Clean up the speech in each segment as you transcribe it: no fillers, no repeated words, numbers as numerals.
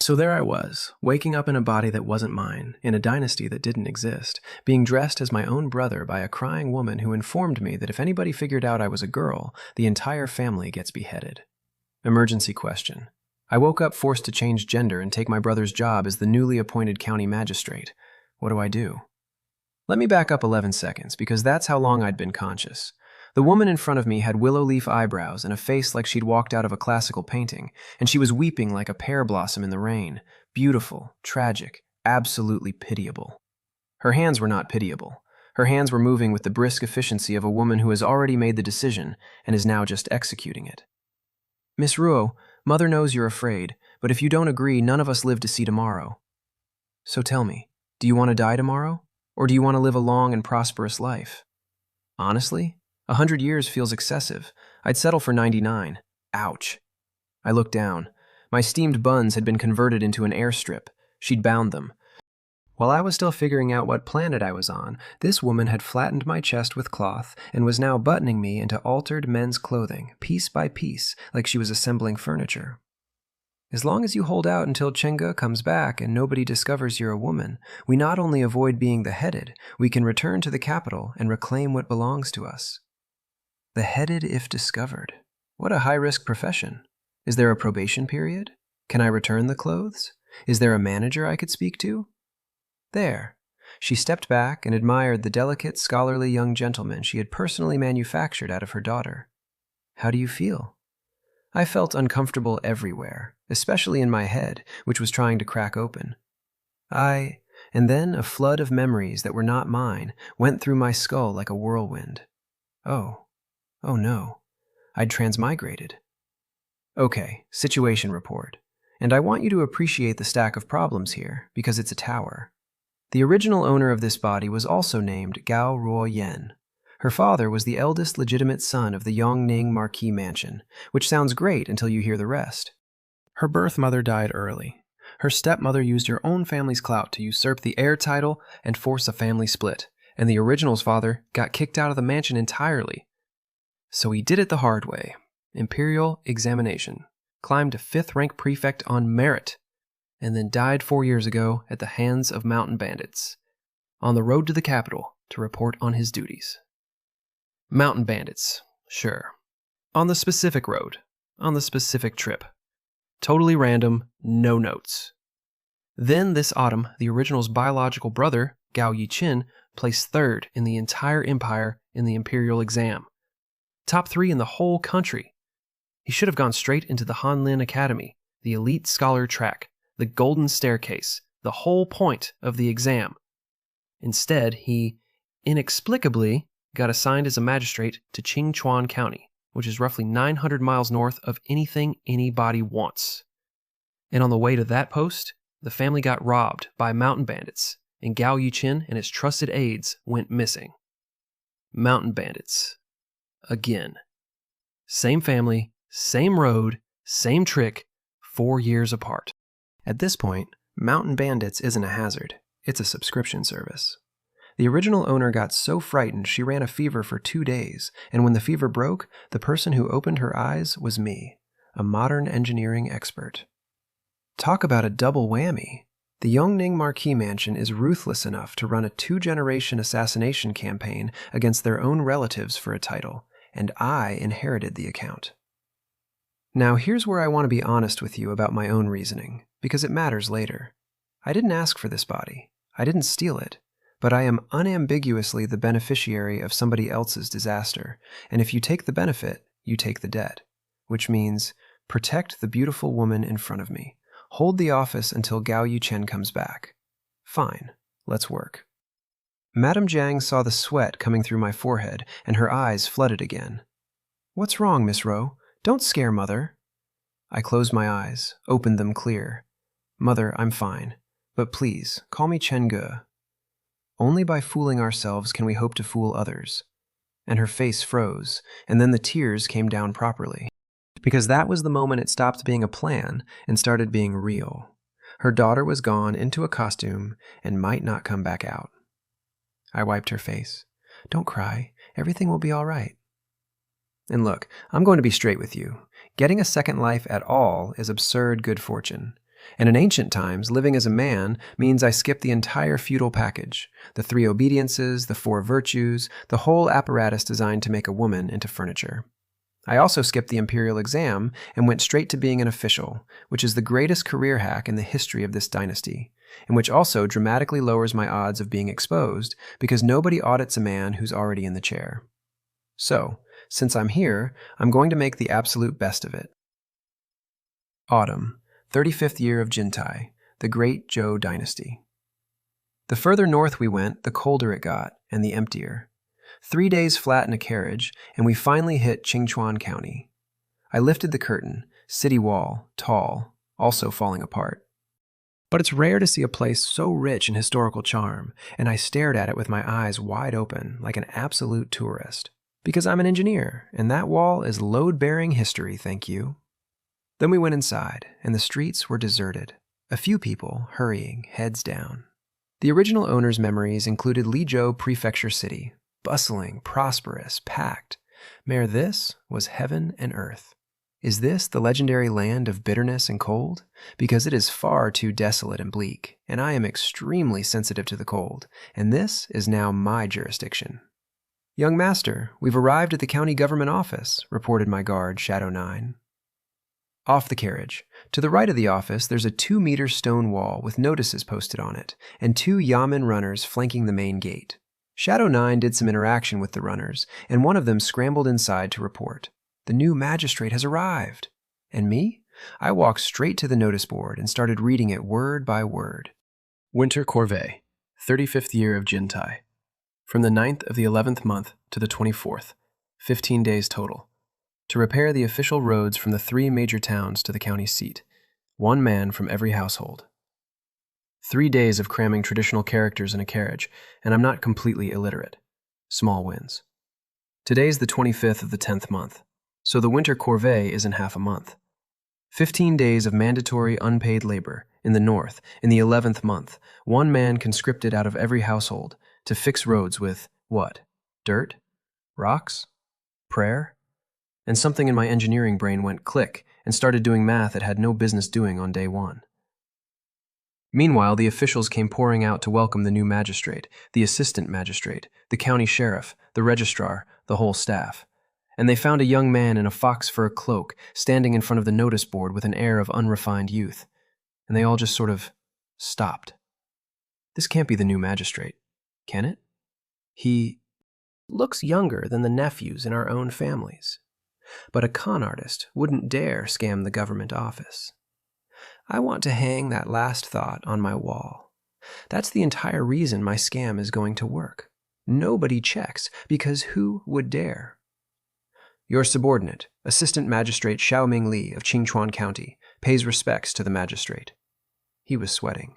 So there I was, waking up in a body that wasn't mine, in a dynasty that didn't exist, being dressed as my own brother by a crying woman who informed me that if anybody figured out I was a girl, the entire family gets beheaded. Emergency question. I woke up forced to change gender and take my brother's job as the newly appointed county magistrate. What do I do? Let me back up 11 seconds, because that's how long I'd been conscious. The woman in front of me had willow leaf eyebrows and a face like she'd walked out of a classical painting, and she was weeping like a pear blossom in the rain. Beautiful, tragic, absolutely pitiable. Her hands were not pitiable. Her hands were moving with the brisk efficiency of a woman who has already made the decision and is now just executing it. Miss Ruo, Mother knows you're afraid, but if you don't agree, none of us live to see tomorrow. So tell me, do you want to die tomorrow? Or do you want to live a long and prosperous life? Honestly, 100 years feels excessive. I'd settle for 99. Ouch. I looked down. My steamed buns had been converted into an airstrip. She'd bound them. While I was still figuring out what planet I was on, this woman had flattened my chest with cloth and was now buttoning me into altered men's clothing, piece by piece, like she was assembling furniture. As long as you hold out until Chengge comes back and nobody discovers you're a woman, we not only avoid being beheaded, we can return to the capital and reclaim what belongs to us. Beheaded if discovered. What a high-risk profession. Is there a probation period? Can I return the clothes? Is there a manager I could speak to? There. She stepped back and admired the delicate, scholarly young gentleman she had personally manufactured out of her daughter. How do you feel? I felt uncomfortable everywhere, especially in my head, which was trying to crack open. And then a flood of memories that were not mine went through my skull like a whirlwind. Oh no, I'd transmigrated. Okay, situation report. And I want you to appreciate the stack of problems here, because it's a tower. The original owner of this body was also named Gao Ruoyan. Her father was the eldest legitimate son of the Yongning Marquis Mansion, which sounds great until you hear the rest. Her birth mother died early. Her stepmother used her own family's clout to usurp the heir title and force a family split, and the original's father got kicked out of the mansion entirely. So he did it the hard way. Imperial examination. Climbed to 5th rank prefect on merit, and then died 4 years ago at the hands of mountain bandits, on the road to the capital to report on his duties. Mountain bandits, sure. On the specific road, on the specific trip. Totally random, no notes. Then this autumn, the original's biological brother, Gao Yichen, placed 3rd in the entire empire in the imperial exam. Top 3 in the whole country. He should have gone straight into the Hanlin Academy, the elite scholar track, the golden staircase, the whole point of the exam. Instead, he, inexplicably, got assigned as a magistrate to Qingchuan County, which is roughly 900 miles north of anything anybody wants. And on the way to that post, the family got robbed by mountain bandits, and Gao Yichen and his trusted aides went missing. Mountain bandits. Again. Same family, same road, same trick, 4 years apart. At this point, Mountain Bandits isn't a hazard, it's a subscription service. The original owner got so frightened she ran a fever for 2 days, and when the fever broke, the person who opened her eyes was me, a modern engineering expert. Talk about a double whammy. The Yongning Marquis Mansion is ruthless enough to run a 2-generation assassination campaign against their own relatives for a title, and I inherited the account. Now here's where I want to be honest with you about my own reasoning, because it matters later. I didn't ask for this body. I didn't steal it. But I am unambiguously the beneficiary of somebody else's disaster, and if you take the benefit, you take the debt. Which means, protect the beautiful woman in front of me. Hold the office until Gao Yichen comes back. Fine, let's work. Madame Jiang saw the sweat coming through my forehead, and her eyes flooded again. What's wrong, Miss Ro? Don't scare Mother. I closed my eyes, opened them clear. Mother, I'm fine. But please, call me Chengge. Only by fooling ourselves can we hope to fool others. And her face froze, and then the tears came down properly. Because that was the moment it stopped being a plan and started being real. Her daughter was gone into a costume and might not come back out. I wiped her face. Don't cry. Everything will be all right. And look, I'm going to be straight with you. Getting a second life at all is absurd good fortune. And in ancient times, living as a man means I skip the entire feudal package, the 3 obediences, the 4 virtues, the whole apparatus designed to make a woman into furniture. I also skipped the imperial exam and went straight to being an official, which is the greatest career hack in the history of this dynasty, and which also dramatically lowers my odds of being exposed because nobody audits a man who's already in the chair. So, since I'm here, I'm going to make the absolute best of it. Autumn, 35th year of Jintai, the Great Zhou Dynasty. The further north we went, the colder it got, and the emptier. 3 days flat in a carriage, and we finally hit Qingchuan County. I lifted the curtain, city wall, tall, also falling apart. But it's rare to see a place so rich in historical charm, and I stared at it with my eyes wide open, like an absolute tourist. Because I'm an engineer, and that wall is load-bearing history, thank you. Then we went inside, and the streets were deserted. A few people hurrying, heads down. The original owner's memories included Lizhou Prefecture City, bustling, prosperous, packed. Mayor, this was heaven and earth. Is this the legendary land of bitterness and cold? Because it is far too desolate and bleak, and I am extremely sensitive to the cold, and this is now my jurisdiction. Young master, we've arrived at the county government office, reported my guard, Shadow 9. Off the carriage. To the right of the office, there's a 2-meter stone wall with notices posted on it, and 2 yamen runners flanking the main gate. Shadow 9 did some interaction with the runners, and one of them scrambled inside to report. The new magistrate has arrived. And me? I walked straight to the notice board and started reading it word by word. Winter Corvée, 35th year of Jintai. From the 9th of the 11th month to the 24th, 15 days total. To repair the official roads from the 3 major towns to the county seat, 1 man from every household. 3 days of cramming traditional characters in a carriage, and I'm not completely illiterate. Small wins. Today's the 25th of the 10th month, so the winter corvée is in half a month. 15 days of mandatory unpaid labor in the north in the 11th month, 1 man conscripted out of every household to fix roads with, what? Dirt? Rocks? Prayer? And something in my engineering brain went click and started doing math it had no business doing on day 1. Meanwhile, the officials came pouring out to welcome the new magistrate, the assistant magistrate, the county sheriff, the registrar, the whole staff. And they found a young man in a fox fur cloak standing in front of the notice board with an air of unrefined youth. And they all just sort of stopped. This can't be the new magistrate, can it? He looks younger than the nephews in our own families. But a con artist wouldn't dare scam the government office. I want to hang that last thought on my wall. That's the entire reason my scam is going to work. Nobody checks, because who would dare? Your subordinate, Assistant Magistrate Xiaoming Li of Qingchuan County, pays respects to the magistrate. He was sweating.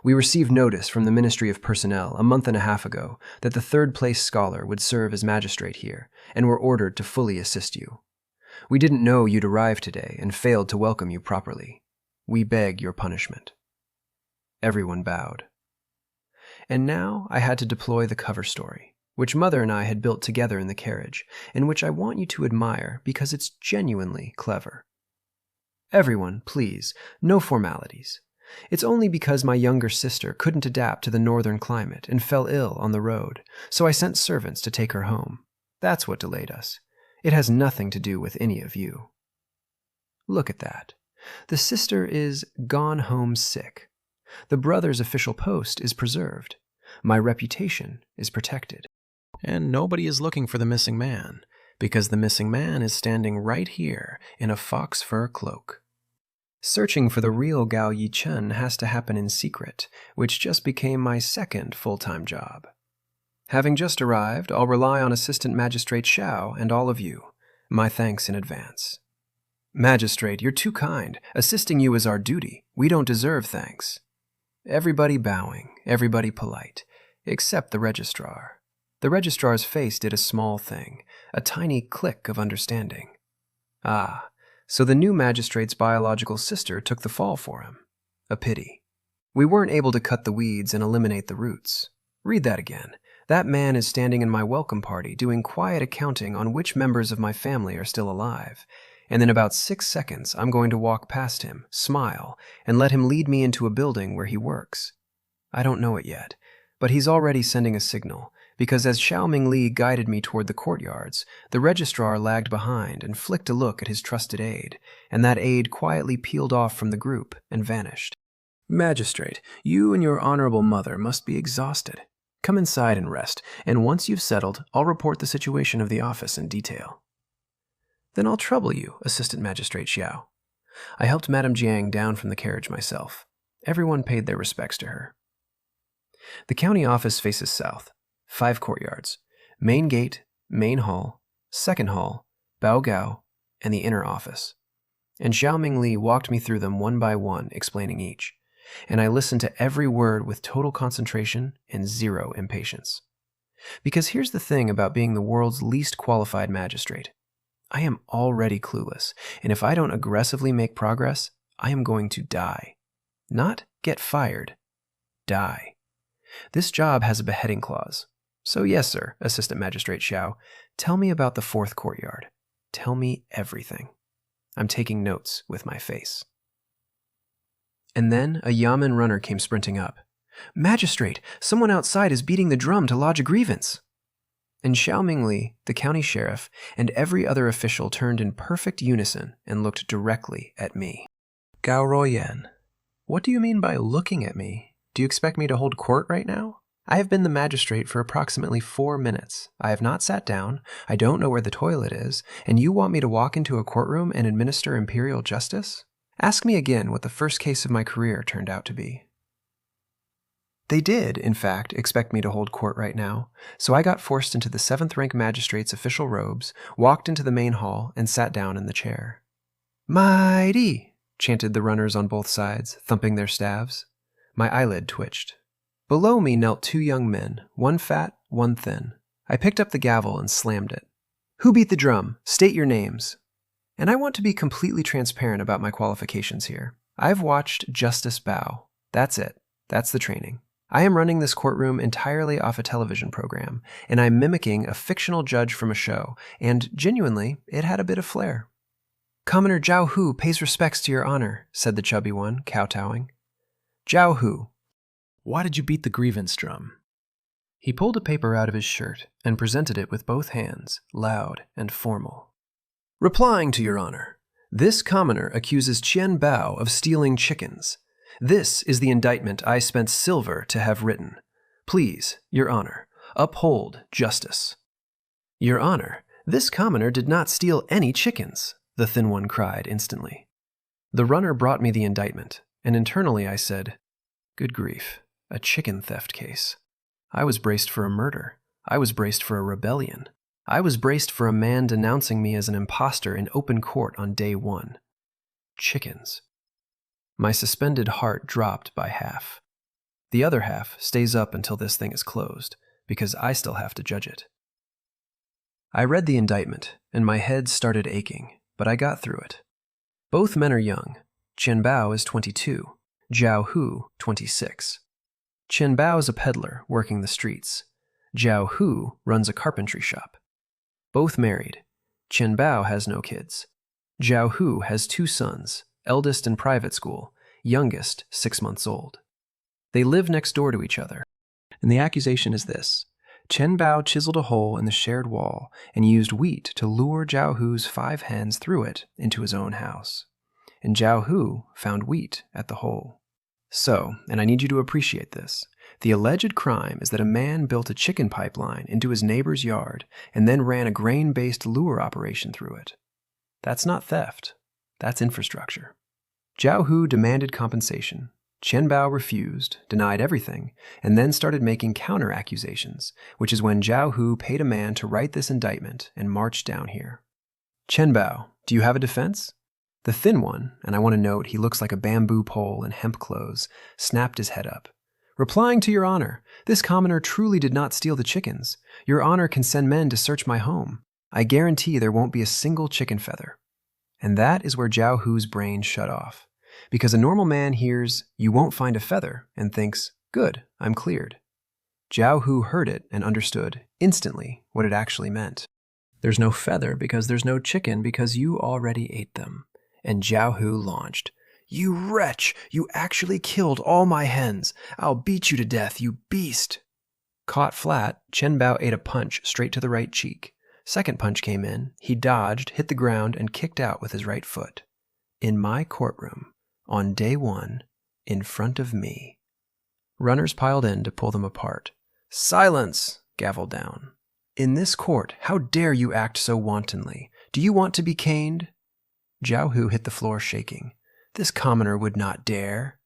We received notice from the Ministry of Personnel a month and a half ago that the 3rd-place scholar would serve as magistrate here, and were ordered to fully assist you. We didn't know you'd arrive today and failed to welcome you properly. We beg your punishment. Everyone bowed. And now I had to deploy the cover story, which Mother and I had built together in the carriage, and which I want you to admire because it's genuinely clever. Everyone, please, no formalities. It's only because my younger sister couldn't adapt to the northern climate and fell ill on the road, so I sent servants to take her home. That's what delayed us. It has nothing to do with any of you. Look at that. The sister is gone home sick. The brother's official post is preserved. My reputation is protected. And nobody is looking for the missing man, because the missing man is standing right here in a fox fur cloak. Searching for the real Gao Yichen has to happen in secret, which just became my 2nd full-time job. Having just arrived, I'll rely on Assistant Magistrate Xiao and all of you. My thanks in advance. Magistrate, you're too kind. Assisting you is our duty. We don't deserve thanks. Everybody bowing, everybody polite, except the registrar. The registrar's face did a small thing, a tiny click of understanding. Ah, so the new magistrate's biological sister took the fall for him. A pity. We weren't able to cut the weeds and eliminate the roots. Read that again. That man is standing in my welcome party doing quiet accounting on which members of my family are still alive. and in about 6 seconds I'm going to walk past him, smile, and let him lead me into a building where he works. I don't know it yet, but he's already sending a signal, because as Xiaoming Li guided me toward the courtyards, the registrar lagged behind and flicked a look at his trusted aide, and that aide quietly peeled off from the group and vanished. Magistrate, you and your honorable mother must be exhausted. Come inside and rest, and once you've settled, I'll report the situation of the office in detail. Then I'll trouble you, Assistant Magistrate Xiao. I helped Madame Jiang down from the carriage myself. Everyone paid their respects to her. The county office faces south. 5 courtyards, main gate, main hall, second hall, Bao Gao, and the inner office. And Xiaoming Li walked me through them one by one, explaining each. And I listened to every word with total concentration and zero impatience. Because here's the thing about being the world's least qualified magistrate. I am already clueless, and if I don't aggressively make progress, I am going to die. Not get fired. Die. This job has a beheading clause. So yes, sir, Assistant Magistrate Xiao, tell me about the 4th courtyard. Tell me everything. I'm taking notes with my face. And then a Yamen runner came sprinting up. Magistrate, someone outside is beating the drum to lodge a grievance. And Xiaoming Li, the county sheriff, and every other official turned in perfect unison and looked directly at me. Gao Ruoyan, what do you mean by looking at me? Do you expect me to hold court right now? I have been the magistrate for approximately 4 minutes. I have not sat down, I don't know where the toilet is, and you want me to walk into a courtroom and administer imperial justice? Ask me again what the first case of my career turned out to be. They did, in fact, expect me to hold court right now, so I got forced into the 7th rank magistrate's official robes, walked into the main hall, and sat down in the chair. Mighty! Chanted the runners on both sides, thumping their staves. My eyelid twitched. Below me knelt 2 young men, one fat, one thin. I picked up the gavel and slammed it. Who beat the drum? State your names. And I want to be completely transparent about my qualifications here. I've watched Justice Bao. That's it. That's the training. I am running this courtroom entirely off a television program, and I'm mimicking a fictional judge from a show, and genuinely, it had a bit of flair. Commoner Zhao Hu pays respects to your honor, said the chubby one, kowtowing. Zhao Hu. Why did you beat the grievance drum? He pulled a paper out of his shirt and presented it with both hands, loud and formal. Replying to your honor, this commoner accuses Qian Bao of stealing chickens. This is the indictment I spent silver to have written. Please, your honor, uphold justice. Your honor, this commoner did not steal any chickens, the thin one cried instantly. The runner brought me the indictment, and internally I said, good grief. A chicken theft case. I was braced for a murder. I was braced for a rebellion. I was braced for a man denouncing me as an imposter in open court on day 1. Chickens. My suspended heart dropped by half. The other half stays up until this thing is closed, because I still have to judge it. I read the indictment, and my head started aching, but I got through it. Both men are young. Qian Bao is 22, Zhao Hu 26. Qian Bao is a peddler working the streets. Zhao Hu runs a carpentry shop. Both married. Qian Bao has no kids. Zhao Hu has 2 sons, eldest in private school, youngest 6 months old. They live next door to each other. And the accusation is this. Qian Bao chiseled a hole in the shared wall and used wheat to lure Zhao Hu's 5 hens through it into his own house. And Zhao Hu found wheat at the hole. So, and I need you to appreciate this, the alleged crime is that a man built a chicken pipeline into his neighbor's yard and then ran a grain-based lure operation through it. That's not theft. That's infrastructure. Zhao Hu demanded compensation. Qian Bao refused, denied everything, and then started making counter-accusations, which is when Zhao Hu paid a man to write this indictment and marched down here. Qian Bao, do you have a defense? The thin one, and I want to note he looks like a bamboo pole in hemp clothes, snapped his head up. Replying to your honor, this commoner truly did not steal the chickens. Your honor can send men to search my home. I guarantee there won't be a single chicken feather. And that is where Zhao Hu's brain shut off. Because a normal man hears, you won't find a feather, and thinks, good, I'm cleared. Zhao Hu heard it and understood, instantly, what it actually meant. There's no feather because there's no chicken because you already ate them. And Jiao Hu launched. You wretch! You actually killed all my hens! I'll beat you to death, you beast! Caught flat, Chen Bao ate a punch straight to the right cheek. Second punch came in, he dodged, hit the ground, and kicked out with his right foot. In my courtroom, on day 1, in front of me. Runners piled in to pull them apart. Silence! Gavel down. In this court, how dare you act so wantonly? Do you want to be caned? Jiao Hu hit the floor shaking. This commoner would not dare.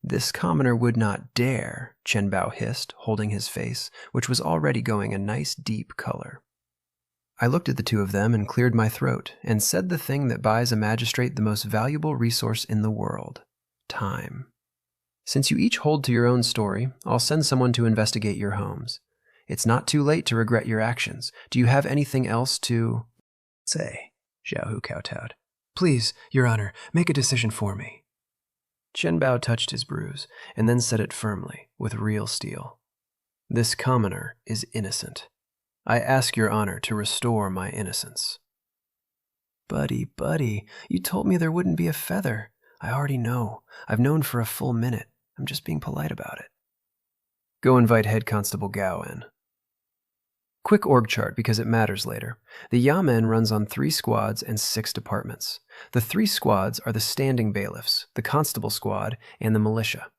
This commoner would not dare, Chen Bao hissed, holding his face, which was already going a nice deep color. I looked at the two of them and cleared my throat, and said the thing that buys a magistrate the most valuable resource in the world: time. Since you each hold to your own story, I'll send someone to investigate your homes. It's not too late to regret your actions. Do you have anything else to say? Jiao Hu kowtowed. Please, Your Honor, make a decision for me. Chen Bao touched his bruise, and then said it firmly, with real steel. This commoner is innocent. I ask Your Honor to restore my innocence. Buddy, you told me there wouldn't be a feather. I already know. I've known for a full minute. I'm just being polite about it. Go invite Head Constable Gao in. Quick org chart because it matters later. The Yamen runs on 3 squads and 6 departments. The 3 squads are the standing bailiffs, the constable squad, and the militia.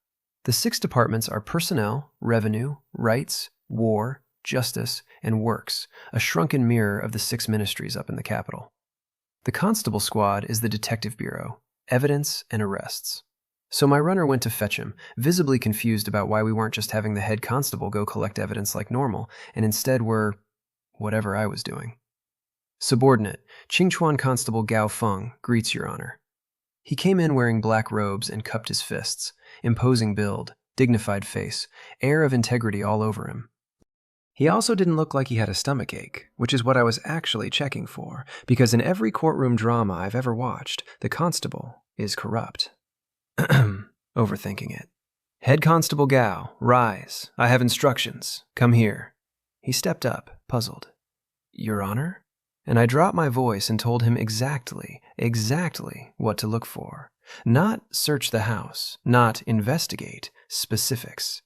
The 6 departments are personnel, revenue, rights, war, justice, and works, a shrunken mirror of the 6 ministries up in the capital. The constable squad is the detective bureau, evidence and arrests. So my runner went to fetch him, visibly confused about why we weren't just having the head constable go collect evidence like normal, and instead were whatever I was doing. Subordinate, Qingchuan Constable Gao Feng, greets Your Honor. He came in wearing black robes and cupped his fists, imposing build, dignified face, air of integrity all over him. He also didn't look like he had a stomachache, which is what I was actually checking for, because in every courtroom drama I've ever watched, the constable is corrupt. Overthinking it. Head Constable Gao, rise. I have instructions. Come here. He stepped up, puzzled. Your Honor? And I dropped my voice and told him exactly what to look for. Not search the house, not investigate, specifics.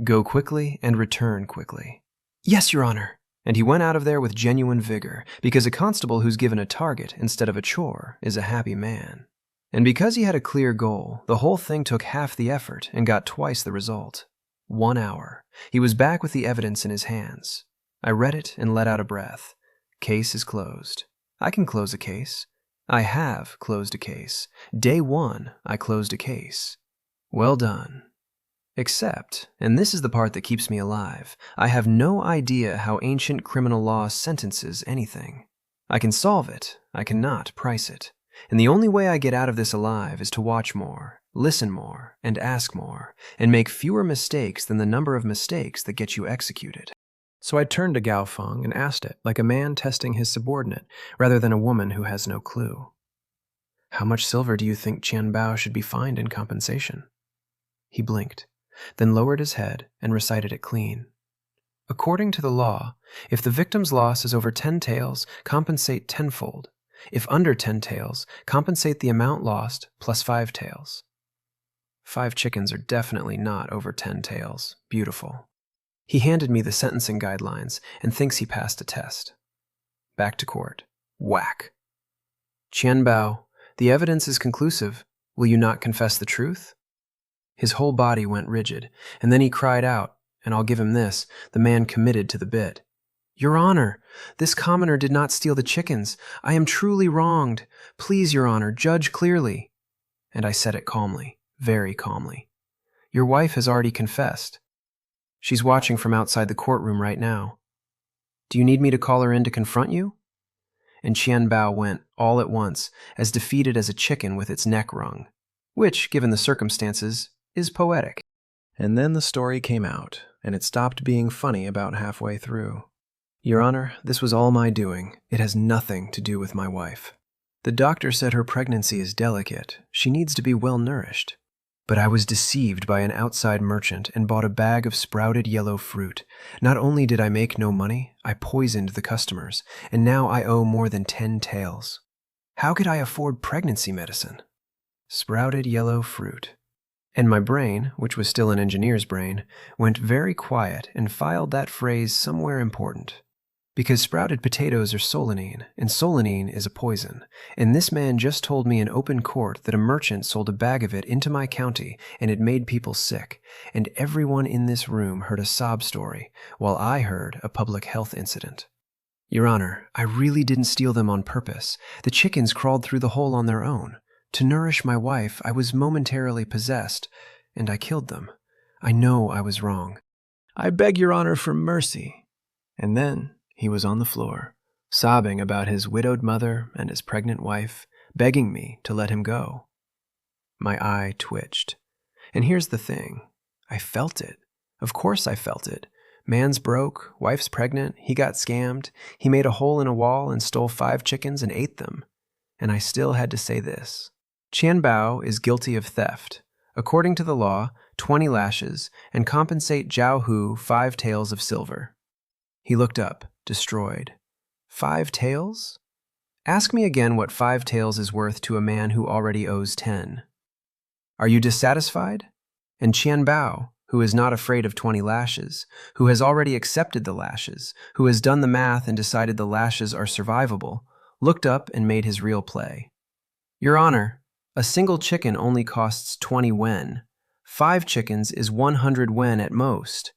Go quickly and return quickly. Yes, Your Honor. And he went out of there with genuine vigor, because a constable who's given a target instead of a chore is a happy man. And because he had a clear goal, the whole thing took half the effort and got twice the result. 1 hour. He was back with the evidence in his hands. I read it and let out a breath. Case is closed. I can close a case. I have closed a case. Day 1, I closed a case. Well done. Except, and this is the part that keeps me alive, I have no idea how ancient criminal law sentences anything. I can solve it. I cannot price it. And the only way I get out of this alive is to watch more, listen more, and ask more, and make fewer mistakes than the number of mistakes that get you executed. So I turned to Gao Feng and asked it, like a man testing his subordinate, rather than a woman who has no clue. How much silver do you think Chen Bao should be fined in compensation? He blinked, then lowered his head and recited it clean. According to the law, if the victim's loss is over 10 taels, compensate tenfold. If under 10 taels, compensate the amount lost plus 5 taels. 5 chickens are definitely not over 10 taels. Beautiful. He handed me the sentencing guidelines and thinks he passed a test. Back to court. Whack. Chen Bao, the evidence is conclusive. Will you not confess the truth? His whole body went rigid, and then he cried out, and I'll give him this, the man committed to the bit. Your Honor, this commoner did not steal the chickens. I am truly wronged. Please, Your Honor, judge clearly. And I said it calmly, very calmly. Your wife has already confessed. She's watching from outside the courtroom right now. Do you need me to call her in to confront you? And Chen Bao went, all at once, as defeated as a chicken with its neck wrung, which, given the circumstances, is poetic. And then the story came out, and it stopped being funny about halfway through. Your Honor, this was all my doing. It has nothing to do with my wife. The doctor said her pregnancy is delicate. She needs to be well nourished. But I was deceived by an outside merchant and bought a bag of sprouted yellow fruit. Not only did I make no money, I poisoned the customers, and now I owe more than 10 taels. How could I afford pregnancy medicine? Sprouted yellow fruit. And my brain, which was still an engineer's brain, went very quiet and filed that phrase somewhere important. Because sprouted potatoes are solanine, and solanine is a poison, and this man just told me in open court that a merchant sold a bag of it into my county and it made people sick, and everyone in this room heard a sob story, while I heard a public health incident. Your Honor, I really didn't steal them on purpose. The chickens crawled through the hole on their own. To nourish my wife, I was momentarily possessed, and I killed them. I know I was wrong. I beg Your Honor for mercy. And then he was on the floor, sobbing about his widowed mother and his pregnant wife, begging me to let him go. My eye twitched. And here's the thing. I felt it. Of course I felt it. Man's broke, wife's pregnant, he got scammed, he made a hole in a wall and stole 5 chickens and ate them. And I still had to say this. Qian Bao is guilty of theft. According to the law, 20 lashes, and compensate Zhao Hu 5 taels of silver. He looked up, destroyed. 5 taels? Ask me again what 5 taels is worth to a man who already owes 10. Are you dissatisfied? And Qian Bao, who is not afraid of 20 lashes, who has already accepted the lashes, who has done the math and decided the lashes are survivable, looked up and made his real play. Your Honor, a single chicken only costs 20 wen. 5 chickens is 100 wen at most.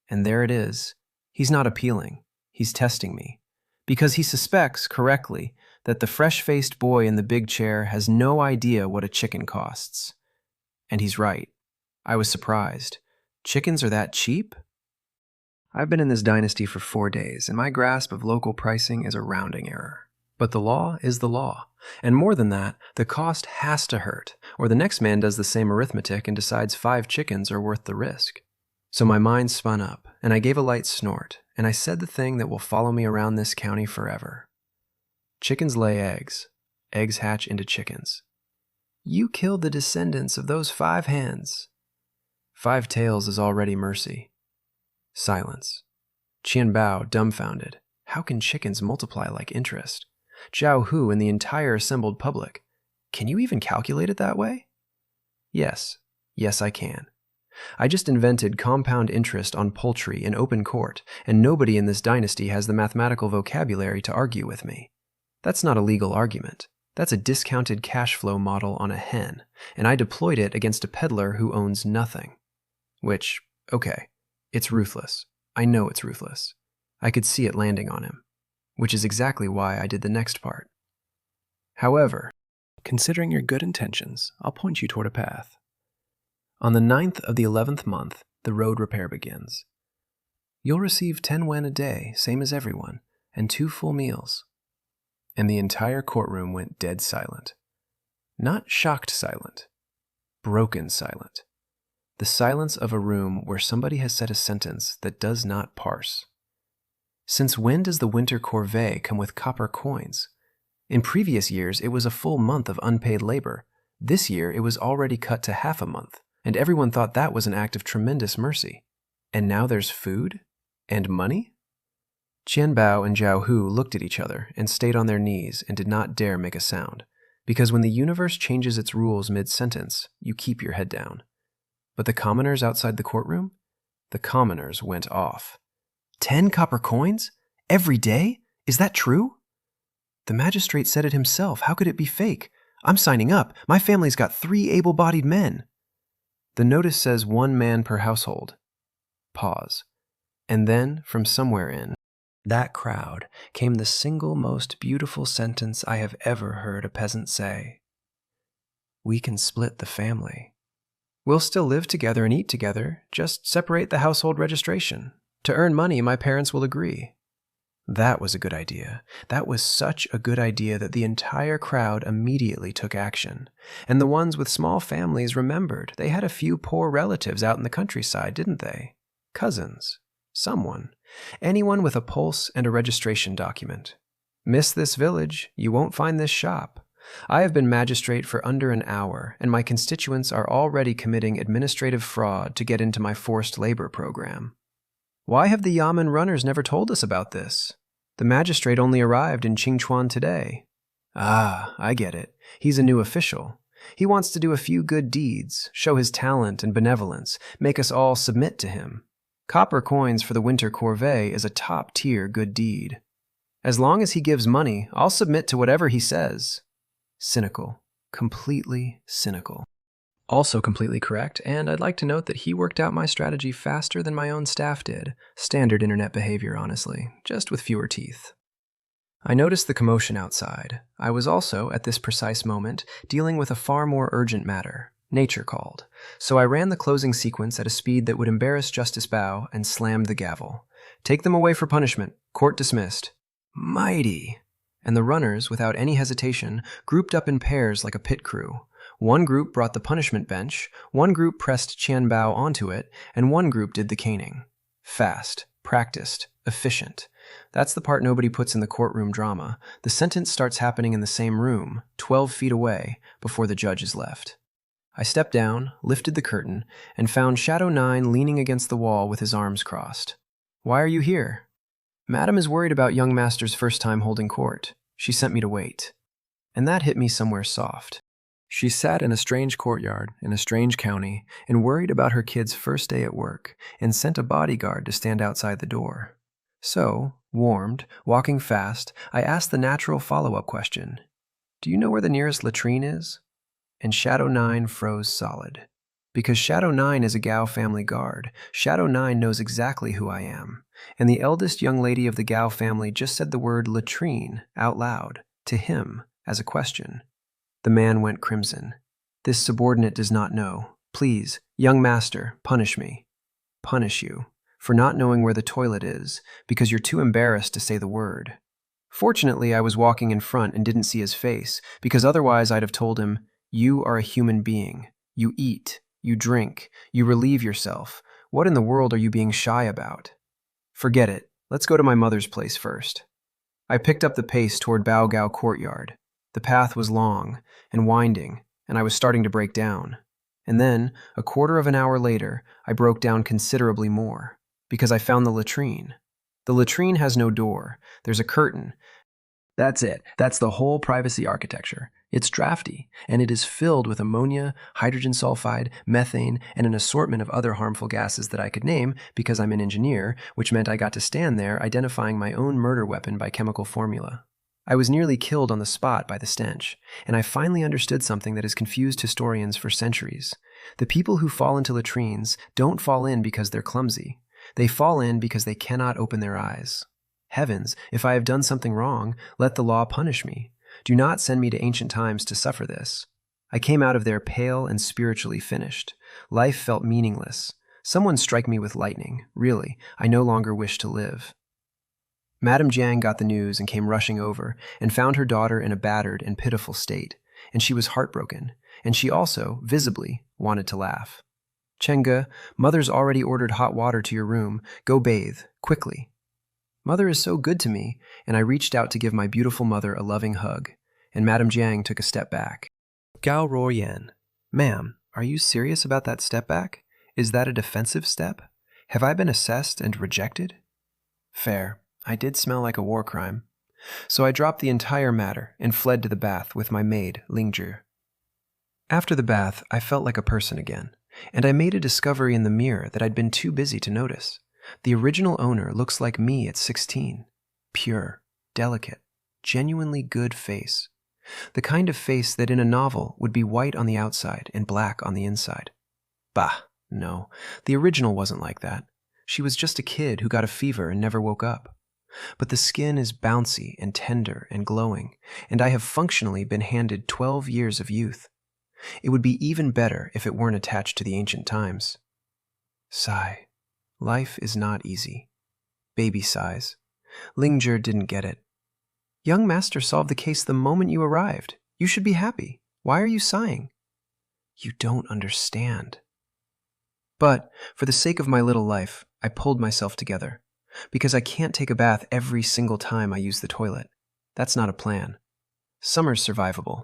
And there it is. He's not appealing. He's testing me. Because he suspects, correctly, that the fresh-faced boy in the big chair has no idea what a chicken costs. And he's right. I was surprised. Chickens are that cheap? I've been in this dynasty for 4 days, and my grasp of local pricing is a rounding error. But the law is the law. And more than that, the cost has to hurt, or the next man does the same arithmetic and decides 5 chickens are worth the risk. So my mind spun up, and I gave a light snort, and I said the thing that will follow me around this county forever. Chickens lay eggs. Eggs hatch into chickens. You killed the descendants of those 5 hands. 5 taels is already mercy. Silence. Qian Bao, dumbfounded. How can chickens multiply like interest? Zhao Hu and the entire assembled public. Can you even calculate it that way? Yes. Yes, I can. I just invented compound interest on poultry in open court, and nobody in this dynasty has the mathematical vocabulary to argue with me. That's not a legal argument. That's a discounted cash flow model on a hen, and I deployed it against a peddler who owns nothing. Which, okay, it's ruthless. I know it's ruthless. I could see it landing on him, which is exactly why I did the next part. However, considering your good intentions, I'll point you toward a path. On the 9th of the 11th month, the road repair begins. You'll receive 10 wen a day, same as everyone, and 2 full meals. And the entire courtroom went dead silent. Not shocked silent, broken silent. The silence of a room where somebody has said a sentence that does not parse. Since when does the winter corvée come with copper coins? In previous years, it was a full month of unpaid labor. This year, it was already cut to half a month, and everyone thought that was an act of tremendous mercy. And now there's food? And money? Qian Bao and Zhao Hu looked at each other and stayed on their knees and did not dare make a sound, because when the universe changes its rules mid-sentence, you keep your head down. But the commoners outside the courtroom? The commoners went off. 10 copper coins? Every day? Is that true? The magistrate said it himself. How could it be fake? I'm signing up. My family's got 3 able-bodied men. The notice says 1 man per household. Pause. And then, from somewhere in that crowd, came the single most beautiful sentence I have ever heard a peasant say. We can split the family. We'll still live together and eat together, just separate the household registration. To earn money, my parents will agree. That was a good idea. That was such a good idea that the entire crowd immediately took action. And the ones with small families remembered they had a few poor relatives out in the countryside, didn't they? Cousins. Someone. Anyone with a pulse and a registration document. Miss this village, you won't find this shop. I have been magistrate for under an hour, and my constituents are already committing administrative fraud to get into my forced labor program. Why have the Yamen runners never told us about this? The magistrate only arrived in Qingchuan today. Ah, I get it. He's a new official. He wants to do a few good deeds, show his talent and benevolence, make us all submit to him. Copper coins for the winter corvée is a top-tier good deed. As long as he gives money, I'll submit to whatever he says. Cynical. Completely cynical. Also completely correct, and I'd like to note that he worked out my strategy faster than my own staff did. Standard internet behavior, honestly, just with fewer teeth. I noticed the commotion outside. I was also, at this precise moment, dealing with a far more urgent matter. Nature called. So I ran the closing sequence at a speed that would embarrass Justice Bao and slammed the gavel. Take them away for punishment. Court dismissed. Mighty! And the runners, without any hesitation, grouped up in pairs like a pit crew. One group brought the punishment bench, one group pressed Qian Bao onto it, and one group did the caning. Fast, practiced, efficient. That's the part nobody puts in the courtroom drama. The sentence starts happening in the same room, 12 feet away, before the judge is left. I stepped down, lifted the curtain, and found Shadow 9 leaning against the wall with his arms crossed. Why are you here? Madam is worried about young master's first time holding court. She sent me to wait. And that hit me somewhere soft. She sat in a strange courtyard, in a strange county, and worried about her kid's first day at work, and sent a bodyguard to stand outside the door. So, warmed, walking fast, I asked the natural follow-up question. Do you know where the nearest latrine is? And Shadow 9 froze solid. Because Shadow 9 is a Gao family guard, Shadow 9 knows exactly who I am. And the eldest young lady of the Gao family just said the word latrine out loud, to him, as a question. The man went crimson. This subordinate does not know. Please, young master, punish me. Punish you. For not knowing where the toilet is, because you're too embarrassed to say the word. Fortunately, I was walking in front and didn't see his face, because otherwise I'd have told him, you are a human being. You eat. You drink. You relieve yourself. What in the world are you being shy about? Forget it. Let's go to my mother's place first. I picked up the pace toward Bao Gao courtyard. The path was long and winding, and I was starting to break down. And then, a quarter of an hour later, I broke down considerably more, because I found the latrine. The latrine has no door. There's a curtain. That's it. That's the whole privacy architecture. It's drafty, and it is filled with ammonia, hydrogen sulfide, methane, and an assortment of other harmful gases that I could name because I'm an engineer, which meant I got to stand there identifying my own murder weapon by chemical formula. I was nearly killed on the spot by the stench, and I finally understood something that has confused historians for centuries. The people who fall into latrines don't fall in because they're clumsy. They fall in because they cannot open their eyes. Heavens, if I have done something wrong, let the law punish me. Do not send me to ancient times to suffer this. I came out of there pale and spiritually finished. Life felt meaningless. Someone strike me with lightning. Really, I no longer wish to live. Madame Jiang got the news and came rushing over, and found her daughter in a battered and pitiful state, and she was heartbroken, and she also, visibly, wanted to laugh. Chengge, mother's already ordered hot water to your room. Go bathe, quickly. Mother is so good to me, and I reached out to give my beautiful mother a loving hug, and Madame Jiang took a step back. Gao Ruoyan, ma'am, are you serious about that step back? Is that a defensive step? Have I been assessed and rejected? Fair. I did smell like a war crime. So I dropped the entire matter and fled to the bath with my maid, Lingzhi. After the bath, I felt like a person again, and I made a discovery in the mirror that I'd been too busy to notice. The original owner looks like me at 16. Pure, delicate, genuinely good face. The kind of face that in a novel would be white on the outside and black on the inside. Bah, no, the original wasn't like that. She was just a kid who got a fever and never woke up. But the skin is bouncy and tender and glowing, and I have functionally been handed 12 years of youth. It would be even better if it weren't attached to the ancient times. Sigh. Life is not easy. Baby sighs. Lingzhi didn't get it. Young master solved the case the moment you arrived. You should be happy. Why are you sighing? You don't understand. But, for the sake of my little life, I pulled myself together. Because I can't take a bath every single time I use the toilet. That's not a plan. Summer's survivable.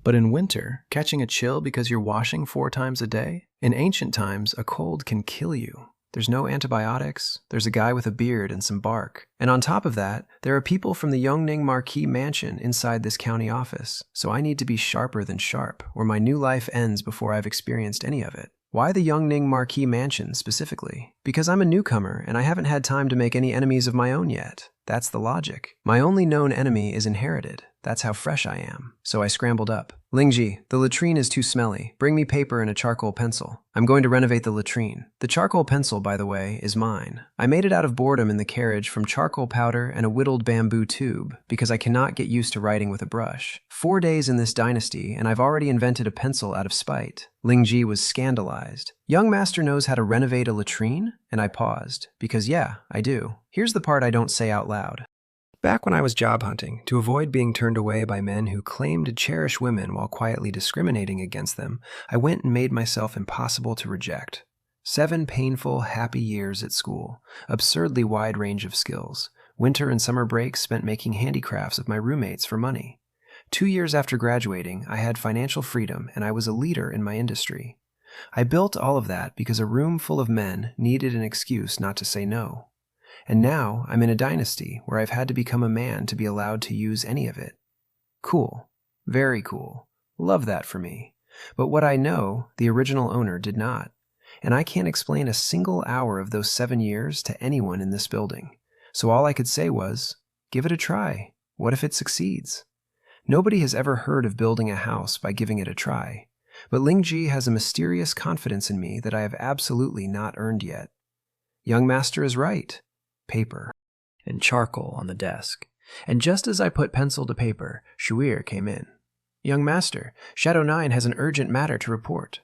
But in winter, catching a chill because you're washing 4 times a day? In ancient times, a cold can kill you. There's no antibiotics, there's a guy with a beard and some bark. And on top of that, there are people from the Yongning Marquis Mansion inside this county office, so I need to be sharper than sharp, or my new life ends before I've experienced any of it. Why the Yongning Marquis Mansion specifically? Because I'm a newcomer and I haven't had time to make any enemies of my own yet. That's the logic. My only known enemy is inherited. That's how fresh I am. So I scrambled up. Lingji, the latrine is too smelly. Bring me paper and a charcoal pencil. I'm going to renovate the latrine. The charcoal pencil, by the way, is mine. I made it out of boredom in the carriage from charcoal powder and a whittled bamboo tube because I cannot get used to writing with a brush. 4 days in this dynasty and I've already invented a pencil out of spite. Lingji was scandalized. Young master knows how to renovate a latrine? And I paused, because yeah, I do. Here's the part I don't say out loud. Back when I was job hunting, to avoid being turned away by men who claimed to cherish women while quietly discriminating against them, I went and made myself impossible to reject. 7 painful, happy years at school, absurdly wide range of skills. Winter and summer breaks spent making handicrafts of my roommates for money. 2 years after graduating, I had financial freedom and I was a leader in my industry. I built all of that because a room full of men needed an excuse not to say no. And now I'm in a dynasty where I've had to become a man to be allowed to use any of it. Cool. Very cool. Love that for me. But what I know, the original owner did not. And I can't explain a single hour of those 7 years to anyone in this building. So all I could say was, give it a try. What if it succeeds? Nobody has ever heard of building a house by giving it a try. But Lingji has a mysterious confidence in me that I have absolutely not earned yet. Young master is right. Paper and charcoal on the desk. And just as I put pencil to paper, Shuir came in. Young master, Shadow 9 has an urgent matter to report.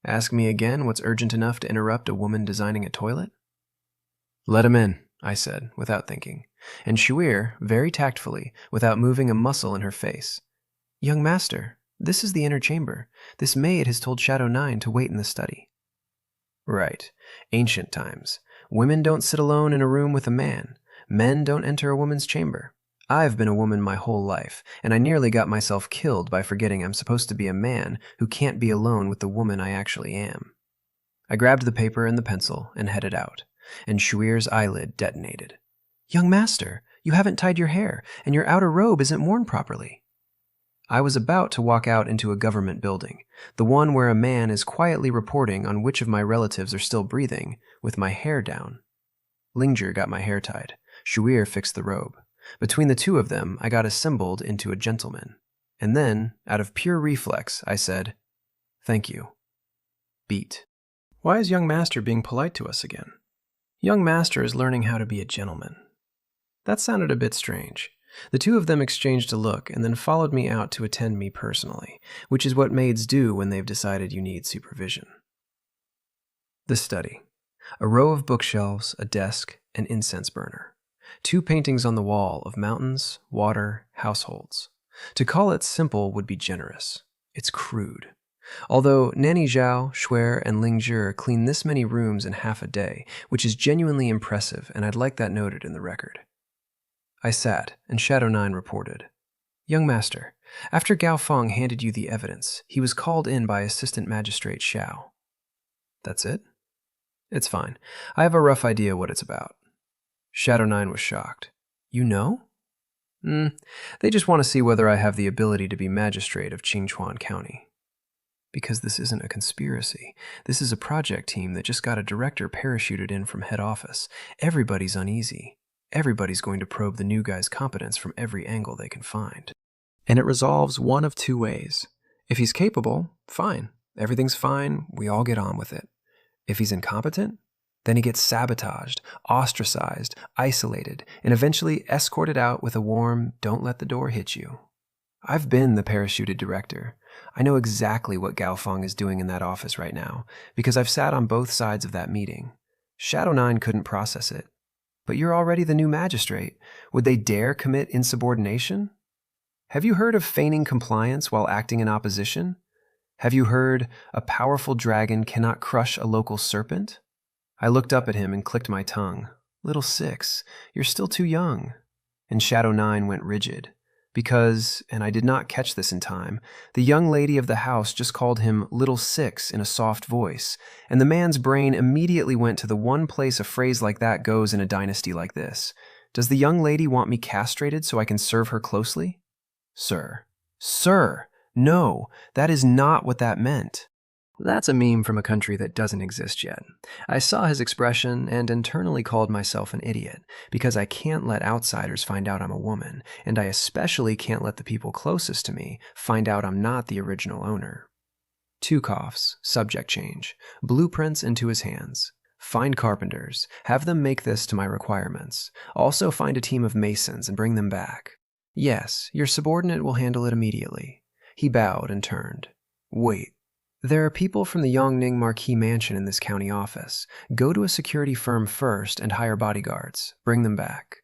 Ask me again what's urgent enough to interrupt a woman designing a toilet? Let him in, I said, without thinking. And Shuir, very tactfully, without moving a muscle in her face. Young master, this is the inner chamber. This maid has told Shadow 9 to wait in the study. Right. Ancient times. Women don't sit alone in a room with a man. Men don't enter a woman's chamber. I've been a woman my whole life, and I nearly got myself killed by forgetting I'm supposed to be a man who can't be alone with the woman I actually am. I grabbed the paper and the pencil and headed out, and Shuir's eyelid detonated. Young master, you haven't tied your hair, and your outer robe isn't worn properly. I was about to walk out into a government building, the one where a man is quietly reporting on which of my relatives are still breathing, with my hair down. Lingji got my hair tied. Shuir fixed the robe. Between the two of them, I got assembled into a gentleman. And then, out of pure reflex, I said, "Thank you." Beat. Why is young master being polite to us again? Young master is learning how to be a gentleman. That sounded a bit strange. The two of them exchanged a look and then followed me out to attend me personally, which is what maids do when they've decided you need supervision. The study. A row of bookshelves, a desk, an incense burner. 2 paintings on the wall of mountains, water, households. To call it simple would be generous. It's crude. Although Nanny Zhao, Shuir, and Lingji clean this many rooms in half a day, which is genuinely impressive, and I'd like that noted in the record. I sat, and Shadow 9 reported. Young master, after Gao Feng handed you the evidence, he was called in by Assistant Magistrate Xiao. That's it? It's fine. I have a rough idea what it's about. Shadow 9 was shocked. You know? They just want to see whether I have the ability to be Magistrate of Qingchuan County. Because this isn't a conspiracy. This is a project team that just got a director parachuted in from head office. Everybody's uneasy. Everybody's going to probe the new guy's competence from every angle they can find. And it resolves one of 2 ways. If he's capable, fine. Everything's fine. We all get on with it. If he's incompetent, then he gets sabotaged, ostracized, isolated, and eventually escorted out with a warm, "Don't let the door hit you." I've been the parachuted director. I know exactly what Gao Feng is doing in that office right now, because I've sat on both sides of that meeting. Shadow 9 couldn't process it. But you're already the new magistrate. Would they dare commit insubordination? Have you heard of feigning compliance while acting in opposition? Have you heard a powerful dragon cannot crush a local serpent? I looked up at him and clicked my tongue. Little 6, you're still too young. And Shadow 9 went rigid. because, and I did not catch this in time, the young lady of the house just called him Little Six in a soft voice, and the man's brain immediately went to the one place a phrase like that goes in a dynasty like this. Does the young lady want me castrated so I can serve her closely? Sir. Sir! No, that is not what that meant. That's a meme from a country that doesn't exist yet. I saw his expression and internally called myself an idiot, because I can't let outsiders find out I'm a woman, and I especially can't let the people closest to me find out I'm not the original owner. 2 coughs, subject change, blueprints into his hands. Find carpenters, have them make this to my requirements. Also find a team of masons and bring them back. Yes, your subordinate will handle it immediately. He bowed and turned. Wait. There are people from the Yongning Marquis Mansion in this county office. Go to a security firm first and hire bodyguards. Bring them back.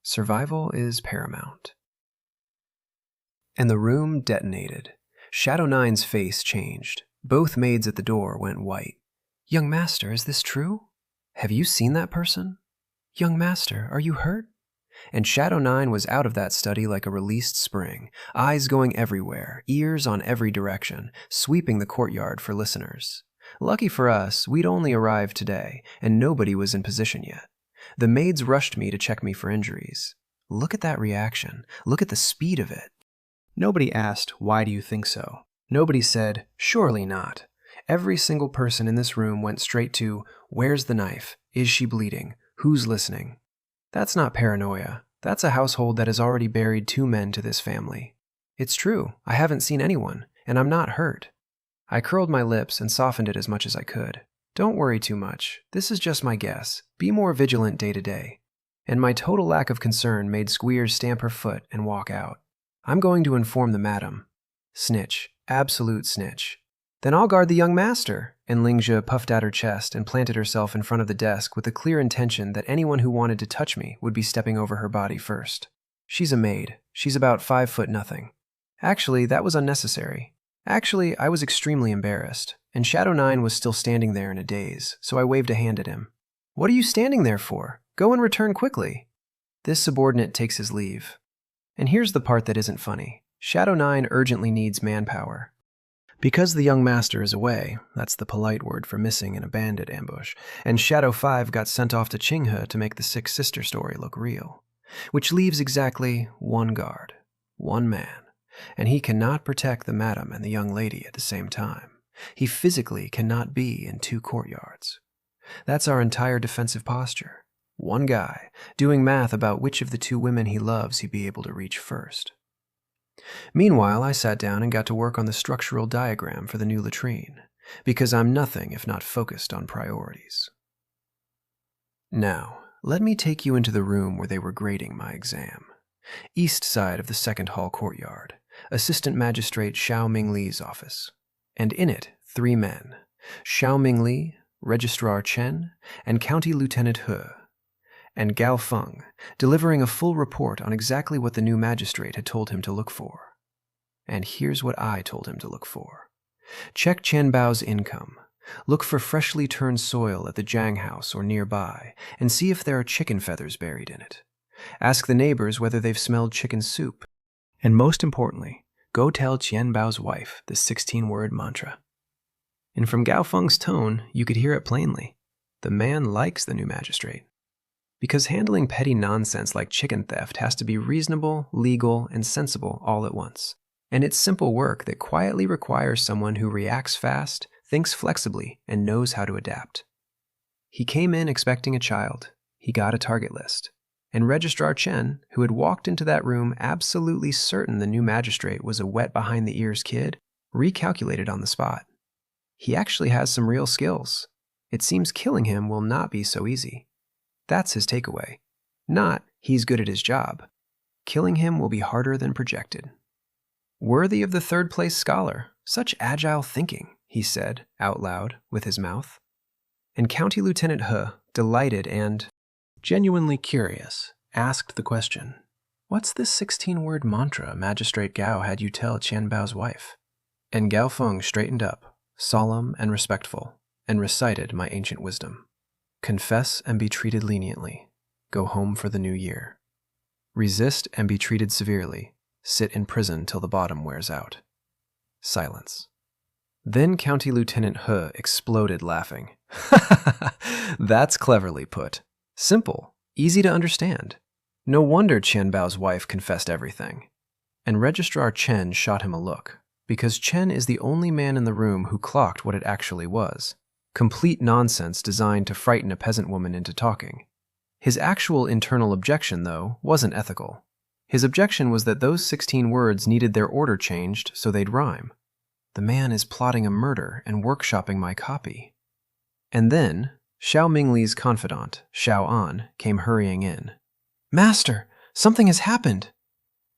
Survival is paramount. And the room detonated. Shadow Nine's face changed. Both maids at the door went white. Young master, is this true? Have you seen that person? Young master, are you hurt? And Shadow Nine was out of that study like a released spring, eyes going everywhere, ears on every direction, sweeping the courtyard for listeners. Lucky for us, we'd only arrived today, and nobody was in position yet. The maids rushed me to check me for injuries. Look at that reaction. Look at the speed of it. Nobody asked, why do you think so? Nobody said, surely not. Every single person in this room went straight to, where's the knife? Is she bleeding? Who's listening? That's not paranoia. That's a household that has already buried 2 men to this family. It's true, I haven't seen anyone, and I'm not hurt. I curled my lips and softened it as much as I could. Don't worry too much. This is just my guess. Be more vigilant day to day. And my total lack of concern made Squeers stamp her foot and walk out. I'm going to inform the madam. Snitch. Absolute snitch. Then I'll guard the young master. And Lingjia puffed out her chest and planted herself in front of the desk with the clear intention that anyone who wanted to touch me would be stepping over her body first. She's a maid. She's about 5 foot nothing. Actually, that was unnecessary. Actually, I was extremely embarrassed, and Shadow Nine was still standing there in a daze, so I waved a hand at him. What are you standing there for? Go and return quickly. This subordinate takes his leave. And here's the part that isn't funny. Shadow Nine urgently needs manpower. Because the young master is away, that's the polite word for missing in a bandit ambush, and Shadow 5 got sent off to Qinghe to make the Six Sister story look real. Which leaves exactly 1 guard, 1 man, and he cannot protect the madam and the young lady at the same time. He physically cannot be in 2 courtyards. That's our entire defensive posture. 1 guy, doing math about which of the 2 women he loves he'd be able to reach first. Meanwhile, I sat down and got to work on the structural diagram for the new latrine, because I'm nothing if not focused on priorities. Now, let me take you into the room where they were grading my exam. East side of the 2nd hall courtyard, Assistant Magistrate Xiao Mingli's office. And in it, 3 men, Xiao Mingli, Registrar Chen, and County Lieutenant He, and Gao Feng, delivering a full report on exactly what the new magistrate had told him to look for. And here's what I told him to look for. Check Qianbao's income. Look for freshly turned soil at the Jiang house or nearby, and see if there are chicken feathers buried in it. Ask the neighbors whether they've smelled chicken soup. And most importantly, go tell Qianbao's wife the 16-word mantra. And from Gao Feng's tone, you could hear it plainly. The man likes the new magistrate. Because handling petty nonsense like chicken theft has to be reasonable, legal, and sensible all at once. And it's simple work that quietly requires someone who reacts fast, thinks flexibly, and knows how to adapt. He came in expecting a child. He got a target list. And Registrar Chen, who had walked into that room absolutely certain the new magistrate was a wet-behind-the-ears kid, recalculated on the spot. He actually has some real skills. It seems killing him will not be so easy. That's his takeaway. Not, he's good at his job. Killing him will be harder than projected. Worthy of the 3rd-place scholar. Such agile thinking, he said, out loud, with his mouth. And County Lieutenant He, delighted and genuinely curious, asked the question, "What's this 16-word mantra Magistrate Gao had you tell Qianbao's wife?" And Gao Feng straightened up, solemn and respectful, and recited my ancient wisdom. Confess and be treated leniently. Go home for the new year. Resist and be treated severely. sit in prison till the bottom wears out. Silence. Then County Lieutenant He exploded laughing. That's cleverly put. Simple, easy to understand. No wonder Qian Bao's wife confessed everything. And Registrar Chen shot him a look, because Chen is the only man in the room who clocked what it actually was. Complete nonsense designed to frighten a peasant woman into talking. His actual internal objection, though, wasn't ethical. His objection was that those 16 words needed their order changed so they'd rhyme. The man is plotting a murder and workshopping my copy. And then, Xiao Mingli's confidant, Xiao An, came hurrying in. Master, something has happened.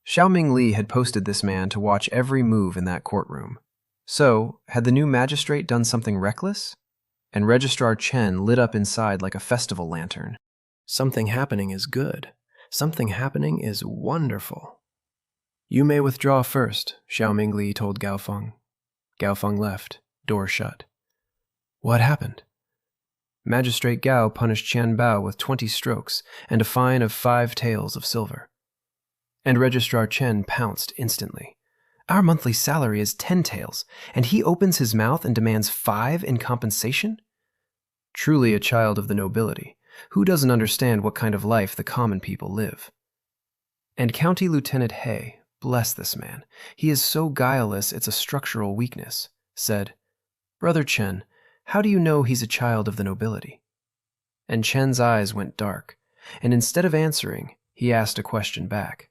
Xiao Mingli had posted this man to watch every move in that courtroom. So, had the new magistrate done something reckless? And Registrar Chen lit up inside like a festival lantern. Something happening is good. Something happening is wonderful. You may withdraw first, Xiao Mingli told Gao Feng. Gao Feng left, door shut. What happened? Magistrate Gao punished Qian Bao with 20 strokes and a fine of 5 taels of silver. And Registrar Chen pounced instantly. Our monthly salary is 10 taels, and he opens his mouth and demands 5 in compensation? Truly a child of the nobility, who doesn't understand what kind of life the common people live. And County Lieutenant He, bless this man, he is so guileless it's a structural weakness, said, Brother Chen, how do you know he's a child of the nobility? And Chen's eyes went dark, and instead of answering, he asked a question back.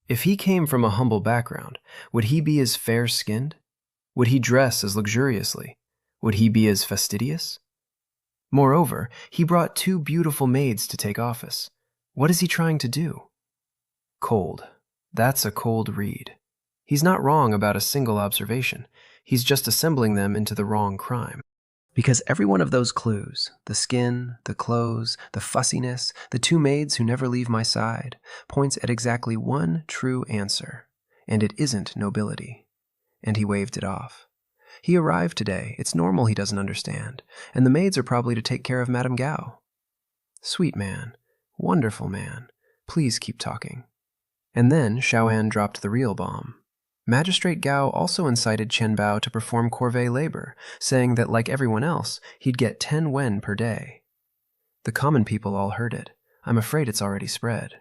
If he came from a humble background, would he be as fair-skinned? Would he dress as luxuriously? Would he be as fastidious? Moreover, he brought 2 beautiful maids to take office. What is he trying to do? Cold. That's a cold read. He's not wrong about a single observation. He's just assembling them into the wrong crime. Because every one of those clues, the skin, the clothes, the fussiness, the 2 maids who never leave my side, points at exactly one true answer, and it isn't nobility. And he waved it off. He arrived today, it's normal he doesn't understand, and the maids are probably to take care of Madame Gao. Sweet man, wonderful man, please keep talking. And then Xiaoan dropped the real bomb. Magistrate Gao also incited Qian Bao to perform corvée labor, saying that, like everyone else, he'd get 10 wen per day. The common people all heard it. I'm afraid it's already spread.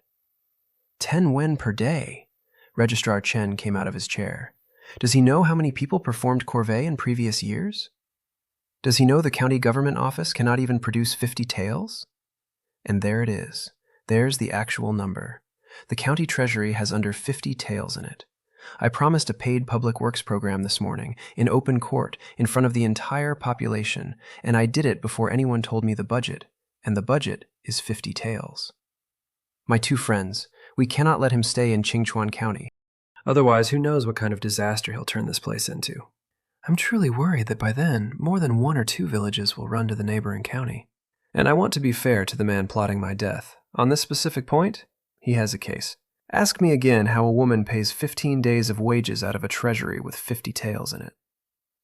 10 wen per day? Registrar Chen came out of his chair. Does he know how many people performed corvée in previous years? Does he know the county government office cannot even produce 50 taels? And there it is. There's the actual number. The county treasury has under 50 taels in it. I promised a paid public works program this morning, in open court, in front of the entire population, and I did it before anyone told me the budget, and the budget is 50 taels. My 2 friends, we cannot let him stay in Qingchuan County. Otherwise, who knows what kind of disaster he'll turn this place into. I'm truly worried that by then, more than 1 or 2 villages will run to the neighboring county. And I want to be fair to the man plotting my death. On this specific point, he has a case. Ask me again how a woman pays 15 days of wages out of a treasury with 50 taels in it.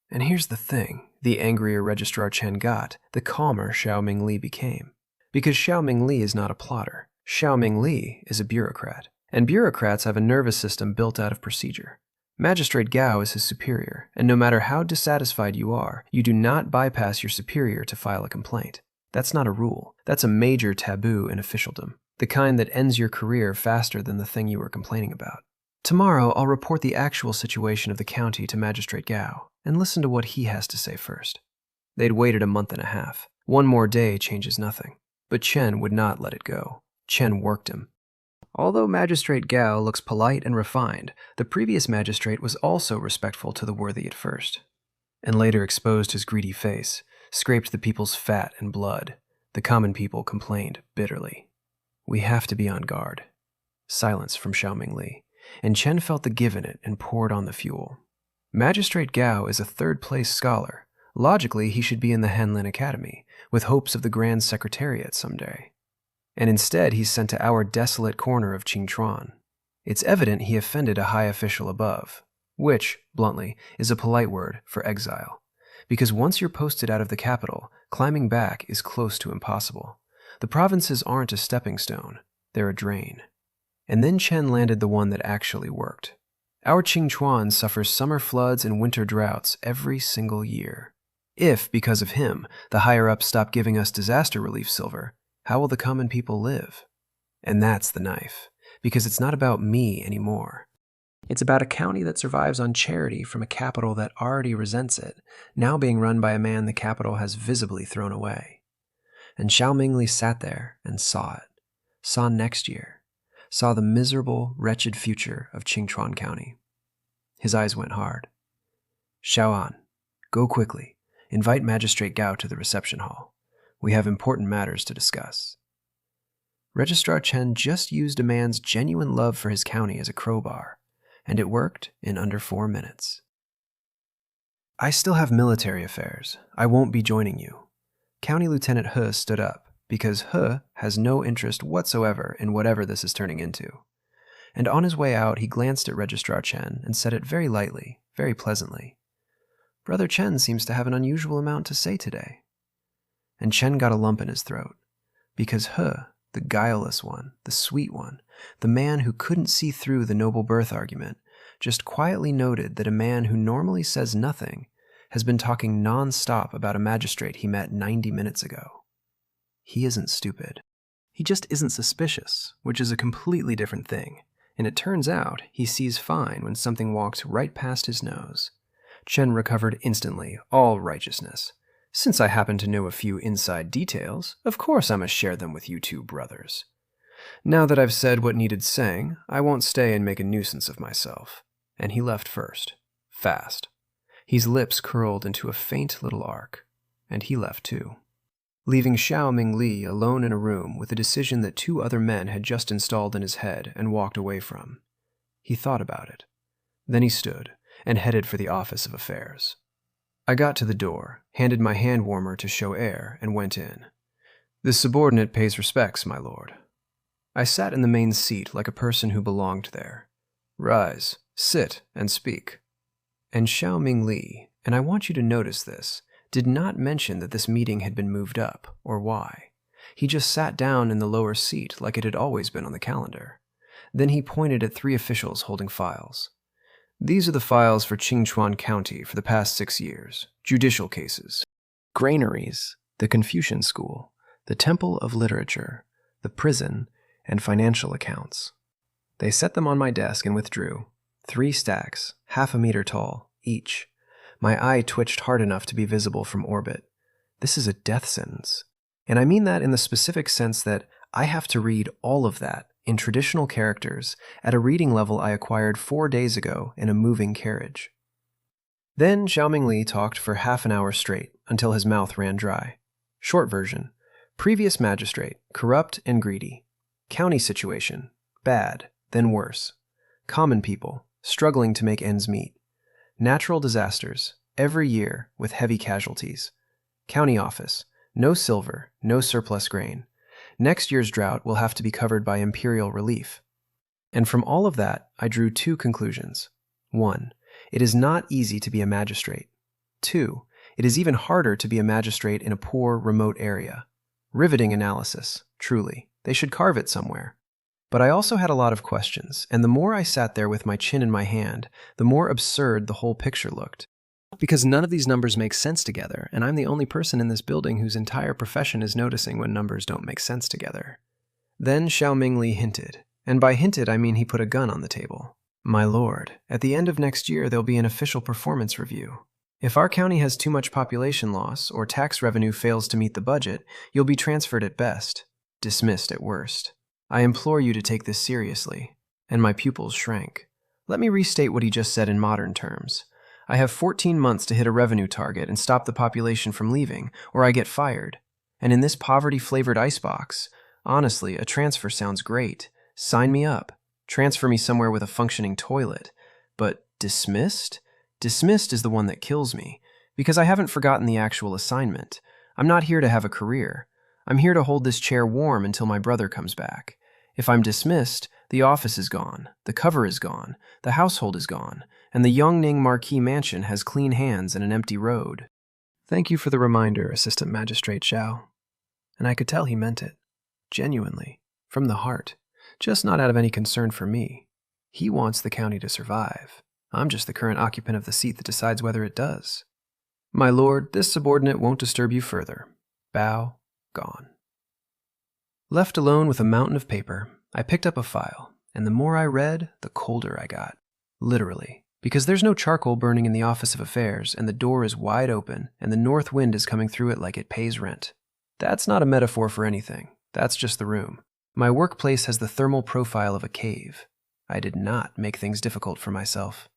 And here's the thing, the angrier Registrar Chen got, the calmer Xiao Mingli became. Because Xiao Mingli is not a plotter. Xiao Mingli is a bureaucrat. And bureaucrats have a nervous system built out of procedure. Magistrate Gao is his superior, and no matter how dissatisfied you are, you do not bypass your superior to file a complaint. That's not a rule. That's a major taboo in officialdom. The kind that ends your career faster than the thing you were complaining about. Tomorrow, I'll report the actual situation of the county to Magistrate Gao, and listen to what he has to say first. They'd waited a month and a half. 1 more day changes nothing. But Chen would not let it go. Chen worked him. Although Magistrate Gao looks polite and refined, the previous magistrate was also respectful to the worthy at first, and later exposed his greedy face, scraped the people's fat and blood. The common people complained bitterly. We have to be on guard. Silence from Xiao Mingli, and Chen felt the give in it and poured on the fuel. Magistrate Gao is a 3rd-place scholar. Logically, he should be in the Hanlin Academy, with hopes of the Grand Secretariat someday. And instead, he's sent to our desolate corner of Qingchuan. It's evident he offended a high official above, which, bluntly, is a polite word for exile. Because once you're posted out of the capital, climbing back is close to impossible. The provinces aren't a stepping stone, they're a drain. And then Chen landed the one that actually worked. Our Qingchuan suffers summer floods and winter droughts every single year. If, because of him, the higher-ups stop giving us disaster relief silver, how will the common people live? And that's the knife, because it's not about me anymore. It's about a county that survives on charity from a capital that already resents it, now being run by a man the capital has visibly thrown away. And Xiao Mingli sat there and saw it, saw next year, saw the miserable, wretched future of Qingchuan County. His eyes went hard. Xiaoan, go quickly. Invite Magistrate Gao to the reception hall. We have important matters to discuss. Registrar Chen just used a man's genuine love for his county as a crowbar, and it worked in under 4 minutes. I still have military affairs. I won't be joining you. County Lieutenant He stood up, because He has no interest whatsoever in whatever this is turning into. And on his way out, he glanced at Registrar Chen and said it very lightly, very pleasantly. Brother Chen seems to have an unusual amount to say today. And Chen got a lump in his throat, because He, the guileless one, the sweet one, the man who couldn't see through the noble birth argument, just quietly noted that a man who normally says nothing has been talking non-stop about a magistrate he met 90 minutes ago. He isn't stupid. He just isn't suspicious, which is a completely different thing. And it turns out he sees fine when something walks right past his nose. Chen recovered instantly, all righteousness. Since I happen to know a few inside details, of course I must share them with you two brothers. Now that I've said what needed saying, I won't stay and make a nuisance of myself. And he left first. Fast. His lips curled into a faint little arc. And he left too. Leaving Xiao Mingli alone in a room with a decision that 2 other men had just installed in his head and walked away from. He thought about it. Then he stood and headed for the Office of Affairs. I got to the door, handed my hand warmer to show air, and went in. The subordinate pays respects, my lord. I sat in the main seat like a person who belonged there. Rise, sit, and speak. And Xiao Mingli, and I want you to notice this, did not mention that this meeting had been moved up, or why. He just sat down in the lower seat like it had always been on the calendar. Then he pointed at 3 officials holding files. These are the files for Qingchuan County for the past 6 years. Judicial cases. Granaries, the Confucian School, the Temple of Literature, the prison, and financial accounts. They set them on my desk and withdrew. 3 stacks, half a meter tall, each. My eye twitched hard enough to be visible from orbit. This is a death sentence. And I mean that in the specific sense that I have to read all of that in traditional characters at a reading level I acquired 4 days ago in a moving carriage. Then Xiao Mingli talked for half an hour straight until his mouth ran dry. Short version: previous magistrate, corrupt and greedy. County situation, bad, then worse. Common people, struggling to make ends meet. Natural disasters, every year with heavy casualties. County office, no silver, no surplus grain. Next year's drought will have to be covered by imperial relief. And from all of that, I drew 2 conclusions. 1. It is not easy to be a magistrate. 2. It is even harder to be a magistrate in a poor, remote area. Riveting analysis, truly. They should carve it somewhere. But I also had a lot of questions, and the more I sat there with my chin in my hand, the more absurd the whole picture looked. Because none of these numbers make sense together, and I'm the only person in this building whose entire profession is noticing when numbers don't make sense together. Then Xiao Mingli hinted, and by hinted I mean he put a gun on the table. My lord, at the end of next year there'll be an official performance review. If our county has too much population loss, or tax revenue fails to meet the budget, you'll be transferred at best, dismissed at worst. I implore you to take this seriously. And my pupils shrank. Let me restate what he just said in modern terms. I have 14 months to hit a revenue target and stop the population from leaving, or I get fired. And in this poverty-flavored icebox, honestly, a transfer sounds great. Sign me up. Transfer me somewhere with a functioning toilet. But dismissed? Dismissed is the one that kills me, because I haven't forgotten the actual assignment. I'm not here to have a career. I'm here to hold this chair warm until my brother comes back. If I'm dismissed, the office is gone, the cover is gone, the household is gone, and the Yongning Marquis Mansion has clean hands and an empty road. Thank you for the reminder, Assistant Magistrate Xiao. And I could tell he meant it. Genuinely. From the heart. just not out of any concern for me. He wants the county to survive. I'm just the current occupant of the seat that decides whether it does. My lord, this subordinate won't disturb you further. Bow, gone. Left alone with a mountain of paper, I picked up a file, and the more I read, the colder I got. Literally. Because there's no charcoal burning in the Office of Affairs, and the door is wide open, and the north wind is coming through it like it pays rent. That's not a metaphor for anything. That's just the room. My workplace has the thermal profile of a cave. I did not make things difficult for myself.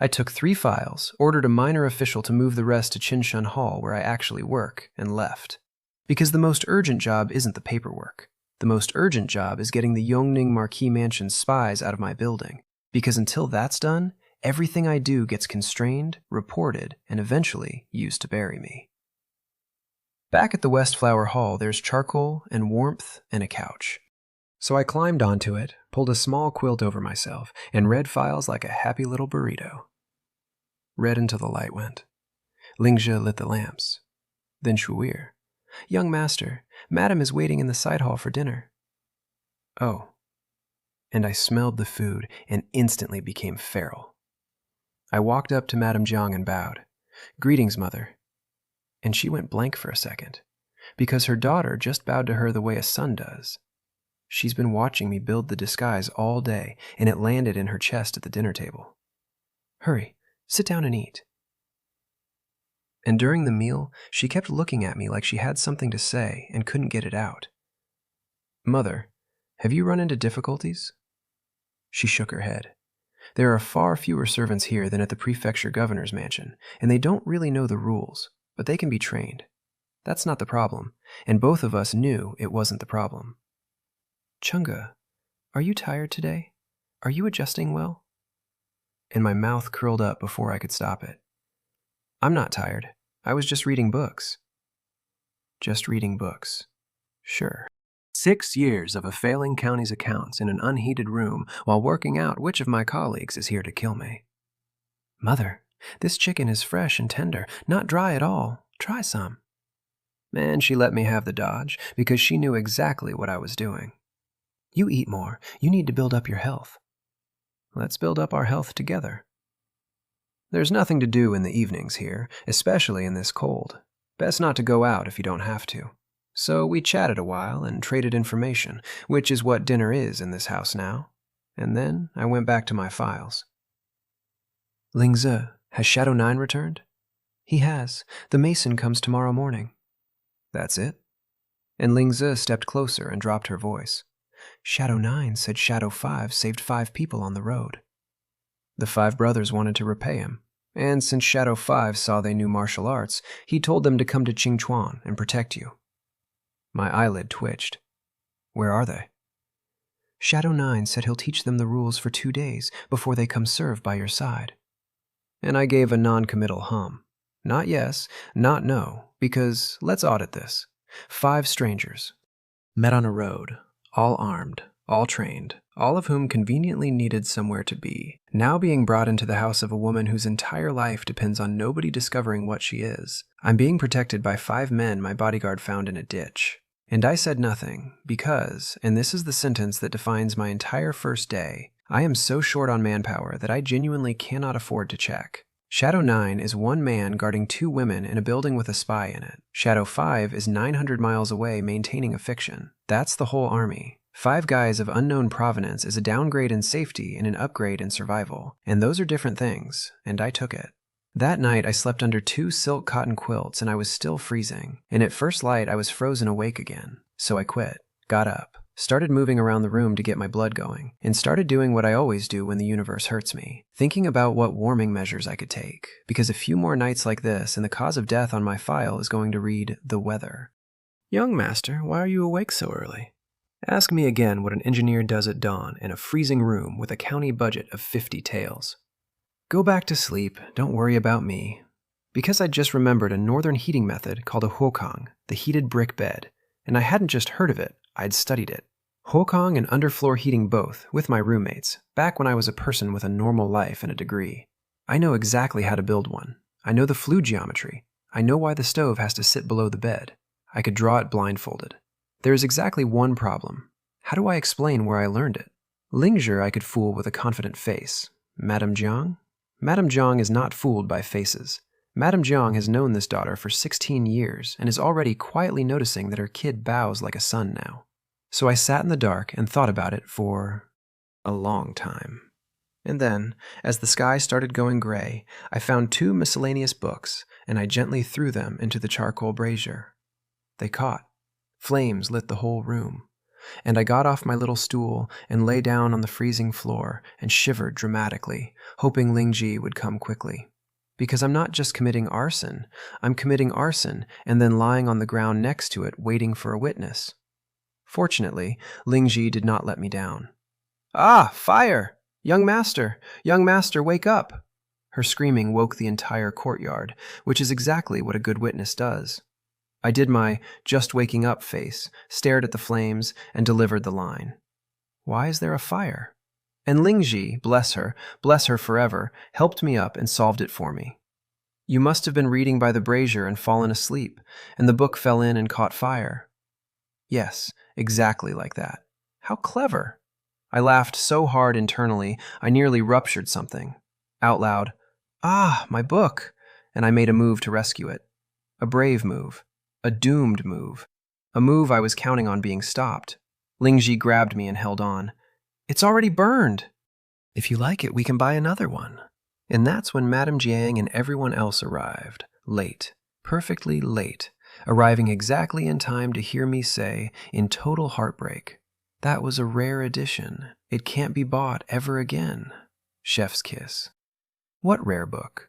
I took 3 files, ordered a minor official to move the rest to Qingchuan Hall where I actually work, and left. Because the most urgent job isn't the paperwork. The most urgent job is getting the Yongning Marquis Mansion spies out of my building. Because until that's done, everything I do gets constrained, reported, and eventually used to bury me. Back at the West Flower Hall, there's charcoal and warmth and a couch. So I climbed onto it, pulled a small quilt over myself, and read files like a happy little burrito. Read until the light went. Lingzhe lit the lamps. Then Shuir. Young master, madam is waiting in the side hall for dinner. Oh. And I smelled the food and instantly became feral. I walked up to Madame Jiang and bowed. Greetings, mother. And she went blank for a second, because her daughter just bowed to her the way a son does. She's been watching me build the disguise all day, and it landed in her chest at the dinner table. Hurry, sit down and eat. And during the meal, she kept looking at me like she had something to say and couldn't get it out. Mother, have you run into difficulties? She shook her head. There are far fewer servants here than at the prefecture governor's mansion, and they don't really know the rules, but they can be trained. That's not the problem, and both of us knew it wasn't the problem. Chunga, are you tired today? Are you adjusting well? And my mouth curled up before I could stop it. I'm not tired. I was just reading books. Just reading books. Sure. 6 years of a failing county's accounts in an unheated room while working out which of my colleagues is here to kill me. Mother, this chicken is fresh and tender, not dry at all. Try some. And she let me have the dodge because she knew exactly what I was doing. You eat more. You need to build up your health. Let's build up our health together. There's nothing to do in the evenings here, especially in this cold. Best not to go out if you don't have to. So we chatted a while and traded information, which is what dinner is in this house now. And then I went back to my files. Lingzhe, has Shadow 9 returned? He has. The mason comes tomorrow morning. That's it? And Lingzhe stepped closer and dropped her voice. Shadow 9 said Shadow 5 saved 5 people on the road. The 5 brothers wanted to repay him, and since Shadow 5 saw they knew martial arts, he told them to come to Qingchuan and protect you. My eyelid twitched. Where are they? Shadow 9 said he'll teach them the rules for 2 days before they come serve by your side. And I gave a non-committal hum. Not yes, not no, because let's audit this. 5 strangers. Met on a road. All armed, all trained, all of whom conveniently needed somewhere to be, now being brought into the house of a woman whose entire life depends on nobody discovering what she is. I'm being protected by 5 men my bodyguard found in a ditch. And I said nothing, because, and this is the sentence that defines my entire first day, I am so short on manpower that I genuinely cannot afford to check. Shadow 9 is 1 man guarding 2 women in a building with a spy in it. Shadow 5 is 900 miles away maintaining a fiction. That's the whole army. 5 guys of unknown provenance is a downgrade in safety and an upgrade in survival. And those are different things, and I took it. That night I slept under 2 silk cotton quilts and I was still freezing. And at first light I was frozen awake again. So I quit, got up, started moving around the room to get my blood going, and started doing what I always do when the universe hurts me, thinking about what warming measures I could take, because a few more nights like this and the cause of death on my file is going to read the weather. Young master, why are you awake so early? Ask me again what an engineer does at dawn in a freezing room with a county budget of 50 taels. Go back to sleep, don't worry about me. Because I just remembered a northern heating method called a huokang, the heated brick bed, and I hadn't just heard of it, I'd studied it. Huokang and underfloor heating both, with my roommates, back when I was a person with a normal life and a degree. I know exactly how to build one. I know the flue geometry. I know why the stove has to sit below the bed. I could draw it blindfolded. There is exactly one problem. How do I explain where I learned it? Lingzhi I could fool with a confident face. Madame Jiang? Madame Jiang is not fooled by faces. Madame Jiang has known this daughter for 16 years and is already quietly noticing that her kid bows like a son now. So I sat in the dark and thought about it for a long time. And then, as the sky started going gray, I found 2 miscellaneous books, and I gently threw them into the charcoal brazier. They caught. Flames lit the whole room. And I got off my little stool and lay down on the freezing floor and shivered dramatically, hoping Lingzhi would come quickly. Because I'm not just committing arson, I'm committing arson and then lying on the ground next to it waiting for a witness. Fortunately, Lingzhi did not let me down. "Ah, fire! Young master, wake up!" Her screaming woke the entire courtyard, which is exactly what a good witness does. I did my just waking up face, stared at the flames, and delivered the line. Why is there a fire? And Lingzhi, bless her forever, helped me up and solved it for me. You must have been reading by the brazier and fallen asleep, and the book fell in and caught fire. Yes, exactly like that. How clever! I laughed so hard internally, I nearly ruptured something. Out loud, "Ah, my book!" And I made a move to rescue it. A brave move. A doomed move. A move I was counting on being stopped. Lingzhi grabbed me and held on. "It's already burned." "If you like it, we can buy another one." And that's when Madame Jiang and everyone else arrived. Late. Perfectly late. Arriving exactly in time to hear me say, in total heartbreak, "That was a rare edition. It can't be bought ever again." Chef's kiss. What rare book?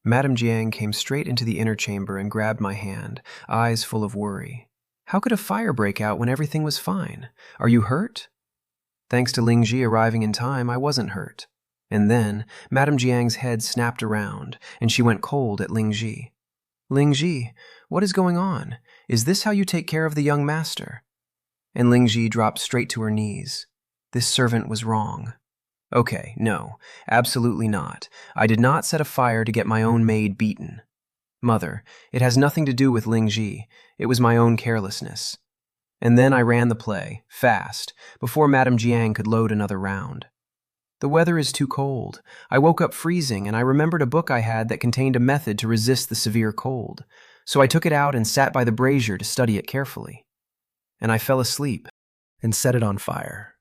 Madame Jiang came straight into the inner chamber and grabbed my hand, eyes full of worry. How could a fire break out when everything was fine? Are you hurt? Thanks to Lingzhi arriving in time, I wasn't hurt. And then, Madame Jiang's head snapped around, and she went cold at Lingzhi. "Lingzhi, what is going on? Is this how you take care of the young master?" And Lingzhi dropped straight to her knees. This servant was wrong. Okay, no, absolutely not. I did not set a fire to get my own maid beaten. Mother, it has nothing to do with Lingzhi. It was my own carelessness. And then I ran the play, fast, before Madame Jiang could load another round. The weather is too cold. I woke up freezing, and I remembered a book I had that contained a method to resist the severe cold. So I took it out and sat by the brazier to study it carefully. And I fell asleep and set it on fire.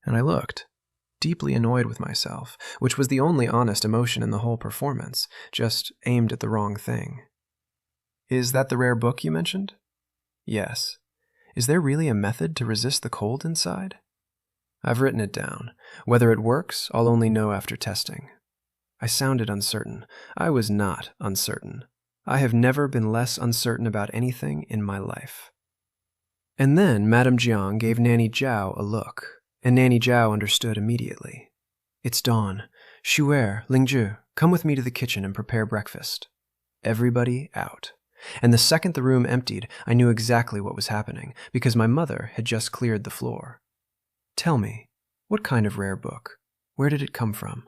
And I looked, deeply annoyed with myself, which was the only honest emotion in the whole performance, just aimed at the wrong thing. "Is that the rare book you mentioned?" "Yes. Is there really a method to resist the cold inside?" "I've written it down. Whether it works, I'll only know after testing." I sounded uncertain. I was not uncertain. I have never been less uncertain about anything in my life. And then Madame Jiang gave Nanny Zhao a look. And Nanny Zhao understood immediately. "It's dawn. Shu'er, Lingzhi, come with me to the kitchen and prepare breakfast." Everybody out. And the second the room emptied, I knew exactly what was happening, because my mother had just cleared the floor. "Tell me, what kind of rare book? Where did it come from?"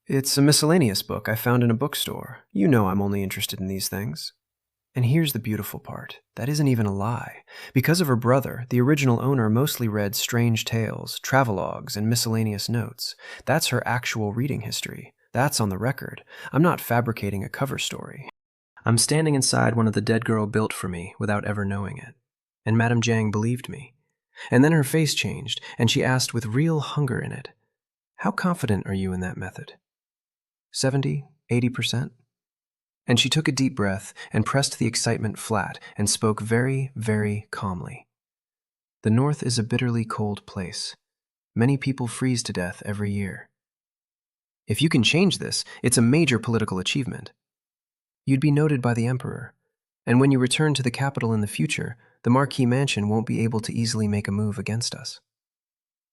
"It's a miscellaneous book I found in a bookstore. You know I'm only interested in these things." And here's the beautiful part. That isn't even a lie. Because of her brother, the original owner mostly read strange tales, travelogues, and miscellaneous notes. That's her actual reading history. That's on the record. I'm not fabricating a cover story. I'm standing inside one of the dead girl built for me without ever knowing it. And Madame Jiang believed me. And then her face changed, and she asked with real hunger in it, "How confident are you in that method?" 70, 80%? And she took a deep breath and pressed the excitement flat and spoke very, very calmly. "The North is a bitterly cold place. Many people freeze to death every year. If you can change this, it's a major political achievement. You'd be noted by the emperor, and when you return to the capital in the future, the Marquis Mansion won't be able to easily make a move against us."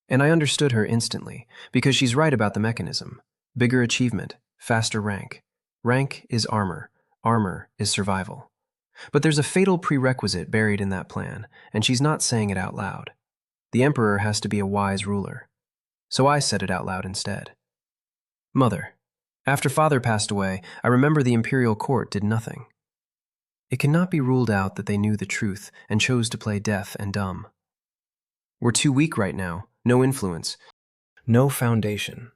And I understood her instantly, because she's right about the mechanism. Bigger achievement, faster rank. Rank is armor. Armor is survival. But there's a fatal prerequisite buried in that plan, and she's not saying it out loud. The emperor has to be a wise ruler. So I said it out loud instead. "Mother, after father passed away, I remember the imperial court did nothing. It cannot be ruled out that they knew the truth and chose to play deaf and dumb. We're too weak right now. No influence. No foundation.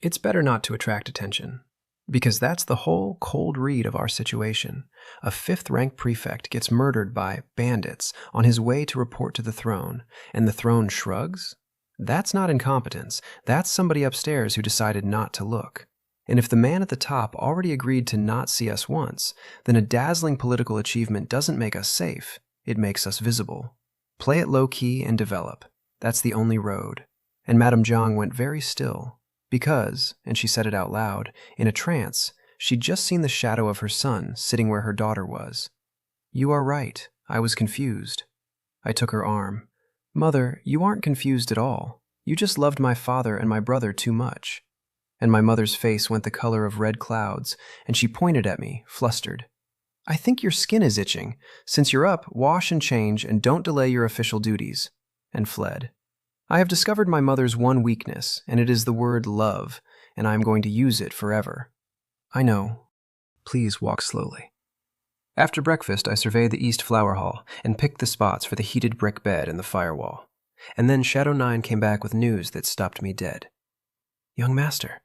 It's better not to attract attention. Because that's the whole cold read of our situation. A fifth-rank prefect gets murdered by bandits on his way to report to the throne, and the throne shrugs? That's not incompetence. That's somebody upstairs who decided not to look. And if the man at the top already agreed to not see us once, then a dazzling political achievement doesn't make us safe. It makes us visible. Play it low-key and develop. That's the only road. And Madame Zhang went very still. Because, and she said it out loud, in a trance, she'd just seen the shadow of her son sitting where her daughter was. You are right. I was confused. I took her arm. Mother, you aren't confused at all. You just loved my father and my brother too much. And my mother's face went the color of red clouds, and she pointed at me, flustered. I think your skin is itching. Since you're up, wash and change, and don't delay your official duties. And fled. I have discovered my mother's one weakness, and it is the word love, and I am going to use it forever. I know. Please walk slowly. After breakfast, I surveyed the East Flower Hall and picked the spots for the heated brick bed and the firewall. And then Shadow 9 came back with news that stopped me dead. Young master,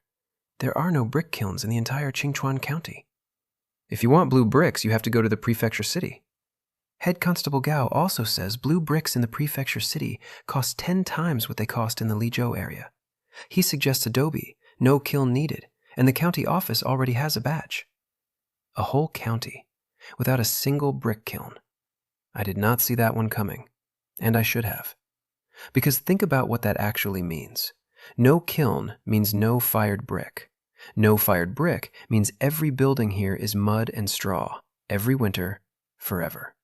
there are no brick kilns in the entire Qingchuan County. If you want blue bricks, you have to go to the prefecture city. Head Constable Gao also says blue bricks in the prefecture city cost 10 times what they cost in the Lizhou area. He suggests adobe, no kiln needed, and the county office already has a badge. A whole county, without a single brick kiln. I did not see that one coming, and I should have. Because think about what that actually means. No kiln means no fired brick. No fired brick means every building here is mud and straw, every winter, forever.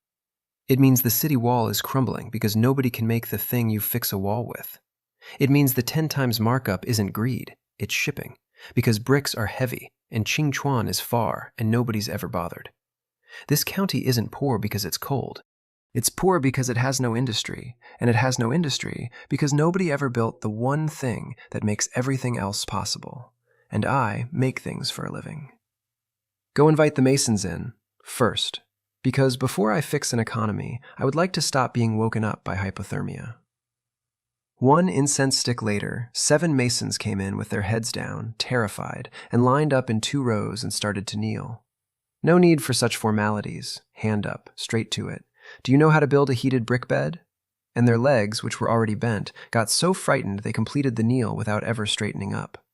It means the city wall is crumbling because nobody can make the thing you fix a wall with. It means the 10 times markup isn't greed, it's shipping, because bricks are heavy and Qingchuan is far and nobody's ever bothered. This county isn't poor because it's cold. It's poor because it has no industry, and it has no industry because nobody ever built the one thing that makes everything else possible. And I make things for a living. Go invite the Masons in, first. Because before I fix an economy, I would like to stop being woken up by hypothermia. One incense stick later, 7 Masons came in with their heads down, terrified, and lined up in 2 rows and started to kneel. No need for such formalities. Hand up, straight to it. Do you know how to build a heated brick bed? And their legs, which were already bent, got so frightened they completed the kneel without ever straightening up.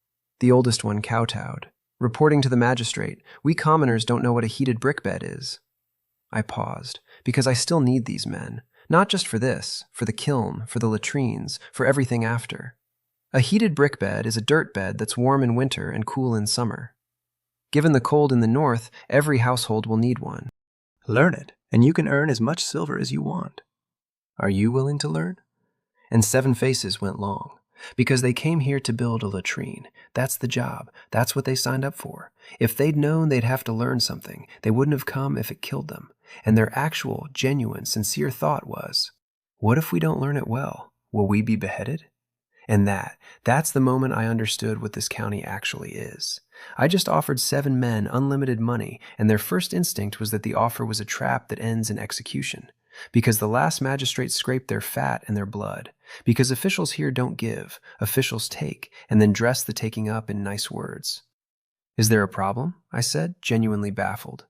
The oldest one kowtowed, reporting to the magistrate, "We commoners don't know what a heated brick bed is." I paused, because I still need these men, not just for this, for the kiln, for the latrines, for everything after. A heated brick bed is a dirt bed that's warm in winter and cool in summer. Given the cold in the north, every household will need one. Learn it, and you can earn as much silver as you want. Are you willing to learn? And 7 faces went long, because they came here to build a latrine. That's the job. That's what they signed up for. If they'd known they'd have to learn something, they wouldn't have come if it killed them. And their actual, genuine, sincere thought was, what if we don't learn it well? Will we be beheaded? And that's the moment I understood what this county actually is. I just offered 7 men unlimited money, and their first instinct was that the offer was a trap that ends in execution. Because the last magistrate scraped their fat and their blood. Because officials here don't give, officials take, and then dress the taking up in nice words. Is there a problem? I said, genuinely baffled.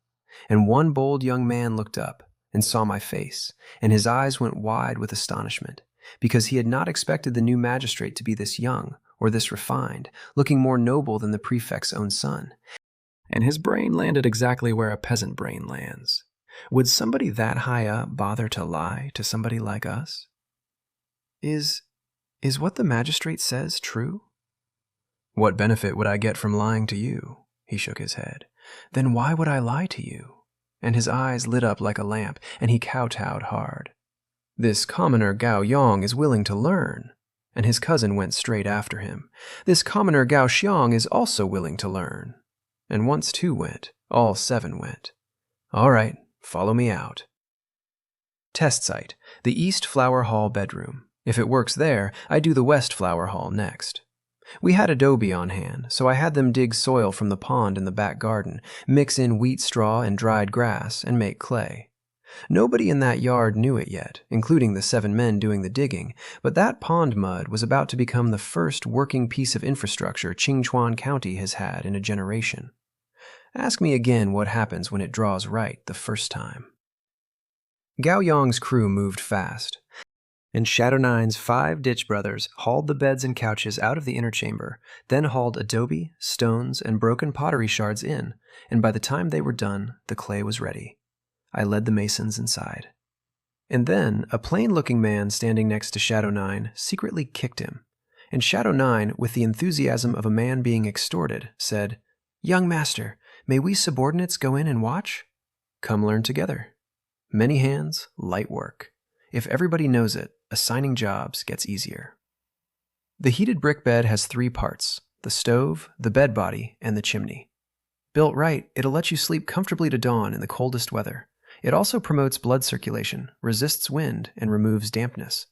And one bold young man looked up and saw my face, and his eyes went wide with astonishment, because he had not expected the new magistrate to be this young or this refined, looking more noble than the prefect's own son. And his brain landed exactly where a peasant brain lands. Would somebody that high up bother to lie to somebody like us? Is what the magistrate says true? What benefit would I get from lying to you? He shook his head. Then why would I lie to you? And his eyes lit up like a lamp, and he kowtowed hard. This commoner Gao Yong is willing to learn. And his cousin went straight after him. This commoner Gao Xiong is also willing to learn. And once 2 went, all 7 went. All right, follow me out. Test site, the East Flower Hall bedroom. If it works there, I do the West Flower Hall next. We had adobe on hand, so I had them dig soil from the pond in the back garden, mix in wheat straw and dried grass, and make clay. Nobody in that yard knew it yet, including the 7 men doing the digging, but that pond mud was about to become the first working piece of infrastructure Qingchuan County has had in a generation. Ask me again what happens when it draws right the first time. Gao Yong's crew moved fast, and Shadow Nine's 5 ditch brothers hauled the beds and couches out of the inner chamber, then hauled adobe, stones, and broken pottery shards in, and by the time they were done, the clay was ready. I led the masons inside. And then a plain-looking man standing next to Shadow 9 secretly kicked him, and Shadow 9, with the enthusiasm of a man being extorted, said, "Young master, may we subordinates go in and watch? Come learn together. Many hands, light work. If everybody knows it, assigning jobs gets easier." The heated brick bed has 3 parts: the stove, the bed body, and the chimney. Built right, it'll let you sleep comfortably to dawn in the coldest weather. It also promotes blood circulation, resists wind, and removes dampness.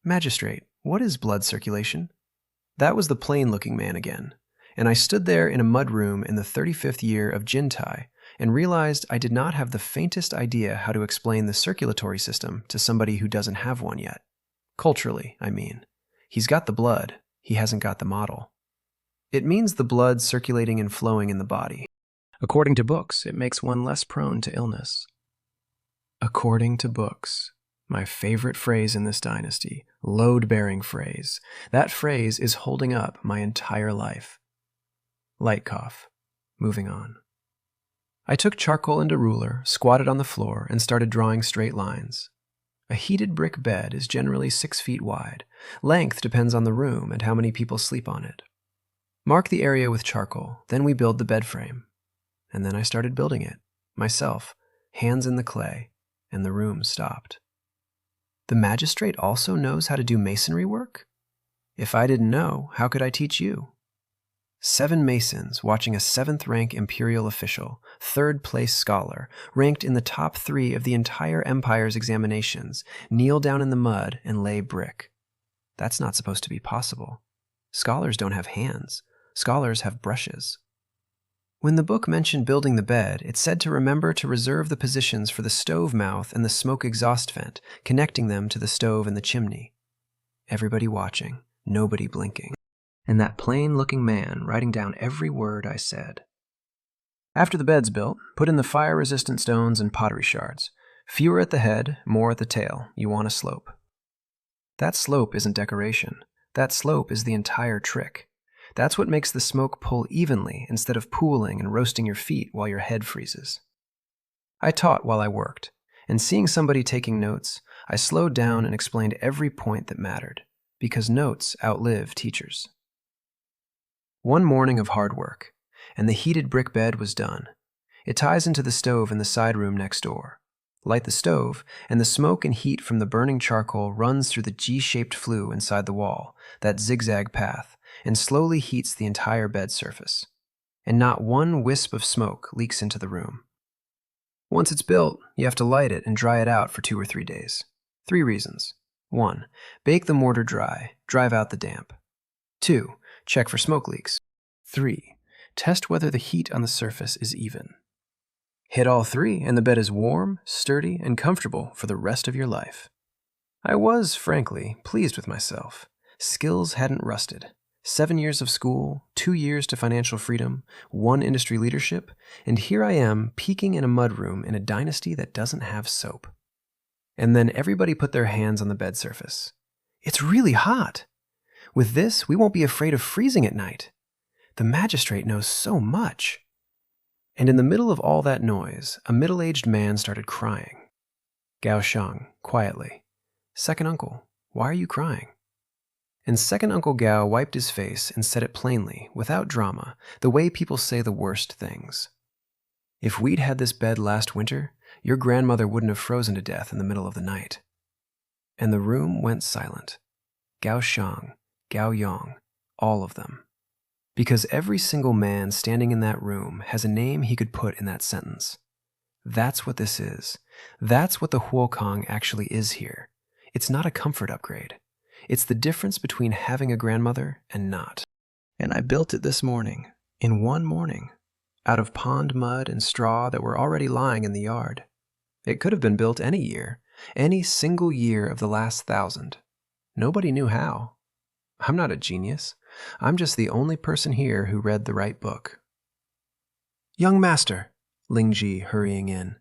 Magistrate, what is blood circulation? That was the plain-looking man again, and I stood there in a mud room in the 35th year of Jintai and realized I did not have the faintest idea how to explain the circulatory system to somebody who doesn't have one yet. Culturally, I mean. He's got the blood, he hasn't got the model. It means the blood circulating and flowing in the body. According to books, it makes one less prone to illness. According to books. My favorite phrase in this dynasty, load-bearing phrase. That phrase is holding up my entire life. Light cough. Moving on. I took charcoal and a ruler, squatted on the floor, and started drawing straight lines. A heated brick bed is generally 6 feet wide. Length depends on the room and how many people sleep on it. Mark the area with charcoal, then we build the bed frame. And then I started building it, myself, hands in the clay, and the room stopped. The magistrate also knows how to do masonry work? If I didn't know, how could I teach you? 7 masons watching a 7th-rank imperial official, 3rd-place scholar, ranked in the top 3 of the entire empire's examinations, kneel down in the mud and lay brick. That's not supposed to be possible. Scholars don't have hands. Scholars have brushes. When the book mentioned building the bed, it said to remember to reserve the positions for the stove mouth and the smoke exhaust vent, connecting them to the stove and the chimney. Everybody watching, nobody blinking. And that plain-looking man writing down every word I said. After the bed's built, put in the fire-resistant stones and pottery shards. Fewer at the head, more at the tail. You want a slope. That slope isn't decoration. That slope is the entire trick. That's what makes the smoke pull evenly instead of pooling and roasting your feet while your head freezes. I taught while I worked, and seeing somebody taking notes, I slowed down and explained every point that mattered, because notes outlive teachers. One morning of hard work, and the heated brick bed was done. It ties into the stove in the side room next door. Light the stove, and the smoke and heat from the burning charcoal runs through the G-shaped flue inside the wall, that zigzag path, and slowly heats the entire bed surface. And not one wisp of smoke leaks into the room. Once it's built, you have to light it and dry it out for 2 or 3 days. 3 reasons. 1. Bake the mortar dry, drive out the damp. 2. Check for smoke leaks. 3. Test whether the heat on the surface is even. Hit all 3 and the bed is warm, sturdy, and comfortable for the rest of your life. I was, frankly, pleased with myself. Skills hadn't rusted. 7 years of school, 2 years to financial freedom, 1 industry leadership, and here I am peeking in a mudroom in a dynasty that doesn't have soap. And then everybody put their hands on the bed surface. It's really hot. With this, we won't be afraid of freezing at night. The magistrate knows so much. And in the middle of all that noise, a middle-aged man started crying. Gao Shang, quietly. "Second uncle, why are you crying?" And second Uncle Gao wiped his face and said it plainly, without drama, the way people say the worst things. "If we'd had this bed last winter, your grandmother wouldn't have frozen to death in the middle of the night." And the room went silent. Gao Shang, Gao Yong, all of them. Because every single man standing in that room has a name he could put in that sentence. That's what this is. That's what the Huokong actually is here. It's not a comfort upgrade. It's the difference between having a grandmother and not. And I built it this morning, in 1 morning, out of pond mud and straw that were already lying in the yard. It could have been built any year, any single year of the last 1,000. Nobody knew how. I'm not a genius. I'm just the only person here who read the right book. Young master, Ling Ji hurrying in.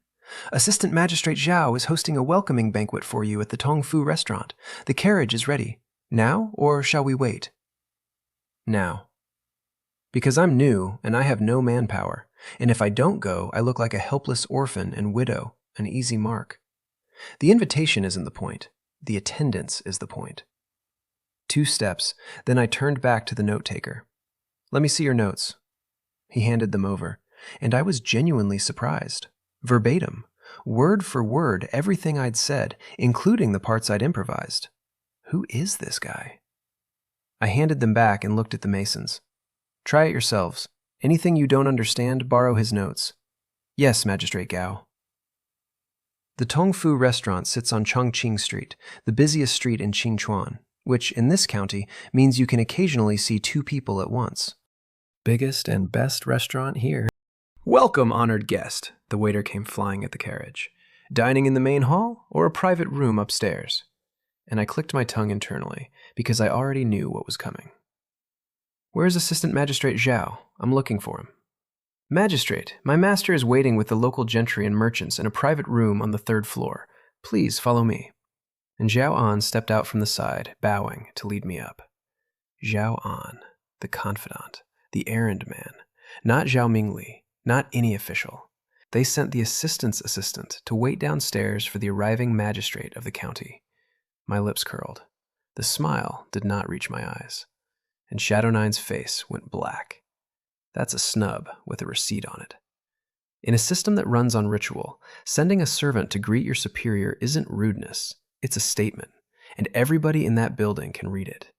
Assistant Magistrate Zhao is hosting a welcoming banquet for you at the Tongfu restaurant. The carriage is ready. Now, or shall we wait? Now. Because I'm new and I have no manpower, and if I don't go, I look like a helpless orphan and widow, an easy mark. The invitation isn't the point. The attendance is the point. 2 steps, then I turned back to the note-taker. Let me see your notes. He handed them over, and I was genuinely surprised. Verbatim, word for word, everything I'd said, including the parts I'd improvised. Who is this guy? I handed them back and looked at the Masons. Try it yourselves. Anything you don't understand, borrow his notes. Yes, Magistrate Gao. The Tongfu restaurant sits on Chongqing Street, the busiest street in Qingchuan, which, in this county, means you can occasionally see 2 people at once. Biggest and best restaurant here. Welcome, honored guest, the waiter came flying at the carriage. Dining in the main hall or a private room upstairs? And I clicked my tongue internally, because I already knew what was coming. Where's Assistant Magistrate Zhao? I'm looking for him. Magistrate, my master is waiting with the local gentry and merchants in a private room on the 3rd floor. Please follow me. And Zhao An stepped out from the side, bowing to lead me up. Zhao An, the confidant, the errand man, not Zhao Mingli, not any official. They sent the assistant's assistant to wait downstairs for the arriving magistrate of the county. My lips curled. The smile did not reach my eyes, and Shadow Nine's face went black. That's a snub with a receipt on it. In a system that runs on ritual, sending a servant to greet your superior isn't rudeness, it's a statement, and everybody in that building can read it.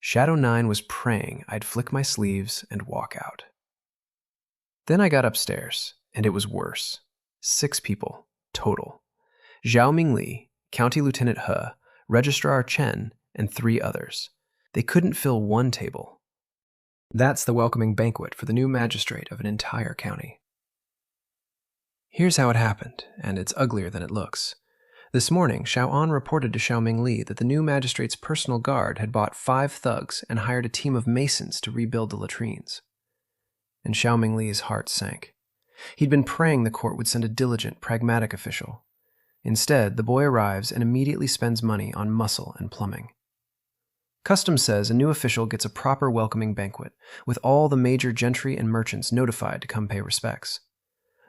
Shadow 9 was praying I'd flick my sleeves and walk out. Then I got upstairs, and it was worse. 6 people, total. Zhao Mingli, County Lieutenant He, Registrar Chen, and 3 others. They couldn't fill 1 table. That's the welcoming banquet for the new magistrate of an entire county. Here's how it happened, and it's uglier than it looks. This morning, Xiao An reported to Xiao Mingli that the new magistrate's personal guard had bought 5 thugs and hired a team of masons to rebuild the latrines. And Xiao Mingli's heart sank. He'd been praying the court would send a diligent, pragmatic official. Instead, the boy arrives and immediately spends money on muscle and plumbing. Custom says a new official gets a proper welcoming banquet, with all the major gentry and merchants notified to come pay respects.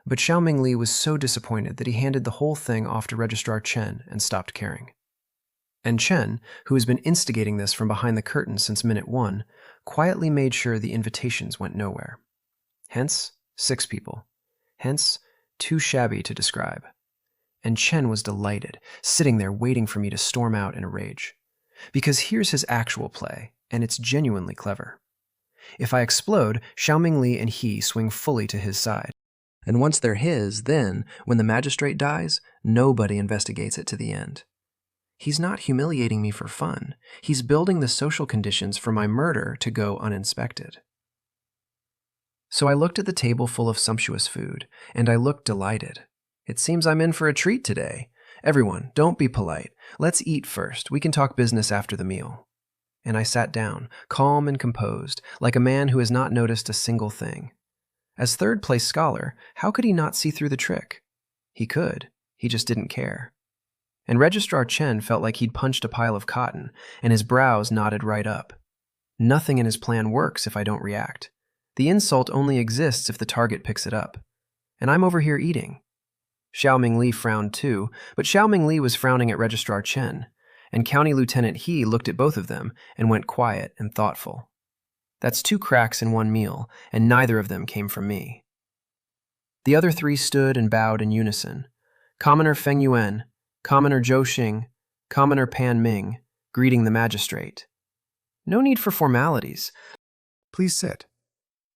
But Xiao Mingli was so disappointed that he handed the whole thing off to Registrar Chen and stopped caring. And Chen, who has been instigating this from behind the curtain since minute 1, quietly made sure the invitations went nowhere. Hence, 6 people. Hence, too shabby to describe. And Chen was delighted, sitting there waiting for me to storm out in a rage. Because here's his actual play, and it's genuinely clever. If I explode, Xiao Mingli and he swing fully to his side. And once they're his, then, when the magistrate dies, nobody investigates it to the end. He's not humiliating me for fun. He's building the social conditions for my murder to go uninspected. So I looked at the table full of sumptuous food, and I looked delighted. It seems I'm in for a treat today. Everyone, don't be polite. Let's eat first. We can talk business after the meal. And I sat down, calm and composed, like a man who has not noticed a single thing. As third-place scholar, how could he not see through the trick? He could. He just didn't care. And Registrar Chen felt like he'd punched a pile of cotton, and his brows knotted right up. Nothing in his plan works if I don't react. The insult only exists if the target picks it up. And I'm over here eating. Xiao Mingli frowned too, but Xiao Mingli was frowning at Registrar Chen, and County Lieutenant He looked at both of them and went quiet and thoughtful. That's 2 cracks in 1 meal, and neither of them came from me. The other 3 stood and bowed in unison. Commoner Feng Yuan, Commoner Zhou Xing, Commoner Pan Ming, greeting the magistrate. No need for formalities. Please sit.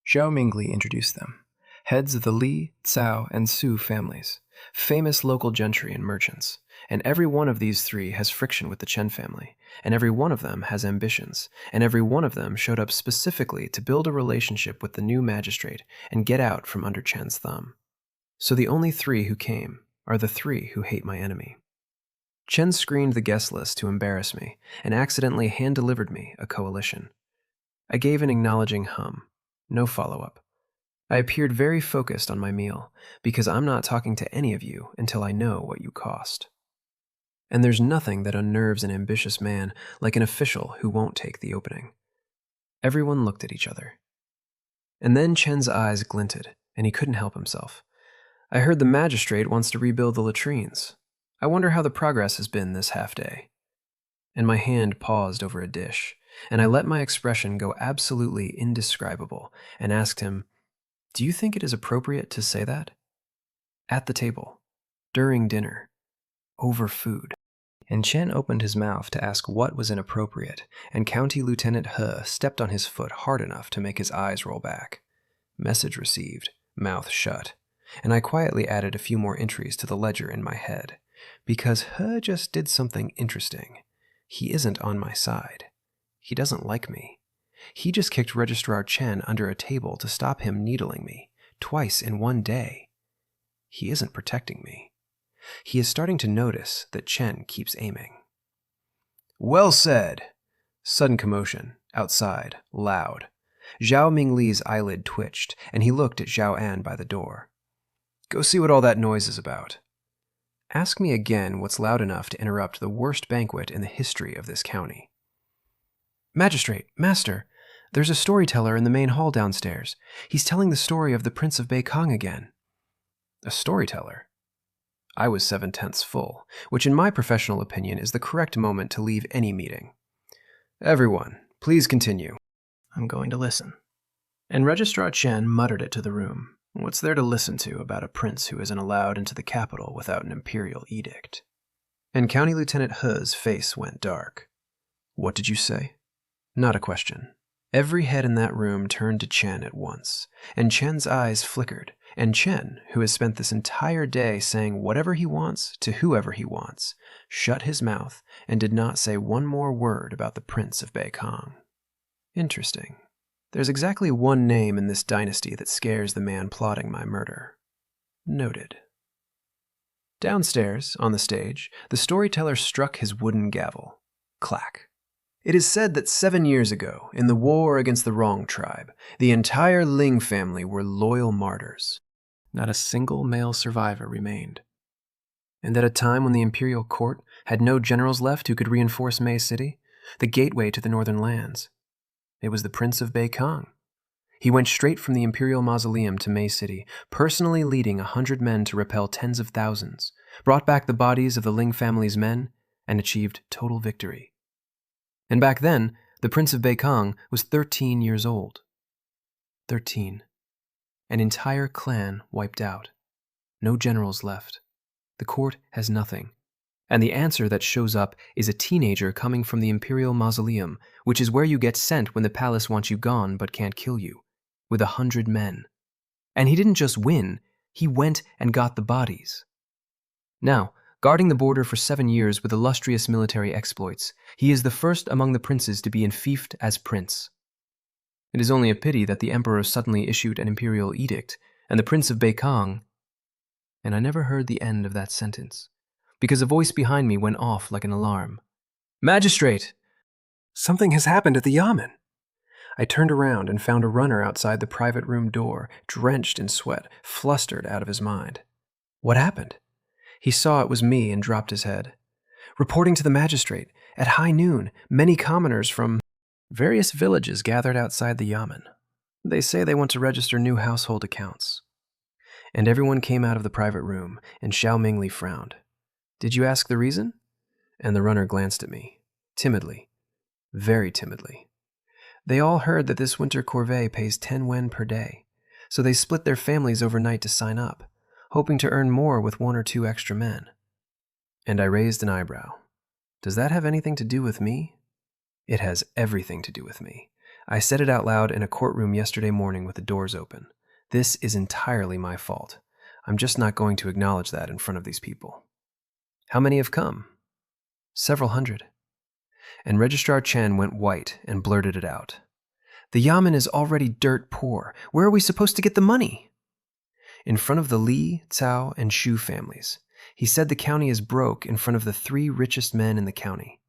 Xiao Mingli introduced them, heads of the Li, Cao, and Su families, famous local gentry and merchants, and every one of these 3 has friction with the Chen family, and every one of them has ambitions, and every one of them showed up specifically to build a relationship with the new magistrate and get out from under Chen's thumb. So the only 3 who came are the three who hate my enemy. Chen screened the guest list to embarrass me and accidentally hand-delivered me a coalition. I gave an acknowledging hum. No follow-up. I appeared very focused on my meal, because I'm not talking to any of you until I know what you cost. And there's nothing that unnerves an ambitious man like an official who won't take the opening. Everyone looked at each other. And then Chen's eyes glinted, and he couldn't help himself. I heard the magistrate wants to rebuild the latrines. I wonder how the progress has been this half-day. And my hand paused over a dish, and I let my expression go absolutely indescribable and asked him, "Do you think it is appropriate to say that?" At the table, during dinner, over food. And Chen opened his mouth to ask what was inappropriate, and County Lieutenant He stepped on his foot hard enough to make his eyes roll back. Message received, mouth shut, and I quietly added a few more entries to the ledger in my head, because He just did something interesting. He isn't on my side. He doesn't like me. He just kicked Registrar Chen under a table to stop him needling me, twice in one day. He isn't protecting me. He is starting to notice that Chen keeps aiming. "Well said!" Sudden commotion, outside, loud. Zhao Mingli's eyelid twitched, and he looked at Zhao An by the door. "Go see what all that noise is about." Ask me again what's loud enough to interrupt the worst banquet in the history of this county. "Magistrate, Master, there's a storyteller in the main hall downstairs. He's telling the story of the Prince of Beihang again." A storyteller? I was 7/10 full, which in my professional opinion is the correct moment to leave any meeting. "Everyone, please continue." "I'm going to listen." And Registrar Chen muttered it to the room. What's there to listen to about a prince who isn't allowed into the capital without an imperial edict? And County Lieutenant He's face went dark. "What did you say?" Not a question. Every head in that room turned to Chen at once, and Chen's eyes flickered, and Chen, who has spent this entire day saying whatever he wants to whoever he wants, shut his mouth and did not say one more word about the Prince of Beihang. Interesting. There's exactly one name in this dynasty that scares the man plotting my murder. Noted. Downstairs, on the stage, the storyteller struck his wooden gavel. Clack. It is said that 7 years ago, in the war against the Wrong tribe, the entire Ling family were loyal martyrs. Not a single male survivor remained. And at a time when the imperial court had no generals left who could reinforce Mei City, the gateway to the northern lands, it was the Prince of Beihang. He went straight from the imperial mausoleum to Mei City, personally leading 100 men to repel tens of thousands, brought back the bodies of the Ling family's men, and achieved total victory. And back then, the Prince of Beihang was 13 years old. 13. An entire clan wiped out. No generals left. The court has nothing. And the answer that shows up is a teenager coming from the imperial mausoleum, which is where you get sent when the palace wants you gone but can't kill you, with 100 men. And he didn't just win, he went and got the bodies. Now, guarding the border for 7 years with illustrious military exploits, he is the first among the princes to be enfeoffed as prince. It is only a pity that the emperor suddenly issued an imperial edict, and the Prince of Beihang... And I never heard the end of that sentence, because a voice behind me went off like an alarm. "Magistrate! Something has happened at the yamen." I turned around and found a runner outside the private room door, drenched in sweat, flustered out of his mind. What happened? He saw it was me and dropped his head. "Reporting to the magistrate, at high noon, many commoners from various villages gathered outside the yamen. They say they want to register new household accounts." And everyone came out of the private room, and Xiao Mingli frowned. "Did you ask the reason?" And the runner glanced at me, timidly, very timidly. They all heard that this winter corvée pays 10 wen per day, so they split their families overnight to sign up, hoping to earn more with 1 or 2 extra men. And I raised an eyebrow. Does that have anything to do with me? It has everything to do with me. I said it out loud in a courtroom yesterday morning with the doors open. This is entirely my fault. I'm just not going to acknowledge that in front of these people. How many have come? Several hundred. And Registrar Chen went white and blurted it out. "The yamen is already dirt poor. Where are we supposed to get the money?" In front of the Li, Cao, and Shu families, He said the county is broke in front of the 3 richest men in the county.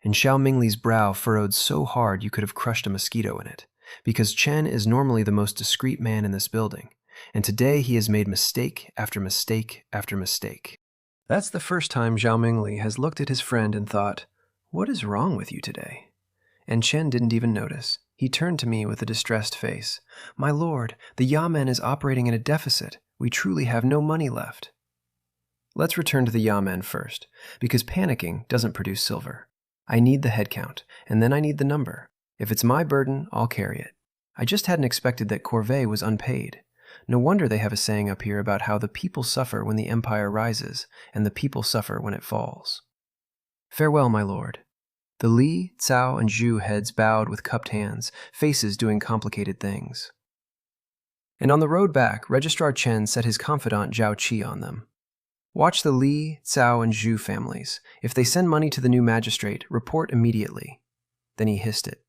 And Xiao Mingli's brow furrowed so hard you could have crushed a mosquito in it, because Chen is normally the most discreet man in this building, and today he has made mistake after mistake after mistake. That's the first time Xiao Mingli has looked at his friend and thought, "What is wrong with you today?" And Chen didn't even notice. He turned to me with a distressed face. "My lord, the yamen is operating in a deficit. We truly have no money left." Let's return to the yamen first, because panicking doesn't produce silver. I need the head count, and then I need the number. If it's my burden, I'll carry it. I just hadn't expected that corvée was unpaid. No wonder they have a saying up here about how the people suffer when the empire rises, and the people suffer when it falls. Farewell, my lord. The Li, Cao, and Zhu heads bowed with cupped hands, faces doing complicated things. And on the road back, Registrar Chen set his confidant Zhao Qi on them. Watch the Li, Cao, and Zhu families. If they send money to the new magistrate, report immediately. Then he hissed it.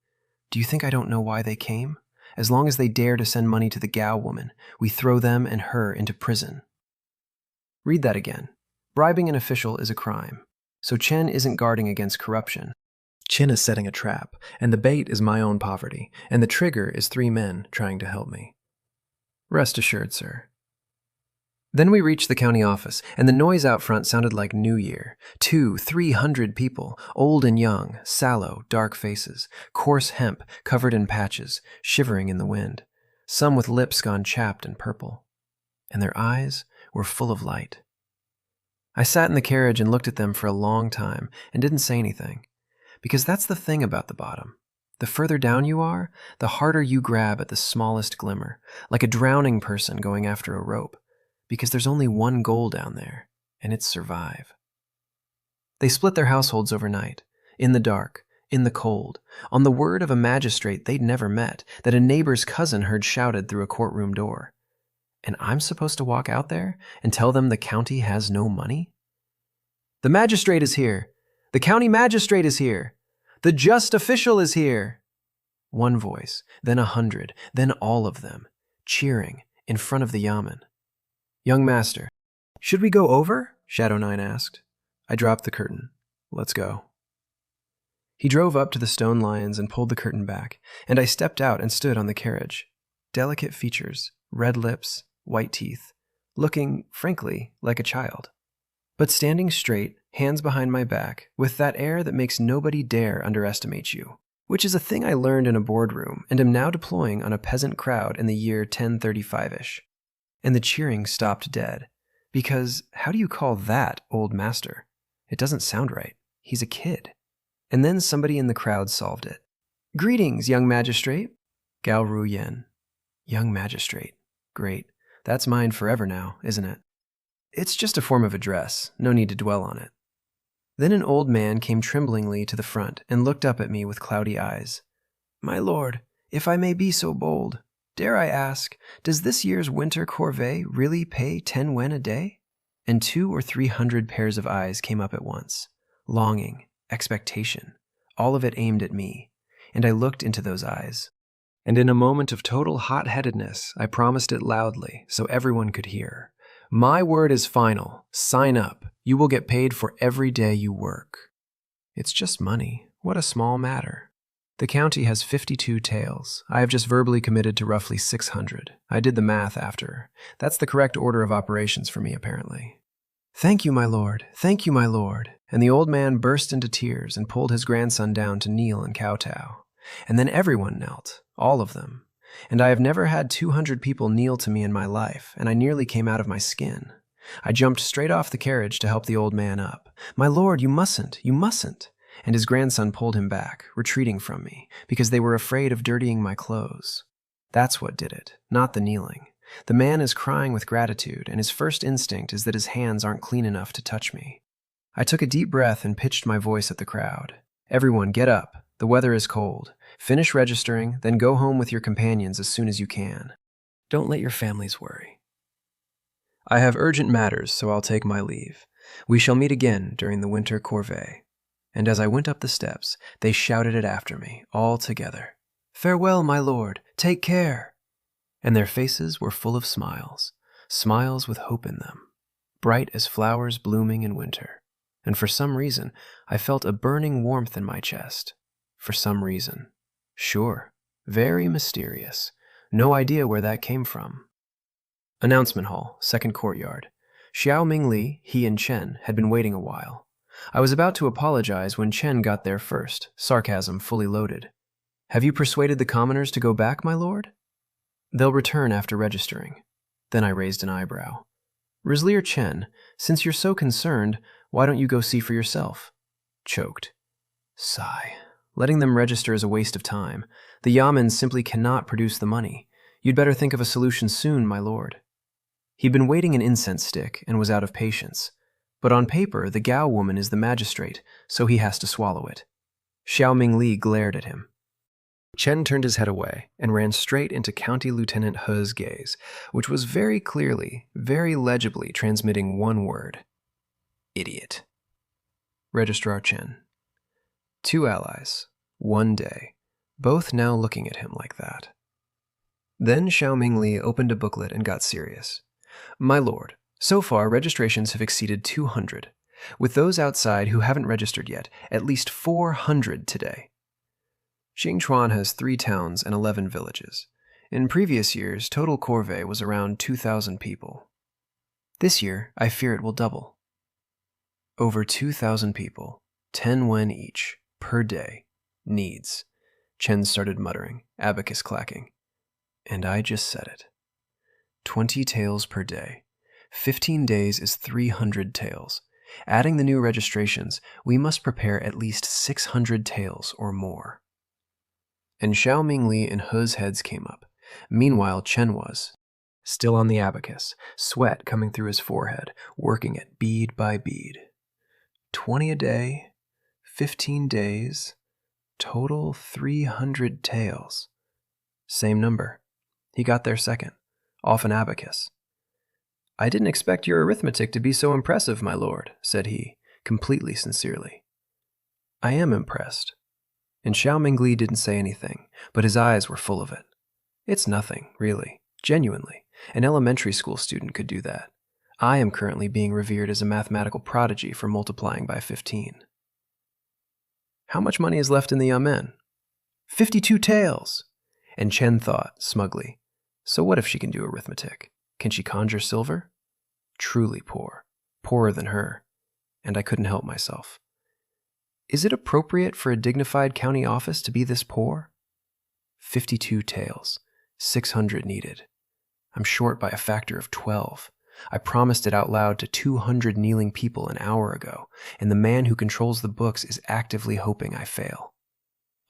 Do you think I don't know why they came? As long as they dare to send money to the Gao woman, we throw them and her into prison. Read that again. Bribing an official is a crime. So Chen isn't guarding against corruption. Chen is setting a trap, and the bait is my own poverty, and the trigger is 3 men trying to help me. Rest assured, sir. Then we reached the county office, and the noise out front sounded like New Year. 200-300 people, old and young, sallow, dark faces, coarse hemp covered in patches, shivering in the wind, some with lips gone chapped and purple. And their eyes were full of light. I sat in the carriage and looked at them for a long time and didn't say anything, because that's the thing about the bottom. The further down you are, the harder you grab at the smallest glimmer, like a drowning person going after a rope. Because there's only one goal down there, and it's survive. They split their households overnight, in the dark, in the cold, on the word of a magistrate they'd never met, that a neighbor's cousin heard shouted through a courtroom door. And I'm supposed to walk out there and tell them the county has no money? The magistrate is here! The county magistrate is here! The just official is here! One voice, then 100, then all of them, cheering in front of the yamen. Young master, should we go over? Shadow 9 asked. I dropped the curtain. Let's go. He drove up to the stone lions and pulled the curtain back, and I stepped out and stood on the carriage. Delicate features, red lips, white teeth, looking, frankly, like a child. But standing straight, hands behind my back, with that air that makes nobody dare underestimate you, which is a thing I learned in a boardroom and am now deploying on a peasant crowd in the year 1035-ish. And the cheering stopped dead, because how do you call that old master? It doesn't sound right. He's a kid. And then somebody in the crowd solved it. Greetings, young magistrate. Gao Ruoyan. Young magistrate. Great. That's mine forever now, isn't it? It's just a form of address. No need to dwell on it. Then an old man came tremblingly to the front and looked up at me with cloudy eyes. My lord, if I may be so bold, dare I ask, does this year's winter corvée really pay 10 wen a day? And 200 or 300 pairs of eyes came up at once. Longing, expectation, all of it aimed at me. And I looked into those eyes. And in a moment of total hot-headedness, I promised it loudly so everyone could hear. My word is final. Sign up. You will get paid for every day you work. It's just money. What a small matter. The county has 52 taels. I have just verbally committed to roughly 600. I did the math after. That's the correct order of operations for me, apparently. Thank you, my lord. Thank you, my lord. And the old man burst into tears and pulled his grandson down to kneel and kowtow. And then everyone knelt, all of them. And I have never had 200 people kneel to me in my life, and I nearly came out of my skin. I jumped straight off the carriage to help the old man up. My lord, you mustn't, you mustn't. And his grandson pulled him back, retreating from me, because they were afraid of dirtying my clothes. That's what did it, not the kneeling. The man is crying with gratitude, and his first instinct is that his hands aren't clean enough to touch me. I took a deep breath and pitched my voice at the crowd. Everyone, get up. The weather is cold. Finish registering, then go home with your companions as soon as you can. Don't let your families worry. I have urgent matters, so I'll take my leave. We shall meet again during the winter corvée. And as I went up the steps, they shouted it after me, all together. Farewell, my lord. Take care. And their faces were full of smiles, smiles with hope in them. bright as flowers blooming in winter. And for some reason, I felt a burning warmth in my chest. For some reason. Sure, very mysterious. No idea where that came from. Announcement hall, second courtyard. Xiao Mingli, he and Chen had been waiting a while. I was about to apologize when Chen got there first, sarcasm fully loaded. Have you persuaded the commoners to go back, my lord? They'll return after registering. Then I raised an eyebrow. Rislier Chen, since you're so concerned, why don't you go see for yourself? Choked. Sigh. Letting them register is a waste of time. The Yamen simply cannot produce the money. You'd better think of a solution soon, my lord. He'd been waiting an incense stick and was out of patience. But on paper, the Gao woman is the magistrate, so he has to swallow it. Xiao Mingli glared at him. Chen turned his head away and ran straight into County Lieutenant He's gaze, which was very clearly, very legibly transmitting one word. Idiot. Registrar Chen. 2 allies, 1 day, both now looking at him like that. Then Xiao Mingli opened a booklet and got serious. My lord, so far registrations have exceeded 200. With those outside who haven't registered yet, at least 400 today. Qingchuan has 3 towns and 11 villages. In previous years, total corvée was around 2,000 people. This year, I fear it will double. Over 2,000 people, 10 wen each, per day, needs. Chen started muttering, abacus clacking. And I just said it. 20 taels per day. 15 days is 300 taels. Adding the new registrations, we must prepare at least 600 taels or more. And Xiao Mingli and He's heads came up. Meanwhile, Chen was still on the abacus, sweat coming through his forehead, working it bead by bead. 20 a day, 15 days, total 300 taels. Same number. He got there second, off an abacus. I didn't expect your arithmetic to be so impressive, my lord, said he, completely sincerely. I am impressed. And Xiao Mingli didn't say anything, but his eyes were full of it. It's nothing, really, genuinely. An elementary school student could do that. I am currently being revered as a mathematical prodigy for multiplying by 15. How much money is left in the Yamen? 52 taels! And Chen thought, smugly, so what if she can do arithmetic? Can she conjure silver? Truly poor. Poorer than her. And I couldn't help myself. Is it appropriate for a dignified county office to be this poor? 52 taels. 600 needed. I'm short by a factor of 12. I promised it out loud to 200 kneeling people an hour ago, and the man who controls the books is actively hoping I fail.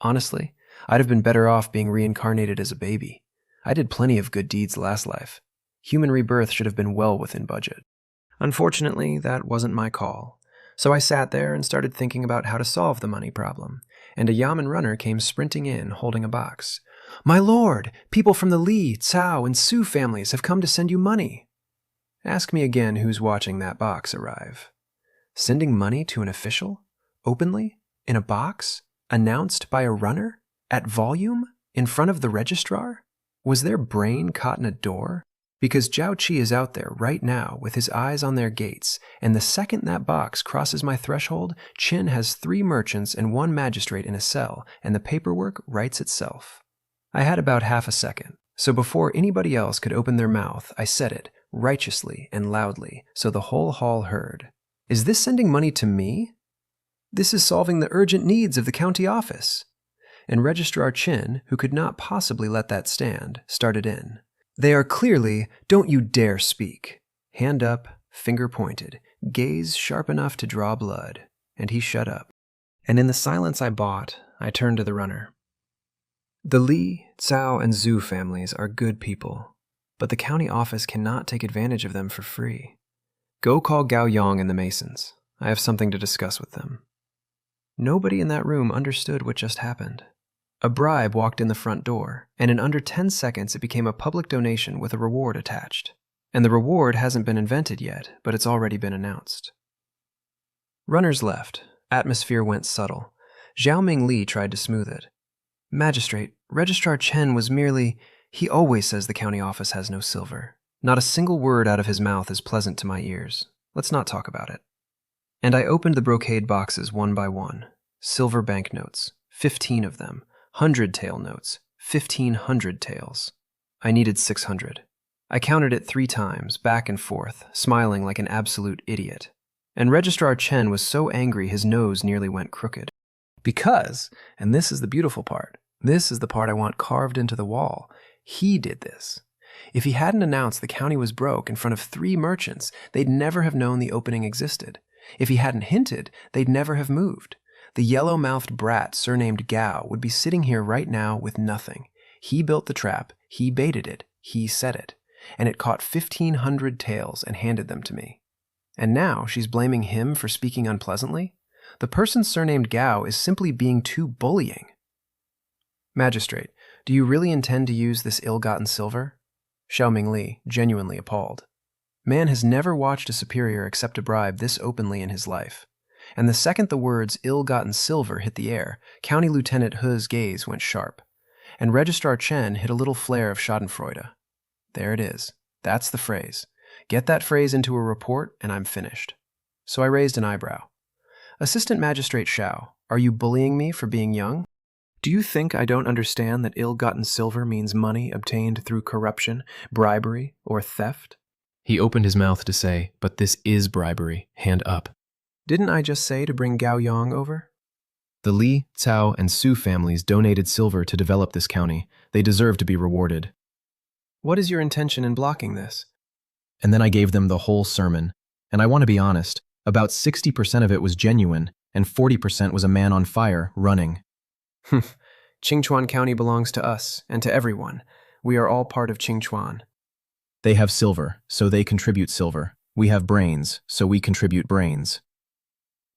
Honestly, I'd have been better off being reincarnated as a baby. I did plenty of good deeds last life. Human rebirth should have been well within budget. Unfortunately, that wasn't my call. So I sat there and started thinking about how to solve the money problem, and a Yamen runner came sprinting in holding a box. My lord, people from the Li, Cao, and Su families have come to send you money. Ask me again who's watching that box arrive. Sending money to an official? Openly? In a box? Announced by a runner? At volume? In front of the registrar? Was their brain caught in a door? Because Zhao Qi is out there right now with his eyes on their gates, and the second that box crosses my threshold, Qin has 3 merchants and 1 magistrate in a cell, and the paperwork writes itself. I had about half a second, so before anybody else could open their mouth, I said it, righteously and loudly, so the whole hall heard. Is this sending money to me? This is solving the urgent needs of the county office. And Registrar Qin, who could not possibly let that stand, started in. They are clearly, don't you dare speak. Hand up, finger pointed, gaze sharp enough to draw blood, and he shut up. And in the silence I bought, I turned to the runner. The Li, Cao, and Zhu families are good people, but the county office cannot take advantage of them for free. Go call Gao Yang and the Masons. I have something to discuss with them. Nobody in that room understood what just happened. A bribe walked in the front door, and in under 10 seconds it became a public donation with a reward attached. And the reward hasn't been invented yet, but it's already been announced. Runners left. Atmosphere went subtle. Xiao Mingli tried to smooth it. Magistrate, Registrar Chen was merely... He always says the county office has no silver. Not a single word out of his mouth is pleasant to my ears. Let's not talk about it. And I opened the brocade boxes one by one. Silver banknotes, 15 of them. 100-tael notes, 1,500 taels. I needed 600. I counted it 3 times, back and forth, smiling like an absolute idiot. And Registrar Chen was so angry his nose nearly went crooked. Because, and this is the beautiful part, this is the part I want carved into the wall, he did this. If he hadn't announced the county was broke in front of 3 merchants, they'd never have known the opening existed. If he hadn't hinted, they'd never have moved. The yellow-mouthed brat surnamed Gao would be sitting here right now with nothing. He built the trap, he baited it, he set it. And it caught 1,500 taels and handed them to me. And now she's blaming him for speaking unpleasantly? The person surnamed Gao is simply being too bullying. Magistrate, do you really intend to use this ill-gotten silver? Xiaoming Li, genuinely appalled. Man has never watched a superior accept a bribe this openly in his life. And the second the words ill-gotten silver hit the air, County Lieutenant He's gaze went sharp. And Registrar Chen hit a little flare of schadenfreude. There it is. That's the phrase. Get that phrase into a report, and I'm finished. So I raised an eyebrow. Assistant Magistrate Xiao, are you bullying me for being young? Do you think I don't understand that ill-gotten silver means money obtained through corruption, bribery, or theft? He opened his mouth to say, but this is bribery. Hand up. Didn't I just say to bring Gao Yang over? The Li, Cao, and Su families donated silver to develop this county. They deserve to be rewarded. What is your intention in blocking this? And then I gave them the whole sermon. And I want to be honest, about 60% of it was genuine, and 40% was a man on fire, running. Qingchuan County belongs to us, and to everyone. We are all part of Qingchuan. They have silver, so they contribute silver. We have brains, so we contribute brains.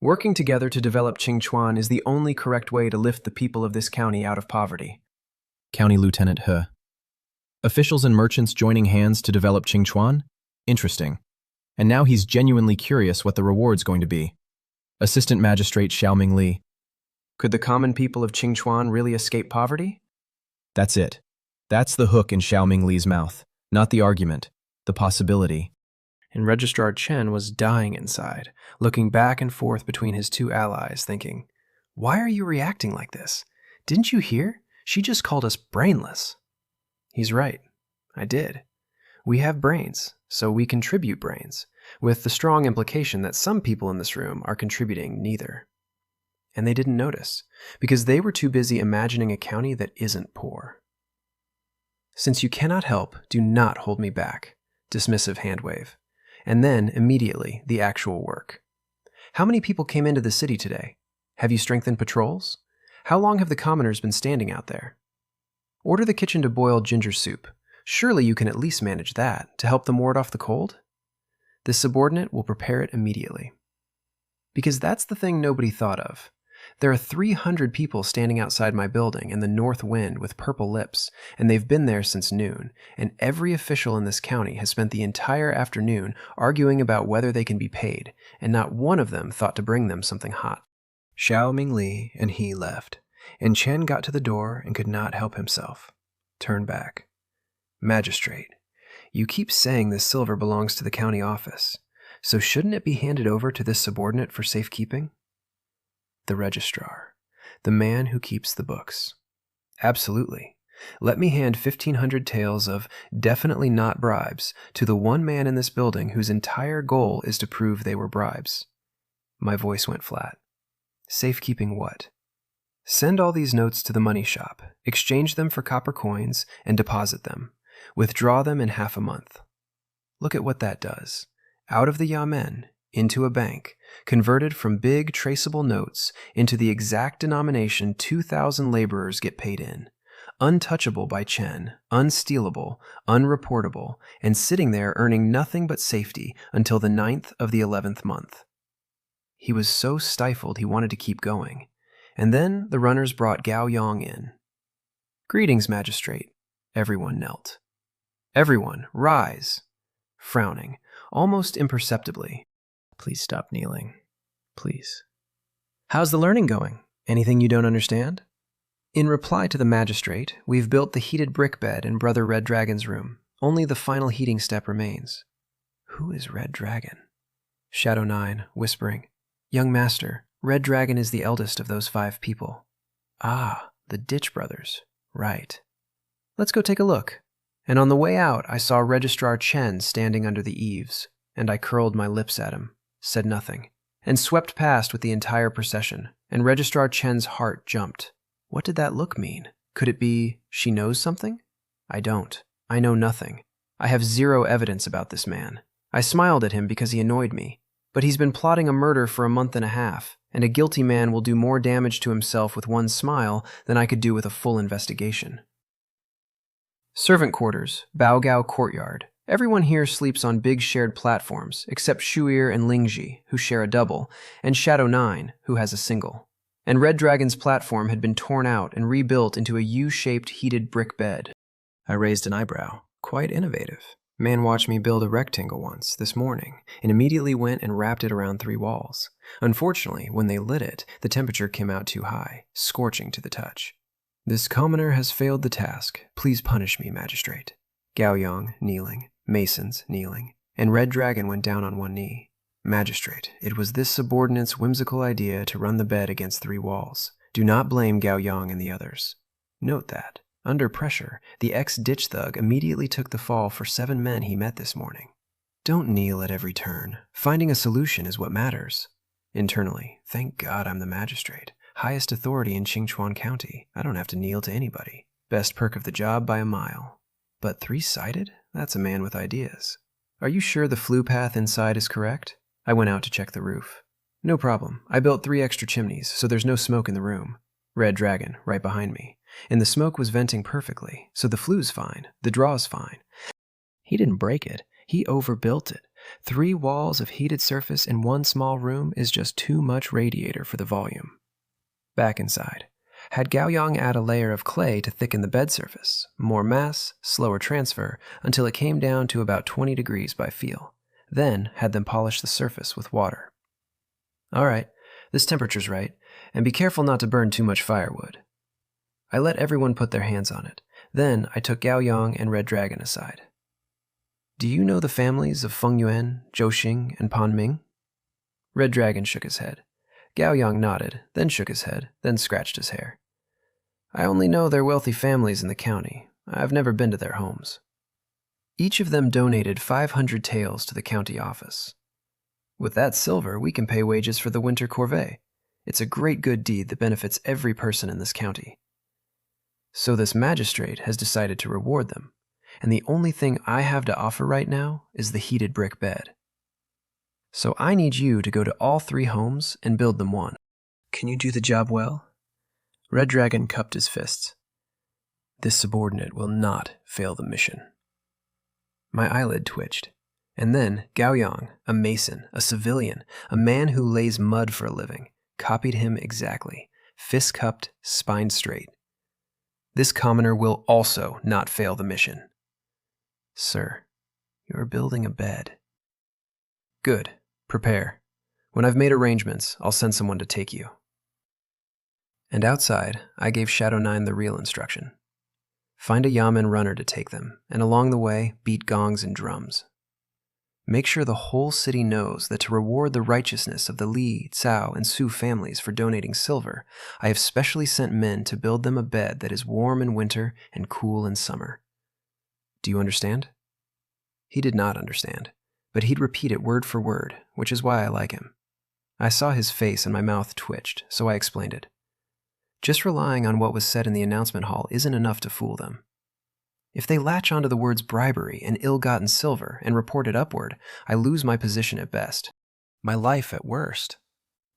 Working together to develop Qingchuan is the only correct way to lift the people of this county out of poverty. County Lieutenant He. Officials and merchants joining hands to develop Qingchuan? Interesting. And now he's genuinely curious what the reward's going to be. Assistant Magistrate Xiaoming Li. Could the common people of Qingchuan really escape poverty? That's it. That's the hook in Xiaoming Li's mouth. Not the argument. The possibility. And Registrar Chen was dying inside, looking back and forth between his 2 allies, thinking, why are you reacting like this? Didn't you hear? She just called us brainless. He's right. I did. We have brains, so we contribute brains, with the strong implication that some people in this room are contributing neither. And they didn't notice, because they were too busy imagining a county that isn't poor. Since you cannot help, do not hold me back. Dismissive hand wave. And then, immediately, the actual work. How many people came into the city today? Have you strengthened patrols? How long have the commoners been standing out there? Order the kitchen to boil ginger soup. Surely you can at least manage that, to help them ward off the cold? This subordinate will prepare it immediately. Because that's the thing nobody thought of. There are 300 people standing outside my building in the north wind with purple lips, and they've been there since noon, and every official in this county has spent the entire afternoon arguing about whether they can be paid, and not one of them thought to bring them something hot. Xiaoming Li and he left, and Chen got to the door and could not help himself. Turn back. Magistrate, you keep saying this silver belongs to the county office, so shouldn't it be handed over to this subordinate for safekeeping? The registrar, the man who keeps the books. Absolutely. Let me hand 1,500 taels of definitely not bribes to the one man in this building whose entire goal is to prove they were bribes. My voice went flat. Safekeeping what? Send all these notes to the money shop, exchange them for copper coins, and deposit them. Withdraw them in half a month. Look at what that does. Out of the yamen, into a bank, converted from big traceable notes into the exact denomination 2,000 laborers get paid in. Untouchable by Chen, unstealable, unreportable, and sitting there earning nothing but safety until the 9th of the 11th month. He was so stifled he wanted to keep going. And then the runners brought Gao Yang in. Greetings, Magistrate. Everyone knelt. Everyone, rise. Frowning, almost imperceptibly. Please stop kneeling. Please. How's the learning going? Anything you don't understand? In reply to the magistrate, we've built the heated brick bed in Brother Red Dragon's room. Only the final heating step remains. Who is Red Dragon? Shadow 9, whispering. Young master, Red Dragon is the eldest of those 5 people. Ah, the Ditch brothers. Right. Let's go take a look. And on the way out, I saw Registrar Chen standing under the eaves, and I curled my lips at him, said nothing, and swept past with the entire procession, and Registrar Chen's heart jumped. What did that look mean? Could it be she knows something? I don't. I know nothing. I have 0 evidence about this man. I smiled at him because he annoyed me, but he's been plotting a murder for a month and a half, and a guilty man will do more damage to himself with one smile than I could do with a full investigation. Servant quarters, Baogao Courtyard. Everyone here sleeps on big shared platforms, except Shuir and Lingji, who share a double, and Shadow 9, who has a single. And Red Dragon's platform had been torn out and rebuilt into a U-shaped heated brick bed. I raised an eyebrow. Quite innovative. Man watched me build a rectangle once, this morning, and immediately went and wrapped it around 3 walls. Unfortunately, when they lit it, the temperature came out too high, scorching to the touch. This commoner has failed the task. Please punish me, Magistrate. Gao Yang, kneeling. Masons, kneeling. And Red Dragon went down on one knee. Magistrate, it was this subordinate's whimsical idea to run the bed against 3 walls. Do not blame Gao Yang and the others. Note that, under pressure, the ex-ditch thug immediately took the fall for 7 men he met this morning. Don't kneel at every turn. Finding a solution is what matters. Internally, thank God I'm the magistrate. Highest authority in Qingchuan County. I don't have to kneel to anybody. Best perk of the job by a mile. But 3-sided? That's a man with ideas. Are you sure the flue path inside is correct? I went out to check the roof. No problem. I built 3 extra chimneys, so there's no smoke in the room. Red Dragon, right behind me. And the smoke was venting perfectly, so the flue's fine, the draw's fine. He didn't break it, he overbuilt it. 3 walls of heated surface in 1 small room is just too much radiator for the volume. Back inside. Had Gao Yang add a layer of clay to thicken the bed surface, more mass, slower transfer, until it came down to about 20 degrees by feel. Then had them polish the surface with water. All right, this temperature's right, and be careful not to burn too much firewood. I let everyone put their hands on it. Then I took Gao Yang and Red Dragon aside. Do you know the families of Feng Yuan, Zhou Xing, and Pan Ming? Red Dragon shook his head. Gao Yang nodded, then shook his head, then scratched his hair. I only know their wealthy families in the county. I've never been to their homes. Each of them donated 500 taels to the county office. With that silver, we can pay wages for the winter corvée. It's a great good deed that benefits every person in this county. So this magistrate has decided to reward them, and the only thing I have to offer right now is the heated brick bed. So I need you to go to all 3 homes and build them one. Can you do the job well? Red Dragon cupped his fists. This subordinate will not fail the mission. My eyelid twitched. And then Gao Yang, a mason, a civilian, a man who lays mud for a living, copied him exactly, fist cupped, spine straight. This commoner will also not fail the mission. Sir, you are building a bed. Good. Prepare. When I've made arrangements, I'll send someone to take you. And outside, I gave Shadow 9 the real instruction. Find a yamen runner to take them, and along the way, beat gongs and drums. Make sure the whole city knows that to reward the righteousness of the Li, Cao, and Su families for donating silver, I have specially sent men to build them a bed that is warm in winter and cool in summer. Do you understand? He did not understand, but he'd repeat it word for word, which is why I like him. I saw his face and my mouth twitched, so I explained it. Just relying on what was said in the announcement hall isn't enough to fool them. If they latch onto the words bribery and ill-gotten silver and report it upward, I lose my position at best, my life at worst.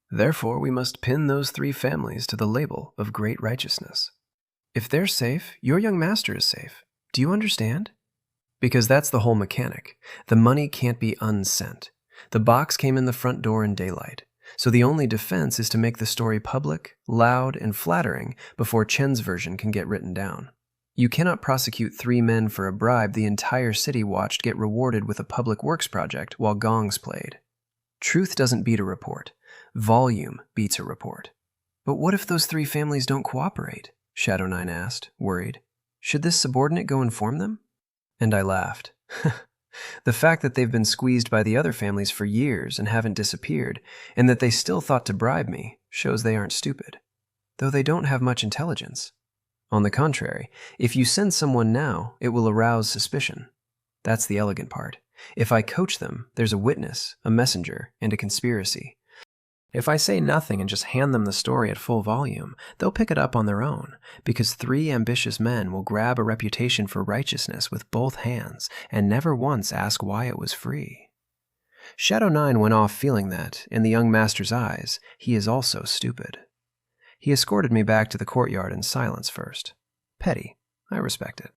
Therefore, we must pin those 3 families to the label of great righteousness. If they're safe, your young master is safe. Do you understand? Because that's the whole mechanic. The money can't be unsent. The box came in the front door in daylight, so the only defense is to make the story public, loud, and flattering before Chen's version can get written down. You cannot prosecute 3 men for a bribe the entire city watched get rewarded with a public works project while gongs played. Truth doesn't beat a report. Volume beats a report. But what if those 3 families don't cooperate? Shadow 9 asked, worried. Should this subordinate go inform them? And I laughed. The fact that they've been squeezed by the other families for years and haven't disappeared, and that they still thought to bribe me, shows they aren't stupid, though they don't have much intelligence. On the contrary, if you send someone now, it will arouse suspicion. That's the elegant part. If I coach them, there's a witness, a messenger, and a conspiracy. If I say nothing and just hand them the story at full volume, they'll pick it up on their own, because 3 ambitious men will grab a reputation for righteousness with both hands and never once ask why it was free. Shadow 9 went off feeling that, in the young master's eyes, he is also stupid. He escorted me back to the courtyard in silence first. Petty. I respect it.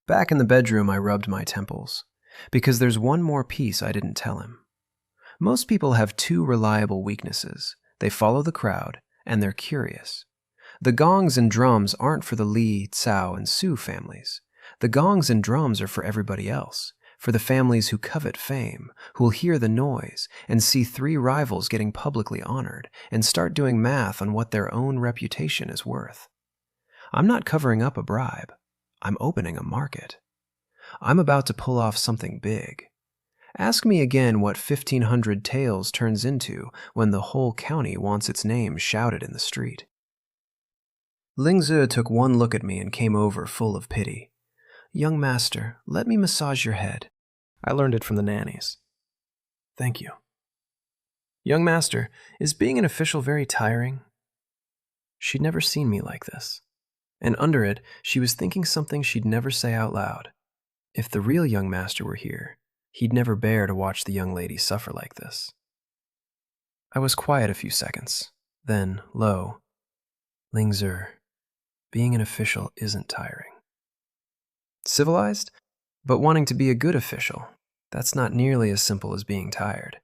Back in the bedroom, I rubbed my temples, because there's one more piece I didn't tell him. Most people have 2 reliable weaknesses. They follow the crowd, and they're curious. The gongs and drums aren't for the Li, Cao, and Su families. The gongs and drums are for everybody else, for the families who covet fame, who'll hear the noise and see 3 rivals getting publicly honored and start doing math on what their own reputation is worth. I'm not covering up a bribe. I'm opening a market. I'm about to pull off something big. Ask me again what 1,500 taels turns into when the whole county wants its name shouted in the street. Lingzi took one look at me and came over full of pity. "Young master, let me massage your head. I learned it from the nannies." "Thank you." "Young master, is being an official very tiring?" She'd never seen me like this, and under it, she was thinking something she'd never say out loud. If the real young master were here, he'd never bear to watch the young lady suffer like this. I was quiet a few seconds. Then, low, "Lingzi, being an official isn't tiring." Civilized? But wanting to be a good official, that's not nearly as simple as being tired.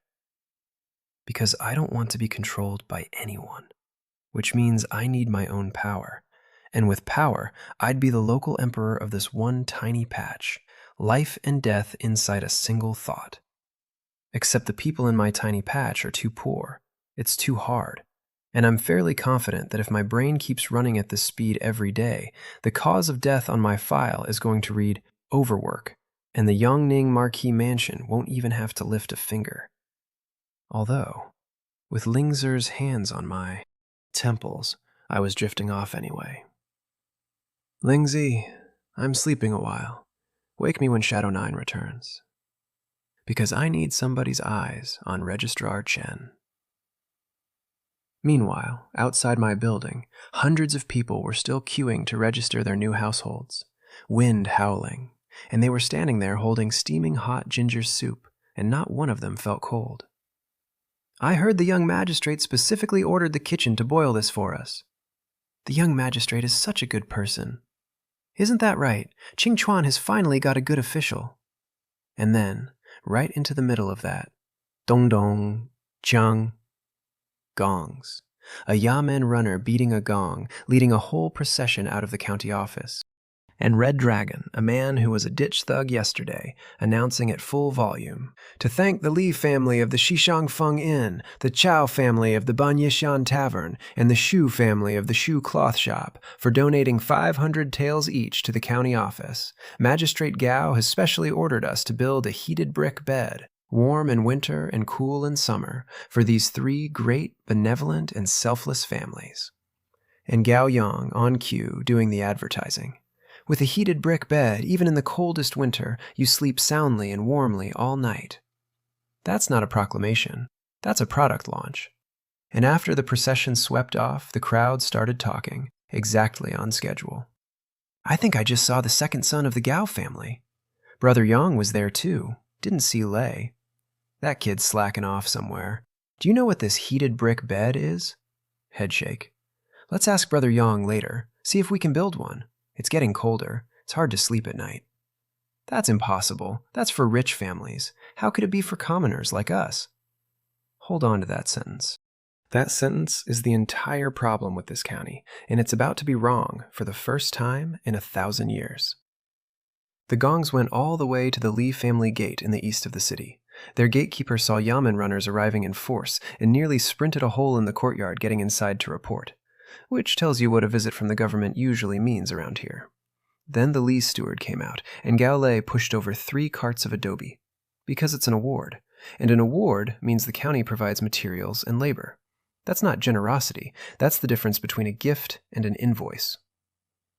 Because I don't want to be controlled by anyone, which means I need my own power. And with power, I'd be the local emperor of this one tiny patch, life and death inside a single thought. Except the people in my tiny patch are too poor. It's too hard. And I'm fairly confident that if my brain keeps running at this speed every day, the cause of death on my file is going to read overwork, and the Yongning Marquis Mansion won't even have to lift a finger. Although, with Lingzi's hands on my temples, I was drifting off anyway. "Lingzi, I'm sleeping a while. Wake me when Shadow 9 returns. Because I need somebody's eyes on Registrar Chen." Meanwhile, outside my building, hundreds of people were still queuing to register their new households, wind howling, and they were standing there holding steaming hot ginger soup, and not one of them felt cold. "I heard the young magistrate specifically ordered the kitchen to boil this for us. The young magistrate is such a good person. Isn't that right? Qingchuan has finally got a good official." And then, right into the middle of that, dong dong, chang, gongs. A Yamen runner beating a gong, leading a whole procession out of the county office. And Red Dragon, a man who was a ditch thug yesterday, announcing at full volume, "To thank the Li family of the Shishangfeng Inn, the Chao family of the Banyishan Tavern, and the Shu family of the Shu Cloth Shop for donating 500 taels each to the county office. Magistrate Gao has specially ordered us to build a heated brick bed, warm in winter and cool in summer, for these 3 great, benevolent, and selfless families." And Gao Yang, on cue, doing the advertising. "With a heated brick bed, even in the coldest winter, you sleep soundly and warmly all night." That's not a proclamation. That's a product launch. And after the procession swept off, the crowd started talking, exactly on schedule. "I think I just saw the second son of the Gao family. Brother Yang was there too. Didn't see Lei. That kid's slacking off somewhere. Do you know what this heated brick bed is?" Headshake. "Let's ask Brother Yang later. See if we can build one. It's getting colder. It's hard to sleep at night." "That's impossible. That's for rich families. How could it be for commoners like us?" Hold on to that sentence. That sentence is the entire problem with this county, and it's about to be wrong for the first time in 1,000 years. The gongs went all the way to the Li family gate in the east of the city. Their gatekeeper saw Yamen runners arriving in force and nearly sprinted a hole in the courtyard getting inside to report. Which tells you what a visit from the government usually means around here. Then the Li steward came out, and Gao Lei pushed over 3 carts of adobe. Because it's an award, and an award means the county provides materials and labor. That's not generosity, that's the difference between a gift and an invoice.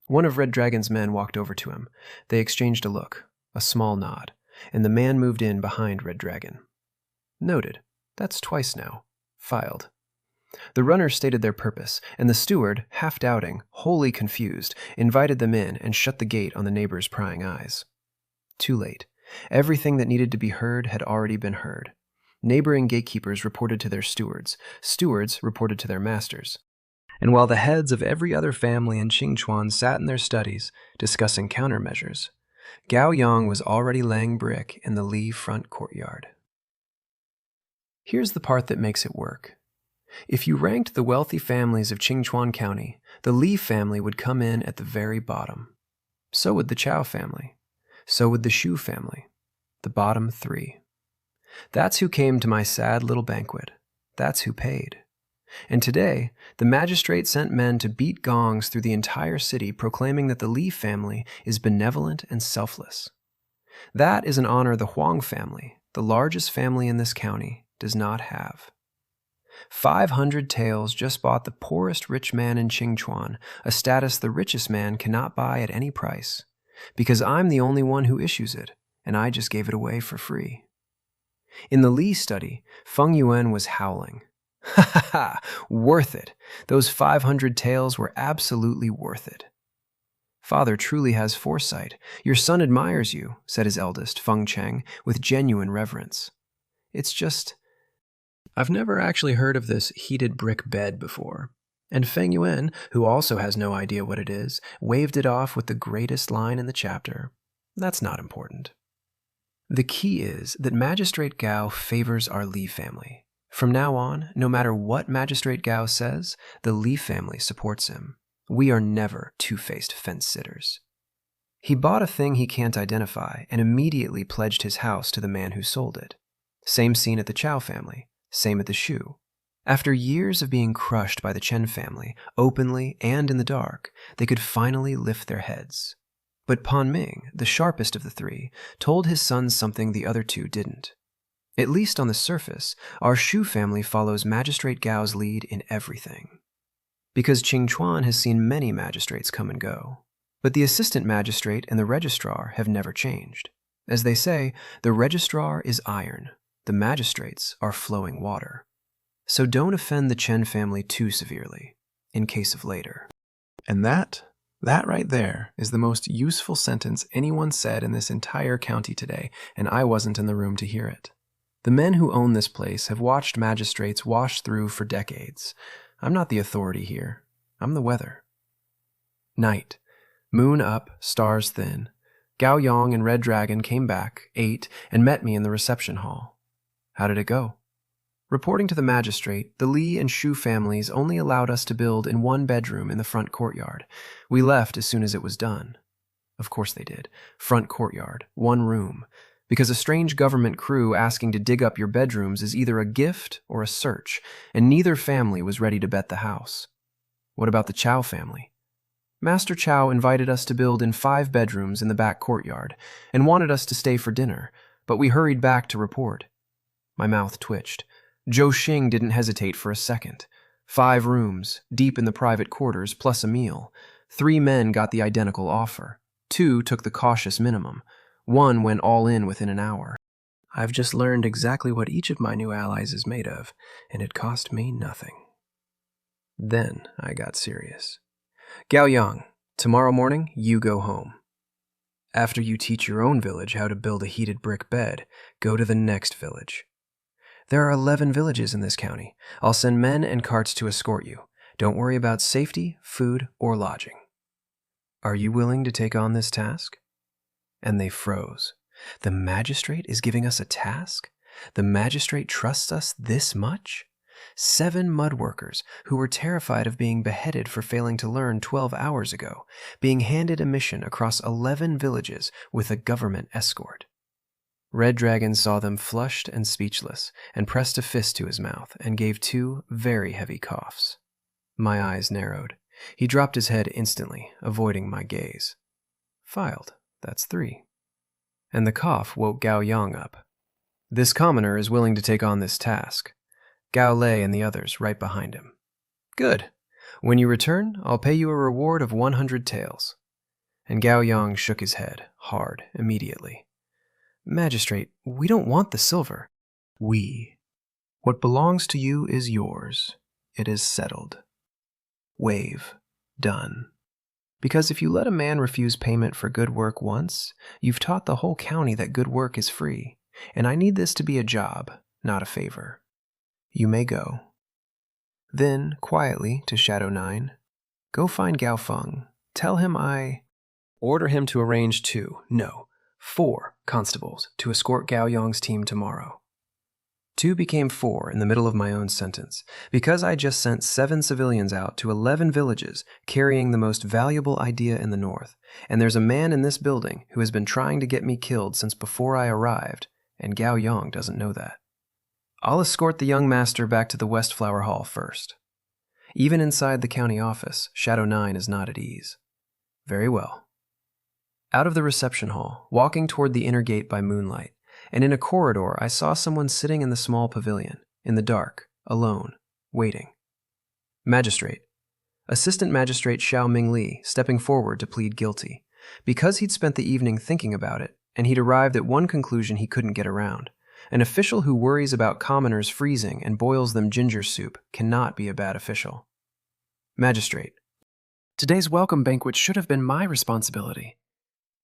One of Red Dragon's men walked over to him. They exchanged a look, a small nod, and the man moved in behind Red Dragon. Noted. That's twice now. Filed. The runners stated their purpose, and the steward, half doubting, wholly confused, invited them in and shut the gate on the neighbors' prying eyes. Too late. Everything that needed to be heard had already been heard. Neighboring gatekeepers reported to their stewards. Stewards reported to their masters. And while the heads of every other family in Qingchuan sat in their studies, discussing countermeasures, Gao Yang was already laying brick in the Li front courtyard. Here's the part that makes it work. If you ranked the wealthy families of Qingchuan County, the Li family would come in at the very bottom. So would the Chao family. So would the Shu family. The bottom 3. That's who came to my sad little banquet. That's who paid. And today, the magistrate sent men to beat gongs through the entire city, proclaiming that the Li family is benevolent and selfless. That is an honor the Huang family, the largest family in this county, does not have. 500 taels just bought the poorest rich man in Qingchuan, a status the richest man cannot buy at any price, because I'm the only one who issues it, and I just gave it away for free. In the Li study, Feng Yuan was howling. Ha ha ha! Worth it! Those 500 taels were absolutely worth it. Father truly has foresight. Your son admires you, said his eldest, Feng Cheng, with genuine reverence. It's just... I've never actually heard of this heated brick bed before. And Feng Yuan, who also has no idea what it is, waved it off with the greatest line in the chapter. That's not important. The key is that Magistrate Gao favors our Li family. From now on, no matter what Magistrate Gao says, the Li family supports him. We are never two-faced fence-sitters. He bought a thing he can't identify and immediately pledged his house to the man who sold it. Same scene at the Chao family. Same at the Shu. After years of being crushed by the Chen family, openly and in the dark, they could finally lift their heads. But Pan Ming, the sharpest of the 3, told his sons something the other 2 didn't. At least on the surface, our Shu family follows Magistrate Gao's lead in everything. Because Qingchuan has seen many magistrates come and go. But the assistant magistrate and the registrar have never changed. As they say, the registrar is iron. The magistrates are flowing water. So don't offend the Chen family too severely, in case of later. And that right there is the most useful sentence anyone said in this entire county today, and I wasn't in the room to hear it. The men who own this place have watched magistrates wash through for decades. I'm not the authority here. I'm the weather. Night. Moon up, stars thin. Gao Yang and Red Dragon came back, ate, and met me in the reception hall. How did it go? Reporting to the magistrate, the Li and Shu families only allowed us to build in 1 bedroom in the front courtyard. We left as soon as it was done. Of course they did. Front courtyard, 1 room. Because a strange government crew asking to dig up your bedrooms is either a gift or a search, and neither family was ready to bet the house. What about the Chao family? Master Chao invited us to build in 5 bedrooms in the back courtyard, and wanted us to stay for dinner, but we hurried back to report. My mouth twitched. Zhou Xing didn't hesitate for a second. 5 rooms, deep in the private quarters, plus a meal. 3 men got the identical offer. 2 took the cautious minimum. 1 went all in within an hour. I've just learned exactly what each of my new allies is made of, and it cost me nothing. Then I got serious. Gao Yang, tomorrow morning you go home. After you teach your own village how to build a heated brick bed, go to the next village. There are 11 villages in this county. I'll send men and carts to escort you. Don't worry about safety, food, or lodging. Are you willing to take on this task? And they froze. The magistrate is giving us a task? The magistrate trusts us this much? 7 mud workers who were terrified of being beheaded for failing to learn 12 hours ago, being handed a mission across 11 villages with a government escort. Red Dragon saw them flushed and speechless, and pressed a fist to his mouth and gave 2 very heavy coughs. My eyes narrowed. He dropped his head instantly, avoiding my gaze. Filed. That's 3. And the cough woke Gao Yang up. This commoner is willing to take on this task. Gao Lei and the others right behind him. Good. When you return, I'll pay you a reward of 100 taels. And Gao Yang shook his head, hard, immediately. Magistrate, we don't want the silver. What belongs to you is yours. It is settled. Wave. Done. Because if you let a man refuse payment for good work once, you've taught the whole county that good work is free, and I need this to be a job, not a favor. You may go. Then, quietly, to Shadow 9, go find Gao Feng. Tell him order him to arrange 4 constables to escort Gao Yang's team tomorrow. 2 became 4 in the middle of my own sentence, because I just sent 7 civilians out to 11 villages carrying the most valuable idea in the north, and there's a man in this building who has been trying to get me killed since before I arrived, and Gao Yang doesn't know that. I'll escort the young master back to the West Flower Hall first. Even inside the county office, Shadow 9 is not at ease. Very well. Out of the reception hall, walking toward the inner gate by moonlight, and in a corridor I saw someone sitting in the small pavilion, in the dark, alone, waiting. Magistrate. Assistant Magistrate Xiao Mingli stepping forward to plead guilty, because he'd spent the evening thinking about it, and he'd arrived at one conclusion he couldn't get around. An official who worries about commoners freezing and boils them ginger soup cannot be a bad official. Magistrate. Today's welcome banquet should have been my responsibility.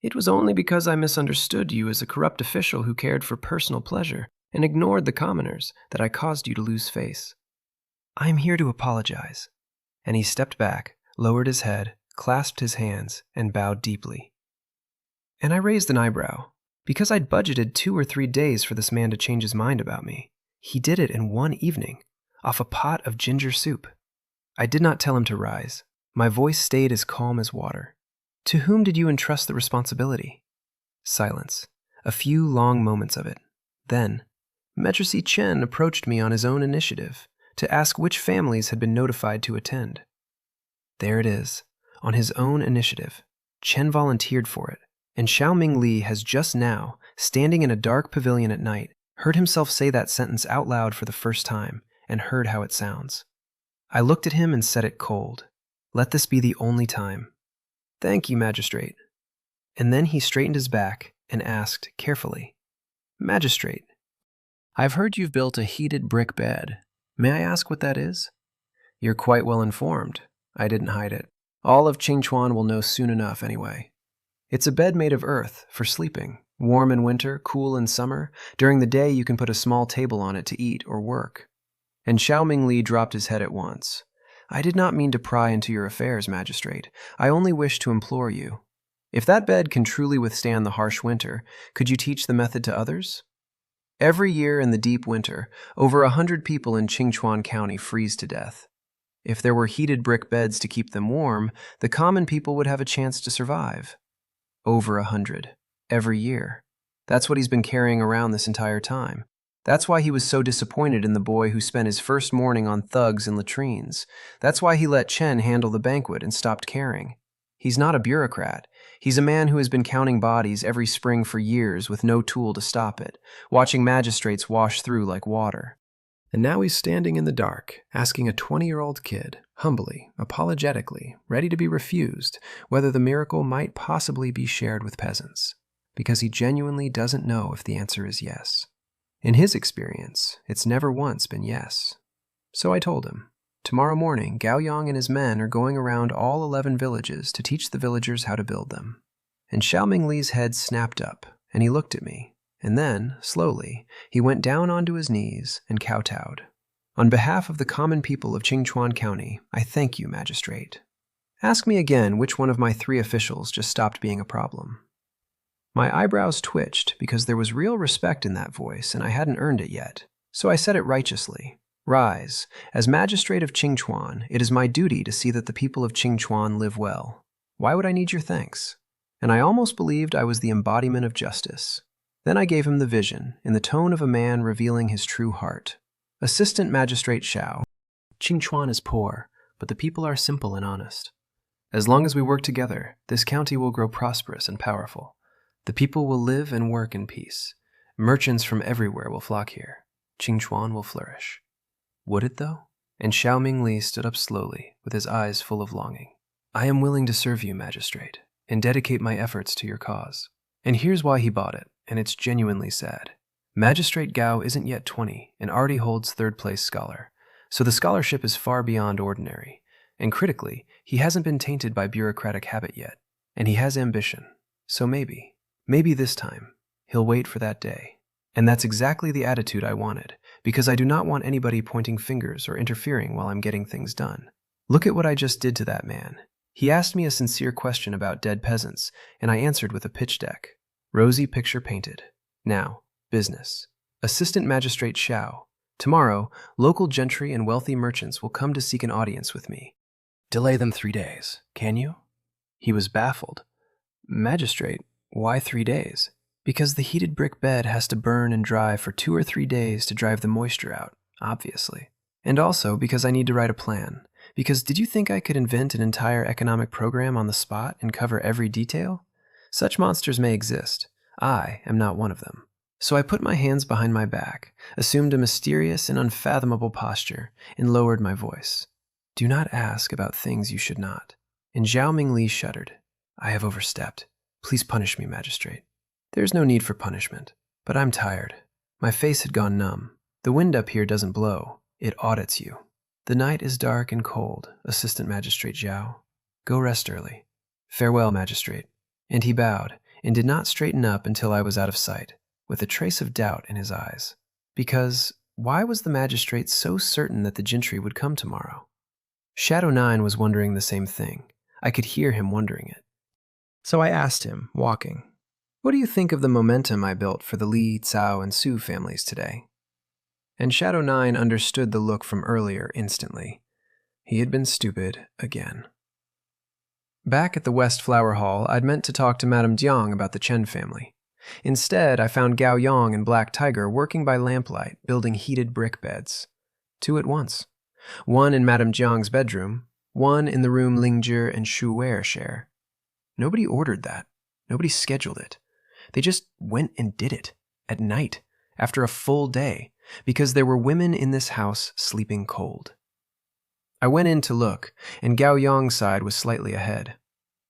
It was only because I misunderstood you as a corrupt official who cared for personal pleasure and ignored the commoners that I caused you to lose face. I am here to apologize. And he stepped back, lowered his head, clasped his hands, and bowed deeply. And I raised an eyebrow, because I'd budgeted 2 or 3 days for this man to change his mind about me. He did it in one evening, off a pot of ginger soup. I did not tell him to rise. My voice stayed as calm as water. To whom did you entrust the responsibility? Silence. A few long moments of it. Then, Magistrate Chen approached me on his own initiative to ask which families had been notified to attend. There it is. On his own initiative. Chen volunteered for it, and Xiao Mingli has just now, standing in a dark pavilion at night, heard himself say that sentence out loud for the first time, and heard how it sounds. I looked at him and said it cold. Let this be the only time. Thank you, Magistrate. And then he straightened his back and asked carefully, Magistrate, I've heard you've built a heated brick bed. May I ask what that is? You're quite well informed. I didn't hide it. All of Qingchuan will know soon enough anyway. It's a bed made of earth for sleeping. Warm in winter, cool in summer. During the day you can put a small table on it to eat or work. And Xiao Mingli dropped his head at once. I did not mean to pry into your affairs, Magistrate. I only wish to implore you. If that bed can truly withstand the harsh winter, could you teach the method to others? Every year in the deep winter, over 100 people in Qingchuan County freeze to death. If there were heated brick beds to keep them warm, the common people would have a chance to survive. Over 100. Every year. That's what he's been carrying around this entire time. That's why he was so disappointed in the boy who spent his first morning on thugs and latrines. That's why he let Chen handle the banquet and stopped caring. He's not a bureaucrat. He's a man who has been counting bodies every spring for years with no tool to stop it, watching magistrates wash through like water. And now he's standing in the dark, asking a 20-year-old kid, humbly, apologetically, ready to be refused, whether the miracle might possibly be shared with peasants, because he genuinely doesn't know if the answer is yes. In his experience, it's never once been yes. So I told him, tomorrow morning, Gao Yang and his men are going around all 11 villages to teach the villagers how to build them. And Xiao Mingli's head snapped up, and he looked at me, and then, slowly, he went down onto his knees and kowtowed. On behalf of the common people of Qingchuan County, I thank you, Magistrate. Ask me again which one of my 3 officials just stopped being a problem. My eyebrows twitched because there was real respect in that voice and I hadn't earned it yet, so I said it righteously. Rise. As Magistrate of Qingchuan, it is my duty to see that the people of Qingchuan live well. Why would I need your thanks? And I almost believed I was the embodiment of justice. Then I gave him the vision, in the tone of a man revealing his true heart. Assistant Magistrate Xiao. Qingchuan is poor, but the people are simple and honest. As long as we work together, this county will grow prosperous and powerful. The people will live and work in peace. Merchants from everywhere will flock here. Qingchuan will flourish. Would it, though? And Xiaoming Li stood up slowly, with his eyes full of longing. I am willing to serve you, Magistrate, and dedicate my efforts to your cause. And here's why he bought it, and it's genuinely sad. Magistrate Gao isn't yet 20 and already holds third-place scholar, so the scholarship is far beyond ordinary. And critically, he hasn't been tainted by bureaucratic habit yet, and he has ambition. So maybe this time, he'll wait for that day. And that's exactly the attitude I wanted, because I do not want anybody pointing fingers or interfering while I'm getting things done. Look at what I just did to that man. He asked me a sincere question about dead peasants, and I answered with a pitch deck. Rosy picture painted. Now, business. Assistant Magistrate Xiao. Tomorrow, local gentry and wealthy merchants will come to seek an audience with me. Delay them 3 days, can you? He was baffled. Magistrate, why 3 days? Because the heated brick bed has to burn and dry for 2 or 3 days to drive the moisture out, obviously. And also because I need to write a plan. Because did you think I could invent an entire economic program on the spot and cover every detail? Such monsters may exist. I am not one of them. So I put my hands behind my back, assumed a mysterious and unfathomable posture, and lowered my voice. Do not ask about things you should not. And Xiaoming Li shuddered. I have overstepped. Please punish me, Magistrate. There's no need for punishment, but I'm tired. My face had gone numb. The wind up here doesn't blow. It audits you. The night is dark and cold, Assistant Magistrate Zhao. Go rest early. Farewell, Magistrate. And he bowed, and did not straighten up until I was out of sight, with a trace of doubt in his eyes. Because why was the magistrate so certain that the gentry would come tomorrow? Shadow 9 was wondering the same thing. I could hear him wondering it. So I asked him, walking, what do you think of the momentum I built for the Li, Cao, and Su families today? And Shadow 9 understood the look from earlier instantly. He had been stupid again. Back at the West Flower Hall, I'd meant to talk to Madame Jiang about the Chen family. Instead, I found Gao Yang and Black Tiger working by lamplight, building heated brick beds. 2 at once. One in Madame Jiang's bedroom, one in the room Lingjie and Shu Wei share. Nobody ordered that. Nobody scheduled it. They just went and did it, at night, after a full day, because there were women in this house sleeping cold. I went in to look, and Gao Yang's side was slightly ahead.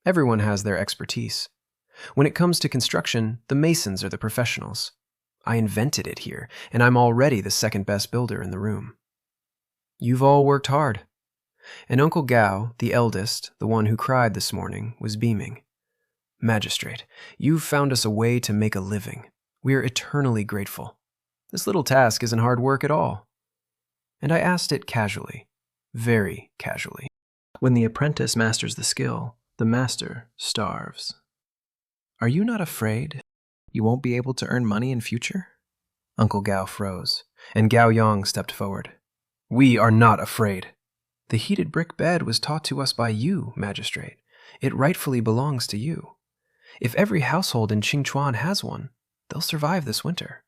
Everyone has their expertise. When it comes to construction, the masons are the professionals. I invented it here, and I'm already the second best builder in the room. You've all worked hard. And Uncle Gao, the eldest, the one who cried this morning, was beaming. Magistrate, you've found us a way to make a living. We are eternally grateful. This little task isn't hard work at all. And I asked it casually, very casually. When the apprentice masters the skill, the master starves. Are you not afraid you won't be able to earn money in future? Uncle Gao froze, and Gao Yang stepped forward. We are not afraid. The heated brick bed was taught to us by you, Magistrate. It rightfully belongs to you. If every household in Qingchuan has one, they'll survive this winter.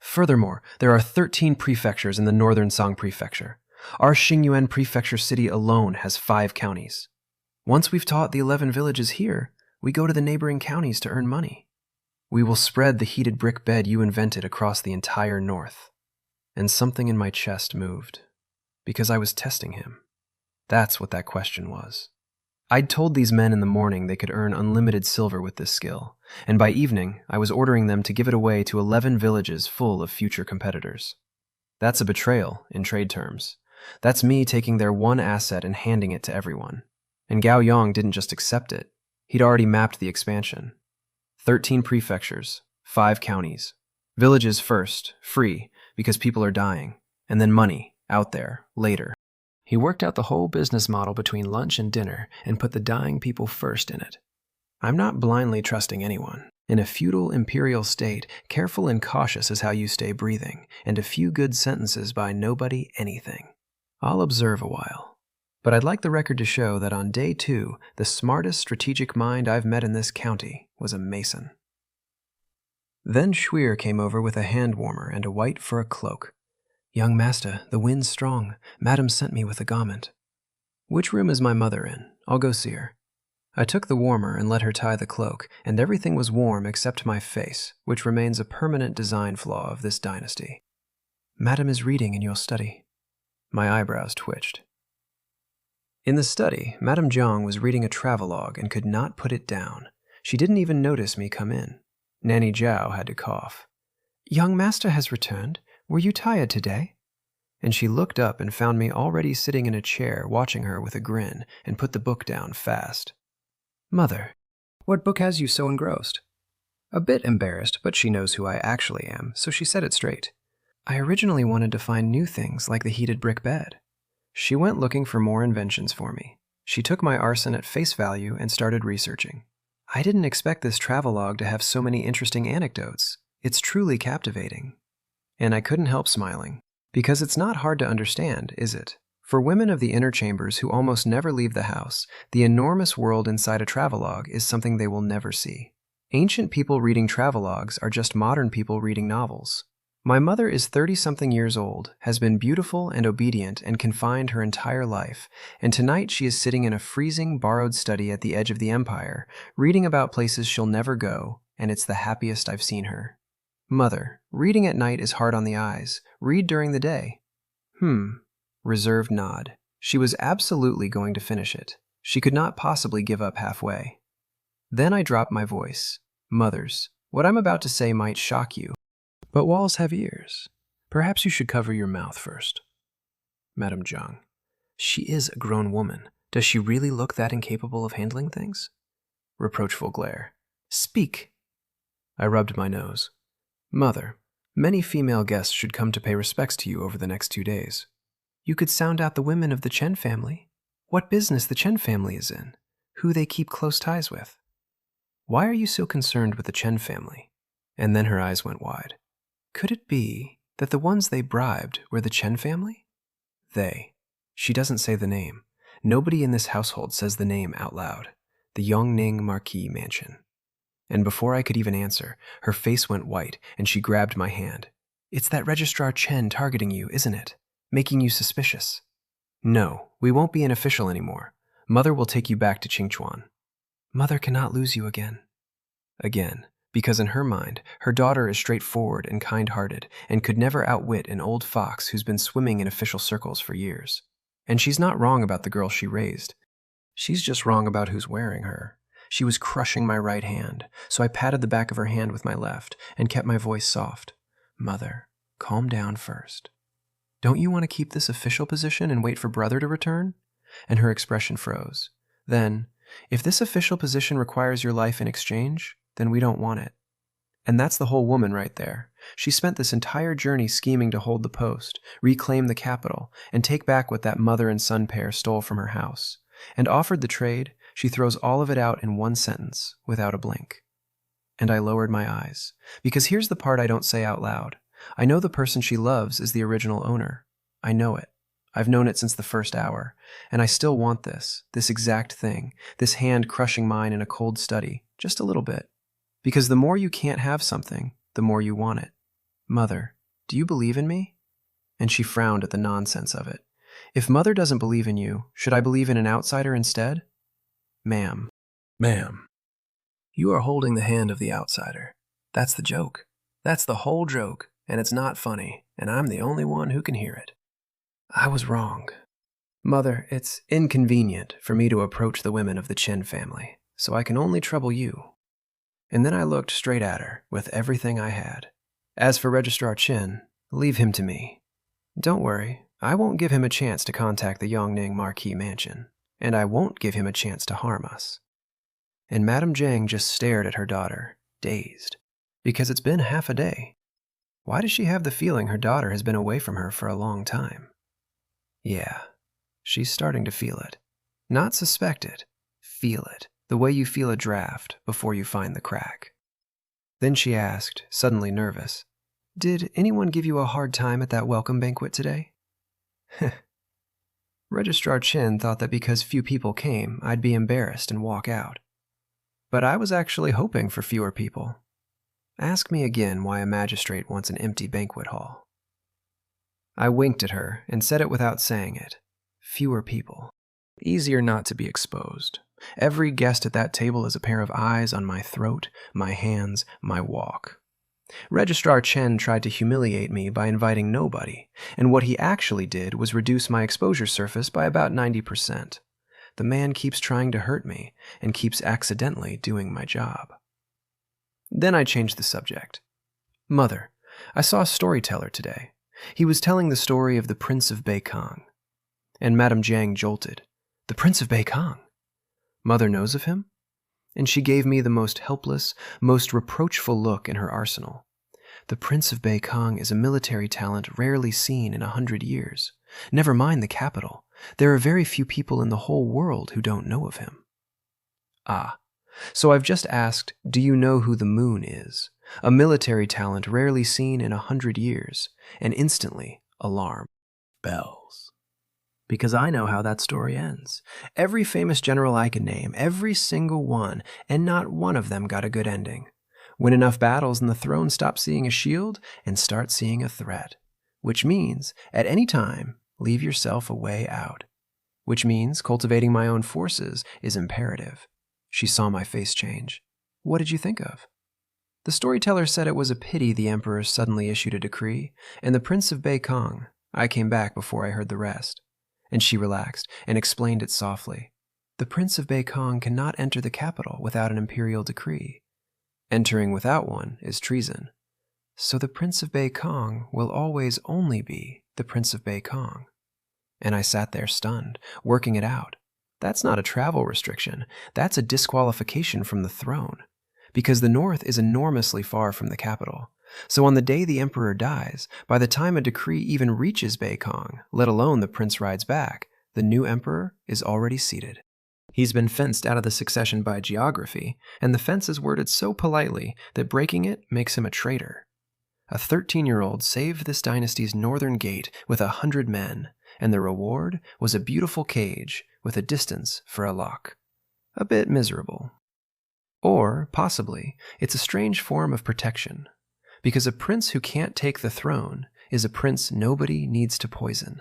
Furthermore, there are 13 prefectures in the northern Song Prefecture. Our Xingyuan Prefecture city alone has 5 counties. Once we've taught the 11 villages here, we go to the neighboring counties to earn money. We will spread the heated brick bed you invented across the entire north. And something in my chest moved, because I was testing him. That's what that question was. I'd told these men in the morning they could earn unlimited silver with this skill, and by evening I was ordering them to give it away to 11 villages full of future competitors. That's a betrayal, in trade terms. That's me taking their one asset and handing it to everyone. And Gao Yang didn't just accept it. He'd already mapped the expansion. 13 prefectures, 5 counties. Villages first, free, because people are dying, and then money, out there, later. He worked out the whole business model between lunch and dinner and put the dying people first in it. I'm not blindly trusting anyone. In a feudal imperial state, careful and cautious is how you stay breathing, and a few good sentences buy nobody anything. I'll observe a while. But I'd like the record to show that on day 2, the smartest strategic mind I've met in this county was a mason. Then Schweer came over with a hand warmer and a white fur cloak. Young master, the wind's strong. Madam sent me with a garment. Which room is my mother in? I'll go see her. I took the warmer and let her tie the cloak, and everything was warm except my face, which remains a permanent design flaw of this dynasty. Madam is reading in your study. My eyebrows twitched. In the study, Madame Jiang was reading a travelogue and could not put it down. She didn't even notice me come in. Nanny Zhao had to cough. Young master has returned. Were you tired today? And she looked up and found me already sitting in a chair watching her with a grin and put the book down fast. Mother, what book has you so engrossed? A bit embarrassed, but she knows who I actually am, so she said it straight. I originally wanted to find new things like the heated brick bed. She went looking for more inventions for me. She took my arson at face value and started researching. I didn't expect this travelogue to have so many interesting anecdotes. It's truly captivating. And I couldn't help smiling, because it's not hard to understand, is it? For women of the inner chambers who almost never leave the house, the enormous world inside a travelogue is something they will never see. Ancient people reading travelogues are just modern people reading novels. My mother is 30-something years old, has been beautiful and obedient and confined her entire life, and tonight she is sitting in a freezing, borrowed study at the edge of the empire, reading about places she'll never go, and it's the happiest I've seen her. Mother, reading at night is hard on the eyes. Read during the day. Reserved nod. She was absolutely going to finish it. She could not possibly give up halfway. Then I dropped my voice. Mothers, what I'm about to say might shock you. But walls have ears. Perhaps you should cover your mouth first. Madame Jiang. She is a grown woman. Does she really look that incapable of handling things? Reproachful glare. Speak. I rubbed my nose. Mother, many female guests should come to pay respects to you over the next 2 days. You could sound out the women of the Chen family. What business the Chen family is in, who they keep close ties with. Why are you so concerned with the Chen family? And then her eyes went wide. Could it be that the ones they bribed were the Chen family? They. She doesn't say the name. Nobody in this household says the name out loud. The Yongning Marquis Mansion. And before I could even answer, her face went white and she grabbed my hand. It's that Registrar Chen targeting you, isn't it? Making you suspicious. No, we won't be an official anymore. Mother will take you back to Qingchuan. Mother cannot lose you again. Again, because in her mind, her daughter is straightforward and kind-hearted and could never outwit an old fox who's been swimming in official circles for years. And she's not wrong about the girl she raised. She's just wrong about who's wearing her. She was crushing my right hand, so I patted the back of her hand with my left and kept my voice soft. Mother, calm down first. Don't you want to keep this official position and wait for brother to return? And her expression froze. Then, if this official position requires your life in exchange, then we don't want it. And that's the whole woman right there. She spent this entire journey scheming to hold the post, reclaim the capital, and take back what that mother and son pair stole from her house. And offered the trade, she throws all of it out in one sentence, without a blink. And I lowered my eyes, because here's the part I don't say out loud. I know the person she loves is the original owner. I know it. I've known it since the first hour, and I still want this exact thing, this hand crushing mine in a cold study, just a little bit. Because the more you can't have something, the more you want it. Mother, do you believe in me? And she frowned at the nonsense of it. If Mother doesn't believe in you, should I believe in an outsider instead? Ma'am. You are holding the hand of the outsider. That's the joke. That's the whole joke, and it's not funny, and I'm the only one who can hear it. I was wrong. Mother, it's inconvenient for me to approach the women of the Chen family, so I can only trouble you. And then I looked straight at her with everything I had. As for Registrar Chen, leave him to me. Don't worry, I won't give him a chance to contact the Yongning Marquis Mansion, and I won't give him a chance to harm us. And Madame Jiang just stared at her daughter, dazed, because it's been half a day. Why does she have the feeling her daughter has been away from her for a long time? Yeah, she's starting to feel it. Not suspect it, feel it, the way you feel a draft before you find the crack. Then she asked, suddenly nervous, Did anyone give you a hard time at that welcome banquet today? Registrar Chen thought that because few people came, I'd be embarrassed and walk out. But I was actually hoping for fewer people. Ask me again why a magistrate wants an empty banquet hall. I winked at her and said it without saying it. Fewer people. Easier not to be exposed. Every guest at that table is a pair of eyes on my throat, my hands, my walk. Registrar Chen tried to humiliate me by inviting nobody, and what he actually did was reduce my exposure surface by about 90%. The man keeps trying to hurt me and keeps accidentally doing my job. Then I changed the subject. Mother, I saw a storyteller today. He was telling the story of the Prince of Beikang. And Madame Jiang jolted. The Prince of Beikang? Mother knows of him? And she gave me the most helpless, most reproachful look in her arsenal. The Prince of Beikang is a military talent rarely seen in 100 years. Never mind the capital. There are very few people in the whole world who don't know of him. Ah, so I've just asked, do you know who the moon is? A military talent rarely seen in 100 years, and instantly, alarm bells. Because I know how that story ends. Every famous general I can name, every single one, and not one of them got a good ending. Win enough battles and the throne stops seeing a shield and starts seeing a threat. Which means, at any time, leave yourself a way out. Which means cultivating my own forces is imperative. She saw my face change. What did you think of? The storyteller said it was a pity the emperor suddenly issued a decree, and the Prince of Beikang. I came back before I heard the rest. And she relaxed and explained it softly. The Prince of Beikang cannot enter the capital without an imperial decree. Entering without one is treason. So the Prince of Beikang will always only be the Prince of Beikang. And I sat there stunned, working it out. That's not a travel restriction. That's a disqualification from the throne. Because the north is enormously far from the capital. So on the day the emperor dies, by the time a decree even reaches Beikang, let alone the prince rides back, the new emperor is already seated. He's been fenced out of the succession by geography, and the fence is worded so politely that breaking it makes him a traitor. A 13-year-old saved this dynasty's northern gate with 100 men, and the reward was a beautiful cage with a distance for a lock. A bit miserable. Or, possibly, it's a strange form of protection, because a prince who can't take the throne is a prince nobody needs to poison.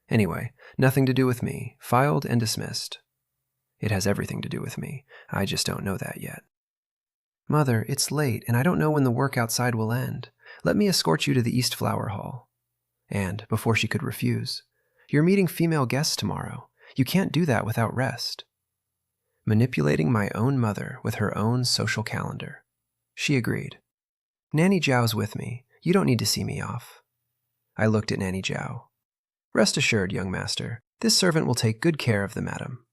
Anyway, nothing to do with me, filed and dismissed. It has everything to do with me, I just don't know that yet. Mother, it's late, and I don't know when the work outside will end. Let me escort you to the East Flower Hall. And, before she could refuse, you're meeting female guests tomorrow. You can't do that without rest. Manipulating my own mother with her own social calendar. She agreed. Nanny Zhao's with me. You don't need to see me off. I looked at Nanny Zhao. Rest assured, young master, this servant will take good care of the madam.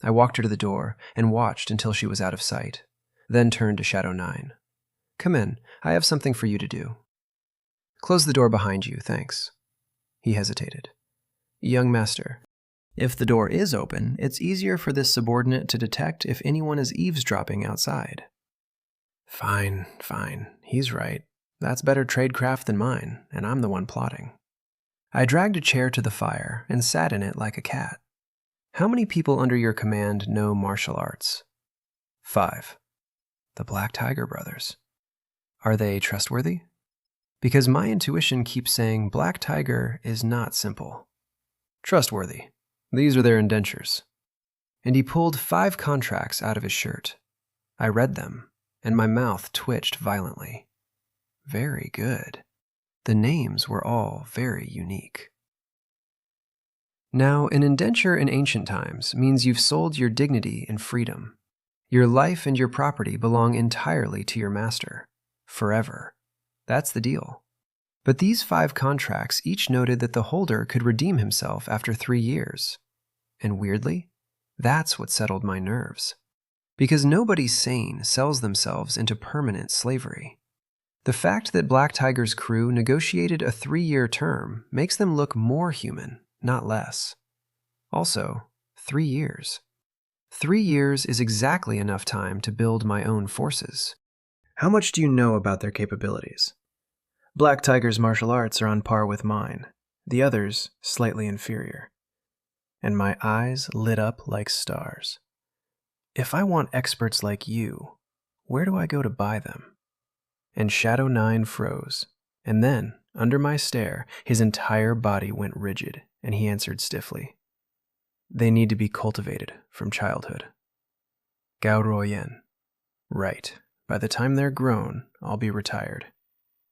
I walked her to the door and watched until she was out of sight, then turned to Shadow 9. Come in, I have something for you to do. Close the door behind you, thanks. He hesitated. Young master, if the door is open, it's easier for this subordinate to detect if anyone is eavesdropping outside. Fine. He's right. That's better tradecraft than mine, and I'm the one plotting. I dragged a chair to the fire and sat in it like a cat. How many people under your command know martial arts? 5. The Black Tiger brothers. Are they trustworthy? Because my intuition keeps saying Black Tiger is not simple. Trustworthy. These are their indentures. And he pulled 5 contracts out of his shirt. I read them, and my mouth twitched violently. Very good. The names were all very unique. Now, an indenture in ancient times means you've sold your dignity and freedom. Your life and your property belong entirely to your master. Forever. That's the deal. But these 5 contracts each noted that the holder could redeem himself after 3 years. And weirdly, that's what settled my nerves. Because nobody sane sells themselves into permanent slavery. The fact that Black Tiger's crew negotiated a 3-year term makes them look more human, not less. Also, 3 years. 3 years is exactly enough time to build my own forces. How much do you know about their capabilities? Black Tiger's martial arts are on par with mine, the others slightly inferior. And my eyes lit up like stars. If I want experts like you, where do I go to buy them? And Shadow 9 froze, and then, under my stare, his entire body went rigid, and he answered stiffly. They need to be cultivated from childhood. Gao Ruoyan. Right. By the time they're grown, I'll be retired.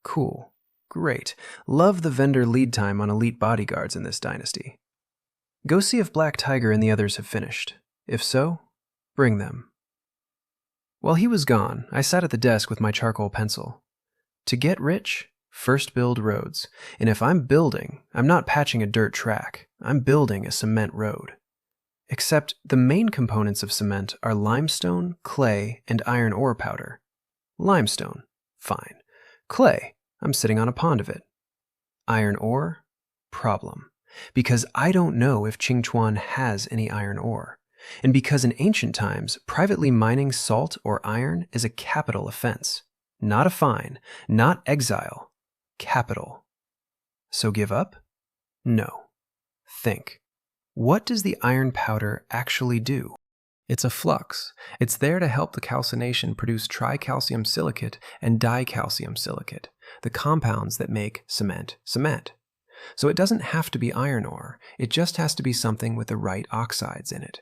Cool. Great. Love the vendor lead time on elite bodyguards in this dynasty. Go see if Black Tiger and the others have finished. If so, bring them. While he was gone, I sat at the desk with my charcoal pencil. To get rich, first build roads. And if I'm building, I'm not patching a dirt track. I'm building a cement road. Except the main components of cement are limestone, clay, and iron ore powder. Limestone, fine. Clay, I'm sitting on a pond of it. Iron ore, problem. Because I don't know if Qingchuan has any iron ore. And because in ancient times, privately mining salt or iron is a capital offense. Not a fine, not exile, capital. So give up? No. Think. What does the iron powder actually do? It's a flux. It's there to help the calcination produce tricalcium silicate and dicalcium silicate, the compounds that make cement. So it doesn't have to be iron ore, it just has to be something with the right oxides in it.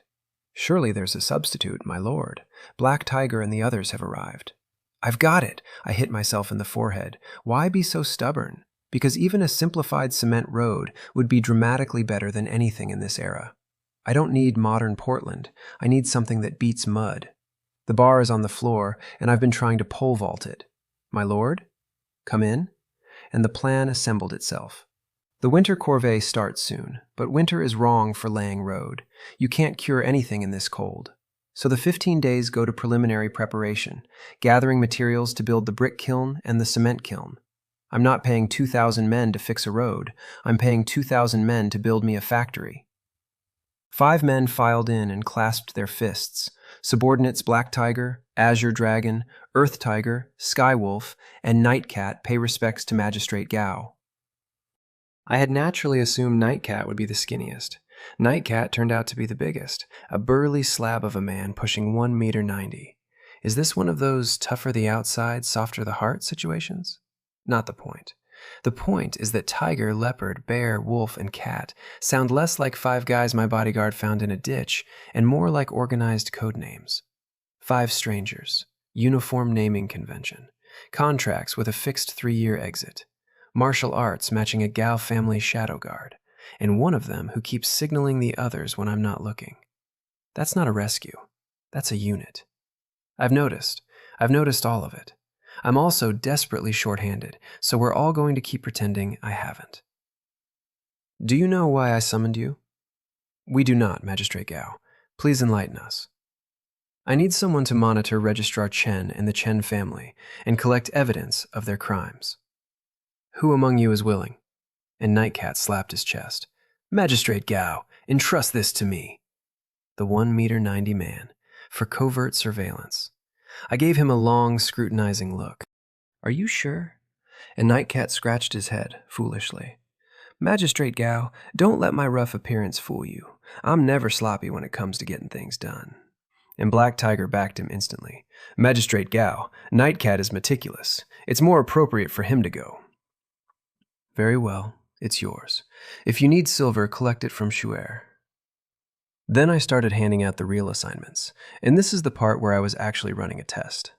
Surely there's a substitute, my lord. Black Tiger and the others have arrived. I've got it! I hit myself in the forehead. Why be so stubborn? Because even a simplified cement road would be dramatically better than anything in this era. I don't need modern Portland. I need something that beats mud. The bar is on the floor, and I've been trying to pole vault it. My lord? Come in. And the plan assembled itself. The winter corvée starts soon, but winter is wrong for laying road. You can't cure anything in this cold. So the 15 days go to preliminary preparation, gathering materials to build the brick kiln and the cement kiln. I'm not paying 2,000 men to fix a road. I'm paying 2,000 men to build me a factory. 5 men filed in and clasped their fists. Subordinates Black Tiger, Azure Dragon, Earth Tiger, Sky Wolf, and Nightcat pay respects to Magistrate Gao. I had naturally assumed Nightcat would be the skinniest. Nightcat turned out to be the biggest, a burly slab of a man pushing 1 meter 90. Is this one of those tougher the outside, softer the heart situations? Not the point. The point is that tiger, leopard, bear, wolf, and cat sound less like 5 guys my bodyguard found in a ditch and more like organized code names. 5 strangers, uniform naming convention, contracts with a fixed 3-year exit, martial arts matching a Gao family shadow guard, and one of them who keeps signaling the others when I'm not looking. That's not a rescue. That's a unit. I've noticed all of it. I'm also desperately short-handed, so we're all going to keep pretending I haven't. Do you know why I summoned you? We do not, Magistrate Gao. Please enlighten us. I need someone to monitor Registrar Chen and the Chen family and collect evidence of their crimes. Who among you is willing? And Nightcat slapped his chest. Magistrate Gao, entrust this to me. The 1 meter 90 man, for covert surveillance. I gave him a long, scrutinizing look. Are you sure? And Nightcat scratched his head, foolishly. Magistrate Gao, don't let my rough appearance fool you. I'm never sloppy when it comes to getting things done. And Black Tiger backed him instantly. Magistrate Gao, Nightcat is meticulous. It's more appropriate for him to go. Very well, it's yours. If you need silver, collect it from Shuer. Then I started handing out the real assignments, and this is the part where I was actually running a test.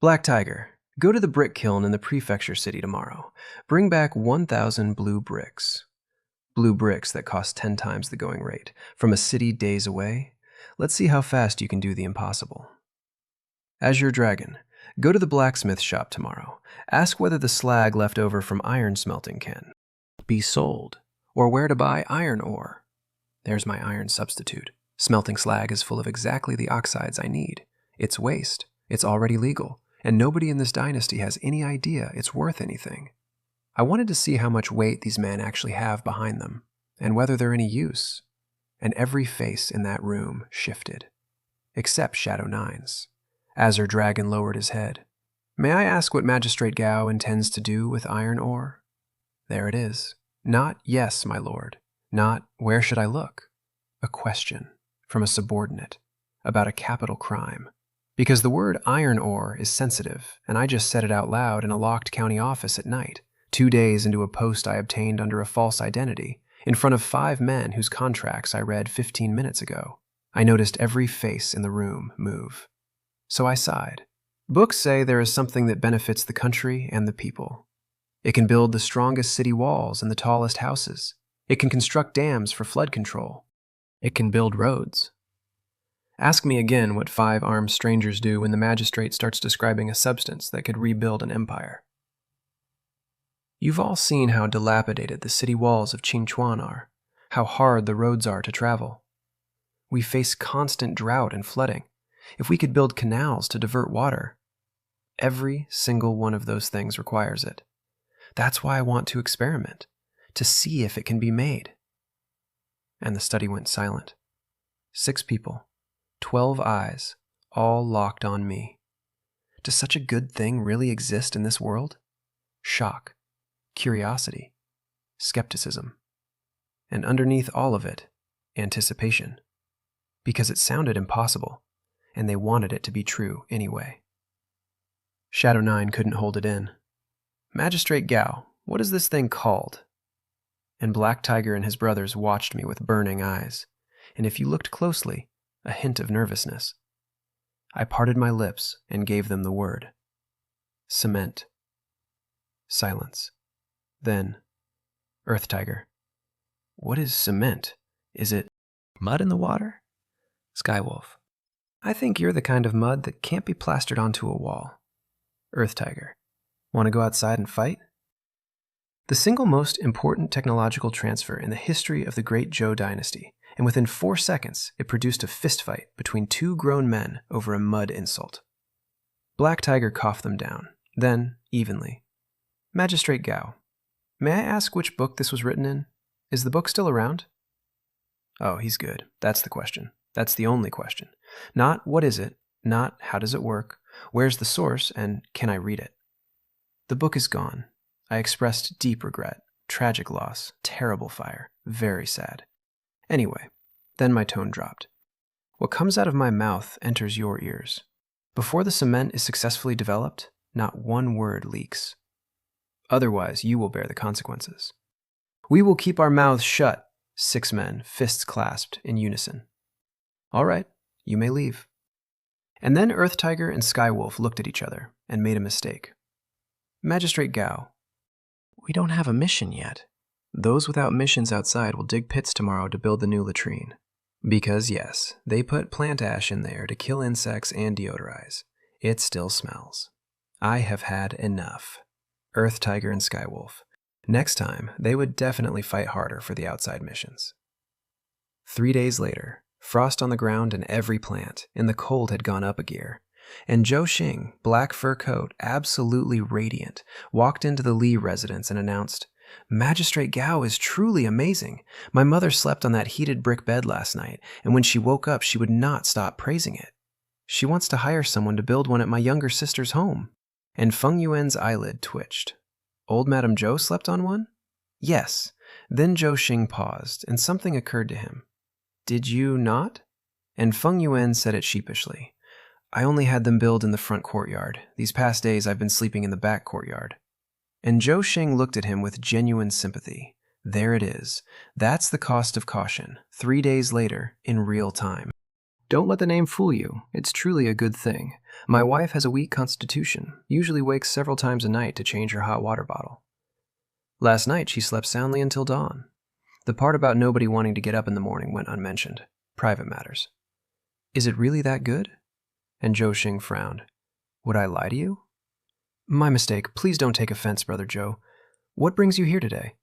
Black Tiger, go to the brick kiln in the prefecture city tomorrow. Bring back 1,000 blue bricks. Blue bricks that cost 10 times the going rate, from a city days away. Let's see how fast you can do the impossible. Azure Dragon, go to the blacksmith shop tomorrow. Ask whether the slag left over from iron smelting can be sold, or where to buy iron ore. There's my iron substitute. Smelting slag is full of exactly the oxides I need. It's waste. It's already legal. And nobody in this dynasty has any idea it's worth anything. I wanted to see how much weight these men actually have behind them, and whether they're any use. And every face in that room shifted. Except Shadow Nine's. Azure Dragon lowered his head. May I ask what Magistrate Gao intends to do with iron ore? There it is. Not yes, my lord. Not, where should I look? A question from a subordinate about a capital crime. Because the word iron ore is sensitive, and I just said it out loud in a locked county office at night, 2 days into a post I obtained under a false identity, in front of 5 men whose contracts I read 15 minutes ago. I noticed every face in the room move. So I sighed. Books say there is something that benefits the country and the people. It can build the strongest city walls and the tallest houses. It can construct dams for flood control. It can build roads. Ask me again what 5 armed strangers do when the magistrate starts describing a substance that could rebuild an empire. You've all seen how dilapidated the city walls of Qingchuan are, how hard the roads are to travel. We face constant drought and flooding. If we could build canals to divert water, every single one of those things requires it. That's why I want to experiment, to see if it can be made. And the study went silent. 6 people, 12 eyes, all locked on me. Does such a good thing really exist in this world? Shock, curiosity, skepticism, and underneath all of it, anticipation. Because it sounded impossible, and they wanted it to be true anyway. Shadow 9 couldn't hold it in. Magistrate Gao, what is this thing called? And Black Tiger and his brothers watched me with burning eyes, and if you looked closely, a hint of nervousness. I parted my lips and gave them the word. Cement. Silence. Then, Earth Tiger, what is cement? Is it mud in the water? Skywolf, I think you're the kind of mud that can't be plastered onto a wall. Earth Tiger, want to go outside and fight? The single most important technological transfer in the history of the Great Zhou dynasty, and within 4 seconds it produced a fistfight between 2 grown men over a mud insult. Black Tiger coughed them down, then, evenly. Magistrate Gao, may I ask which book this was written in? Is the book still around? Oh, he's good. That's the question. That's the only question. Not what is it, not how does it work, where's the source, and can I read it? The book is gone. I expressed deep regret, tragic loss, terrible fire, very sad. Anyway, then my tone dropped. What comes out of my mouth enters your ears. Before the cement is successfully developed, not one word leaks. Otherwise, you will bear the consequences. We will keep our mouths shut, 6 men, fists clasped, in unison. All right, you may leave. And then Earth Tiger and Skywolf looked at each other and made a mistake. Magistrate Gao, we don't have a mission yet. Those without missions outside will dig pits tomorrow to build the new latrine. Because yes, they put plant ash in there to kill insects and deodorize. It still smells. I have had enough. Earth Tiger and Skywolf. Next time, they would definitely fight harder for the outside missions. 3 days later, frost on the ground in every plant, and the cold had gone up a gear. And Zhou Xing, black fur coat, absolutely radiant, walked into the Li residence and announced, Magistrate Gao is truly amazing. My mother slept on that heated brick bed last night, and when she woke up, she would not stop praising it. She wants to hire someone to build one at my younger sister's home. And Feng Yuan's eyelid twitched. Old Madame Zhou slept on one? Yes. Then Zhou Xing paused, and something occurred to him. Did you not? And Feng Yuan said it sheepishly. I only had them build in the front courtyard. These past days I've been sleeping in the back courtyard. And Zhou Xing looked at him with genuine sympathy. There it is. That's the cost of caution. 3 days later, in real time. Don't let the name fool you. It's truly a good thing. My wife has a weak constitution, usually wakes several times a night to change her hot water bottle. Last night she slept soundly until dawn. The part about nobody wanting to get up in the morning went unmentioned. Private matters. Is it really that good? And Zhou Xing frowned. Would I lie to you? My mistake. Please don't take offense, Brother Zhou. What brings you here today?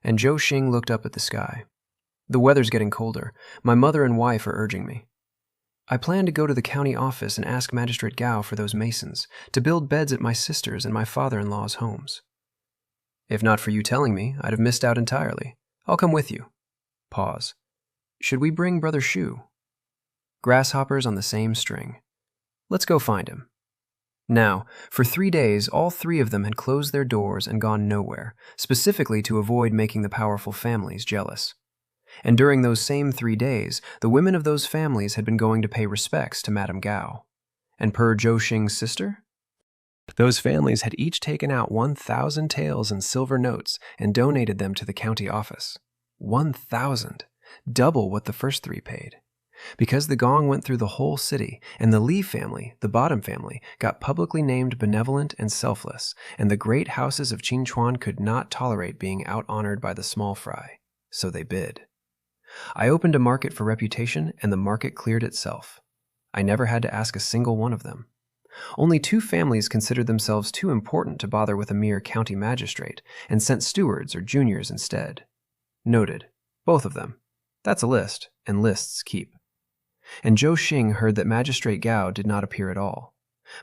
And Zhou Xing looked up at the sky. The weather's getting colder. My mother and wife are urging me. I plan to go to the county office and ask Magistrate Gao for those masons to build beds at my sister's and my father-in-law's homes. If not for you telling me, I'd have missed out entirely. I'll come with you. Pause. Should we bring Brother Shu? Grasshoppers on the same string. Let's go find him. Now, for 3 days, all 3 of them had closed their doors and gone nowhere, specifically to avoid making the powerful families jealous. And during those same 3 days, the women of those families had been going to pay respects to Madame Gao. And per Zhou Xing's sister, those families had each taken out 1,000 taels in silver notes and donated them to the county office. 1,000, double what the first 3 paid. Because the gong went through the whole city, and the Li family, the bottom family, got publicly named benevolent and selfless, and the great houses of Qingchuan could not tolerate being out-honored by the small fry, so they bid. I opened a market for reputation, and the market cleared itself. I never had to ask a single one of them. Only 2 families considered themselves too important to bother with a mere county magistrate, and sent stewards or juniors instead. Noted. Both of them. That's a list, and lists keep. And Zhou Xing heard that Magistrate Gao did not appear at all.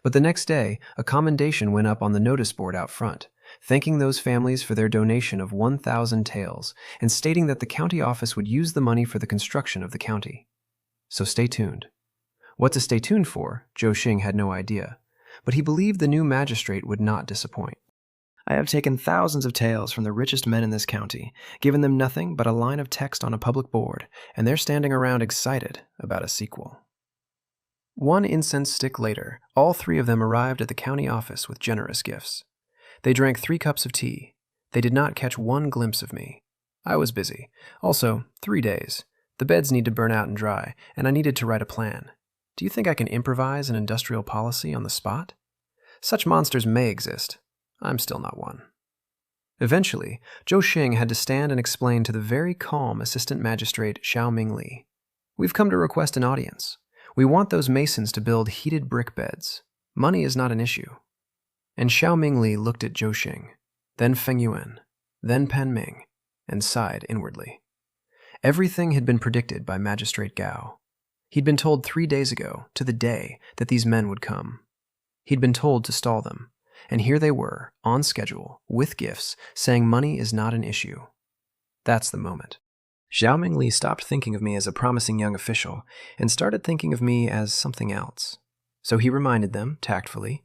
But the next day, a commendation went up on the notice board out front, thanking those families for their donation of 1,000 taels, and stating that the county office would use the money for the construction of the county. So stay tuned. What to stay tuned for, Zhou Xing had no idea, but he believed the new magistrate would not disappoint. I have taken thousands of taels from the richest men in this county, given them nothing but a line of text on a public board, and they're standing around excited about a sequel. 1 incense stick later, all 3 of them arrived at the county office with generous gifts. They drank 3 cups of tea. They did not catch one glimpse of me. I was busy. Also, 3 days. The beds need to burn out and dry, and I needed to write a plan. Do you think I can improvise an industrial policy on the spot? Such monsters may exist. I'm still not one. Eventually, Zhou Xing had to stand and explain to the very calm assistant magistrate Xiao Mingli. We've come to request an audience. We want those masons to build heated brick beds. Money is not an issue. And Xiao Mingli looked at Zhou Xing, then Feng Yuan, then Pan Ming, and sighed inwardly. Everything had been predicted by Magistrate Gao. He'd been told 3 days ago, to the day, that these men would come. He'd been told to stall them, and here they were, on schedule, with gifts, saying money is not an issue. That's the moment. Xiao Mingli stopped thinking of me as a promising young official and started thinking of me as something else. So he reminded them, tactfully,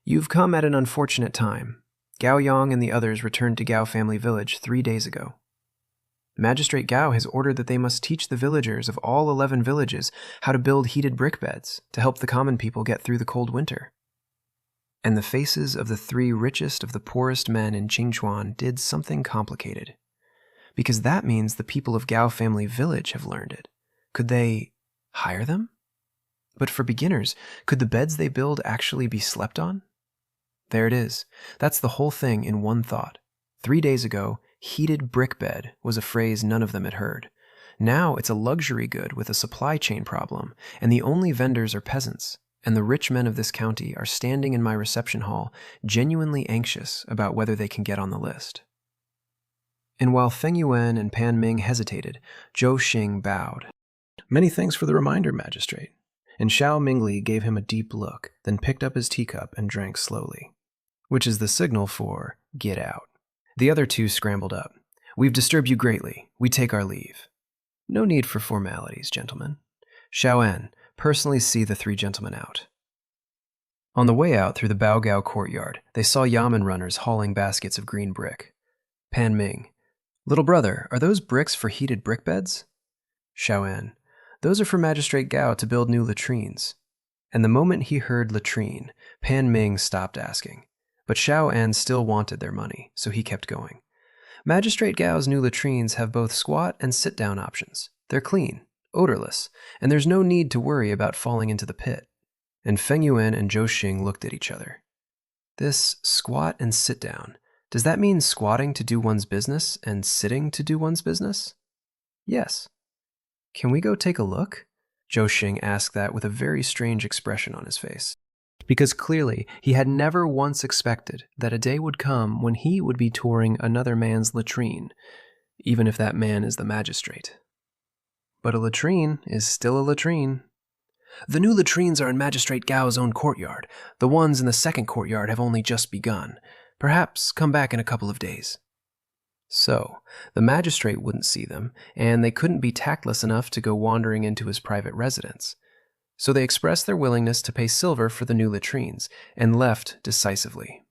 "You've come at an unfortunate time. Gao Yang and the others returned to Gao family village 3 days ago. Magistrate Gao has ordered that they must teach the villagers of all 11 villages how to build heated brick beds to help the common people get through the cold winter." And the faces of the 3 richest of the poorest men in Qingchuan did something complicated. Because that means the people of Gao family village have learned it. Could they hire them? But for beginners, could the beds they build actually be slept on? There it is. That's the whole thing in one thought. 3 days ago, heated brick bed was a phrase none of them had heard. Now it's a luxury good with a supply chain problem, and the only vendors are peasants. And the rich men of this county are standing in my reception hall, genuinely anxious about whether they can get on the list. And while Feng Yuan and Pan Ming hesitated, Zhou Xing bowed. "Many thanks for the reminder, Magistrate." And Xiao Mingli gave him a deep look, then picked up his teacup and drank slowly, which is the signal for get out. The other 2 scrambled up. "We've disturbed you greatly. We take our leave." "No need for formalities, gentlemen. Xiaoan, personally see the 3 gentlemen out." On the way out through the Baogao courtyard, they saw yamen runners hauling baskets of green brick. Pan Ming, "Little brother, are those bricks for heated brick beds?" Xiaoan, "Those are for Magistrate Gao to build new latrines." And the moment he heard latrine, Pan Ming stopped asking. But Xiaoan still wanted their money, so he kept going. "Magistrate Gao's new latrines have both squat and sit-down options. They're clean, odorless, and there's no need to worry about falling into the pit." And Feng Yuan and Zhou Xing looked at each other. This squat and sit down, does that mean squatting to do one's business and sitting to do one's business? Yes. "Can we go take a look?" Zhou Xing asked that with a very strange expression on his face. Because clearly he had never once expected that a day would come when he would be touring another man's latrine, even if that man is the magistrate. But a latrine is still a latrine. "The new latrines are in Magistrate Gao's own courtyard. The ones in the second courtyard have only just begun. Perhaps come back in a couple of days." So, the magistrate wouldn't see them, and they couldn't be tactless enough to go wandering into his private residence. So they expressed their willingness to pay silver for the new latrines, and left decisively.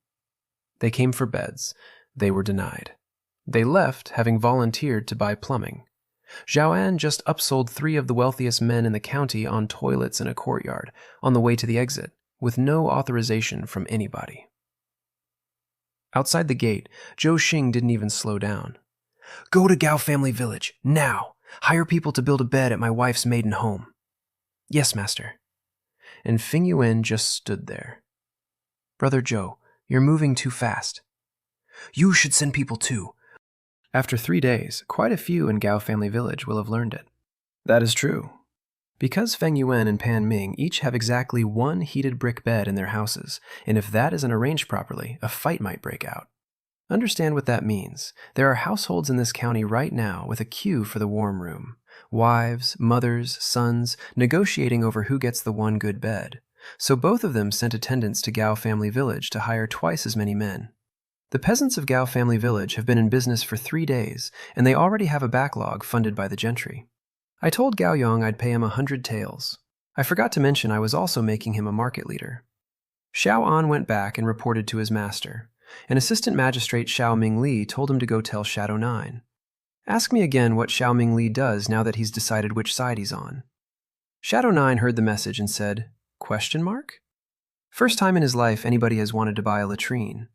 They came for beds. They were denied. They left, having volunteered to buy plumbing. Xiaoan just upsold 3 of the wealthiest men in the county on toilets in a courtyard, on the way to the exit, with no authorization from anybody. Outside the gate, Zhou Xing didn't even slow down. Go to Gao family village, now! Hire people to build a bed at my wife's maiden home. Yes, master. And Fing Yuan just stood there. Brother Zhou, you're moving too fast. You should send people too. After 3 days, quite a few in Gao family village will have learned it. That is true. Because Feng Yuan and Pan Ming each have exactly one heated brick bed in their houses, and if that isn't arranged properly, a fight might break out. Understand what that means. There are households in this county right now with a queue for the warm room. Wives, mothers, sons, negotiating over who gets the one good bed. So both of them sent attendants to Gao family village to hire twice as many men. The peasants of Gao family village have been in business for 3 days, and they already have a backlog funded by the gentry. I told Gao Yong I'd pay him 100 taels. I forgot to mention I was also making him a market leader. Xiao An went back and reported to his master, and Assistant Magistrate Xiao Ming Li told him to go tell Shadow 9. Ask me again what Xiao Ming Li does now that he's decided which side he's on. Shadow 9 heard the message and said, Question mark? First time in his life anybody has wanted to buy a latrine.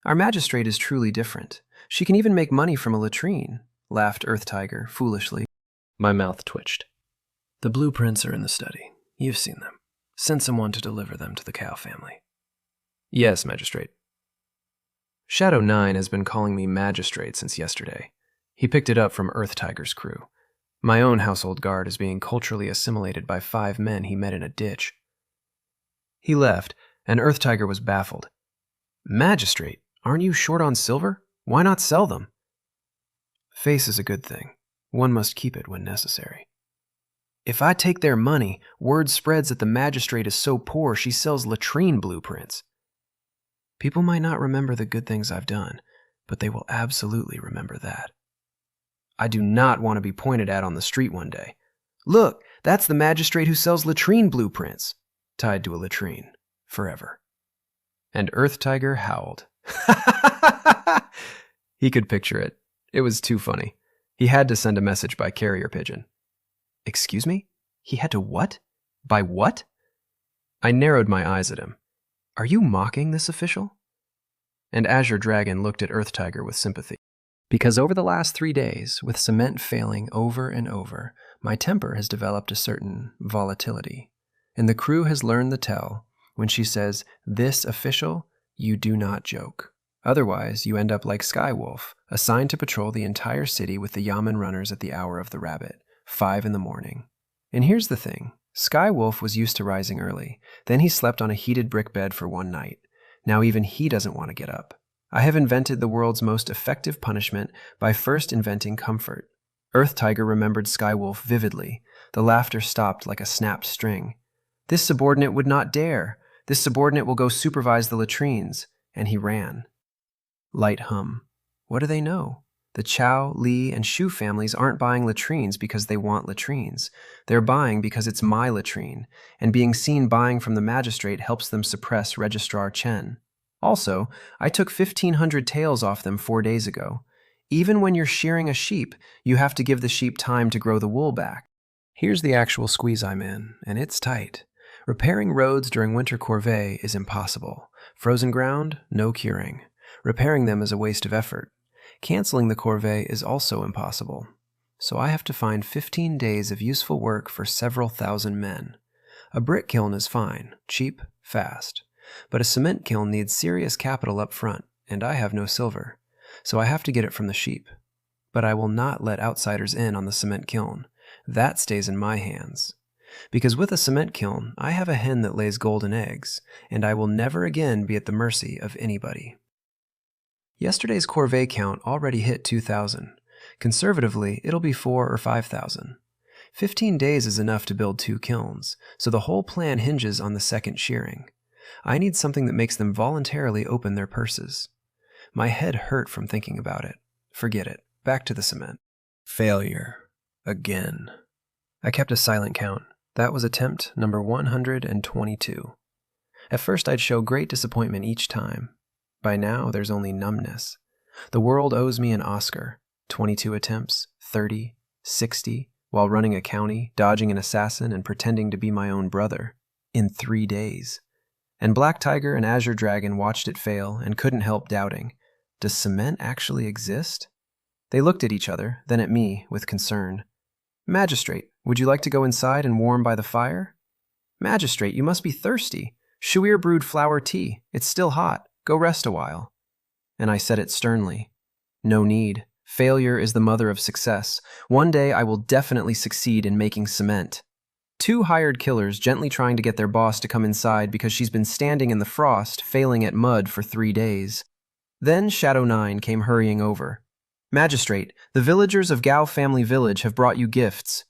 Our magistrate is truly different. She can even make money from a latrine, laughed Earth Tiger foolishly. My mouth twitched. The blueprints are in the study. You've seen them. Send someone to deliver them to the Gao family. Yes, Magistrate. Shadow 9 has been calling me Magistrate since yesterday. He picked it up from Earth Tiger's crew. My own household guard is being culturally assimilated by 5 men he met in a ditch. He left, and Earth Tiger was baffled. Magistrate, aren't you short on silver? Why not sell them? Face is a good thing. One must keep it when necessary. If I take their money, word spreads that the magistrate is so poor she sells latrine blueprints. People might not remember the good things I've done, but they will absolutely remember that. I do not want to be pointed at on the street one day. Look, that's the magistrate who sells latrine blueprints, tied to a latrine, forever. And Earth Tiger howled. He could picture it. It was too funny. He had to send a message by carrier pigeon. Excuse me? He had to what? By what? I narrowed my eyes at him. Are you mocking this official? And Azure Dragon looked at Earth Tiger with sympathy. Because over the last 3 days, with cement failing over and over, my temper has developed a certain volatility. And the crew has learned the tell. When she says, this official, you do not joke. Otherwise, you end up like Skywolf, assigned to patrol the entire city with the Yamen runners at the hour of the rabbit, 5 in the morning. And here's the thing. Skywolf was used to rising early. Then he slept on a heated brick bed for 1 night. Now even he doesn't want to get up. I have invented the world's most effective punishment by first inventing comfort. Earth Tiger remembered Skywolf vividly. The laughter stopped like a snapped string. This subordinate would not dare. This subordinate will go supervise the latrines. And he ran. Light hum. What do they know? The Chow, Li, and Shu families aren't buying latrines because they want latrines. They're buying because it's my latrine, and being seen buying from the magistrate helps them suppress Registrar Chen. Also, I took 1,500 taels off them 4 days ago. Even when you're shearing a sheep, you have to give the sheep time to grow the wool back. Here's the actual squeeze I'm in, and it's tight. Repairing roads during winter corvée is impossible. Frozen ground, no curing. Repairing them is a waste of effort. Canceling the corvée is also impossible. So I have to find 15 days of useful work for several thousand men. A brick kiln is fine, cheap, fast. But a cement kiln needs serious capital up front, and I have no silver. So I have to get it from the sheep. But I will not let outsiders in on the cement kiln. That stays in my hands. Because with a cement kiln, I have a hen that lays golden eggs, and I will never again be at the mercy of anybody. Yesterday's corvée count already hit 2,000. Conservatively, it'll be 4,000 or 5,000. 15 days is enough to build 2 kilns, so the whole plan hinges on the second shearing. I need something that makes them voluntarily open their purses. My head hurt from thinking about it. Forget it. Back to the cement. Failure. Again. I kept a silent count. That was attempt number 122. At first I'd show great disappointment each time. By now, there's only numbness. The world owes me an Oscar. 22 attempts, 30, 60, while running a county, dodging an assassin, and pretending to be my own brother. In 3 days. And Black Tiger and Azure Dragon watched it fail and couldn't help doubting. Does cement actually exist? They looked at each other, then at me, with concern. Magistrate, would you like to go inside and warm by the fire? Magistrate, you must be thirsty. Shuir brewed flower tea. It's still hot. Go rest a while. And I said it sternly. No need. Failure is the mother of success. One day I will definitely succeed in making cement. 2 hired killers gently trying to get their boss to come inside because she's been standing in the frost, failing at mud for 3 days. Then Shadow 9 came hurrying over. Magistrate, the villagers of Gao Family Village have brought you gifts.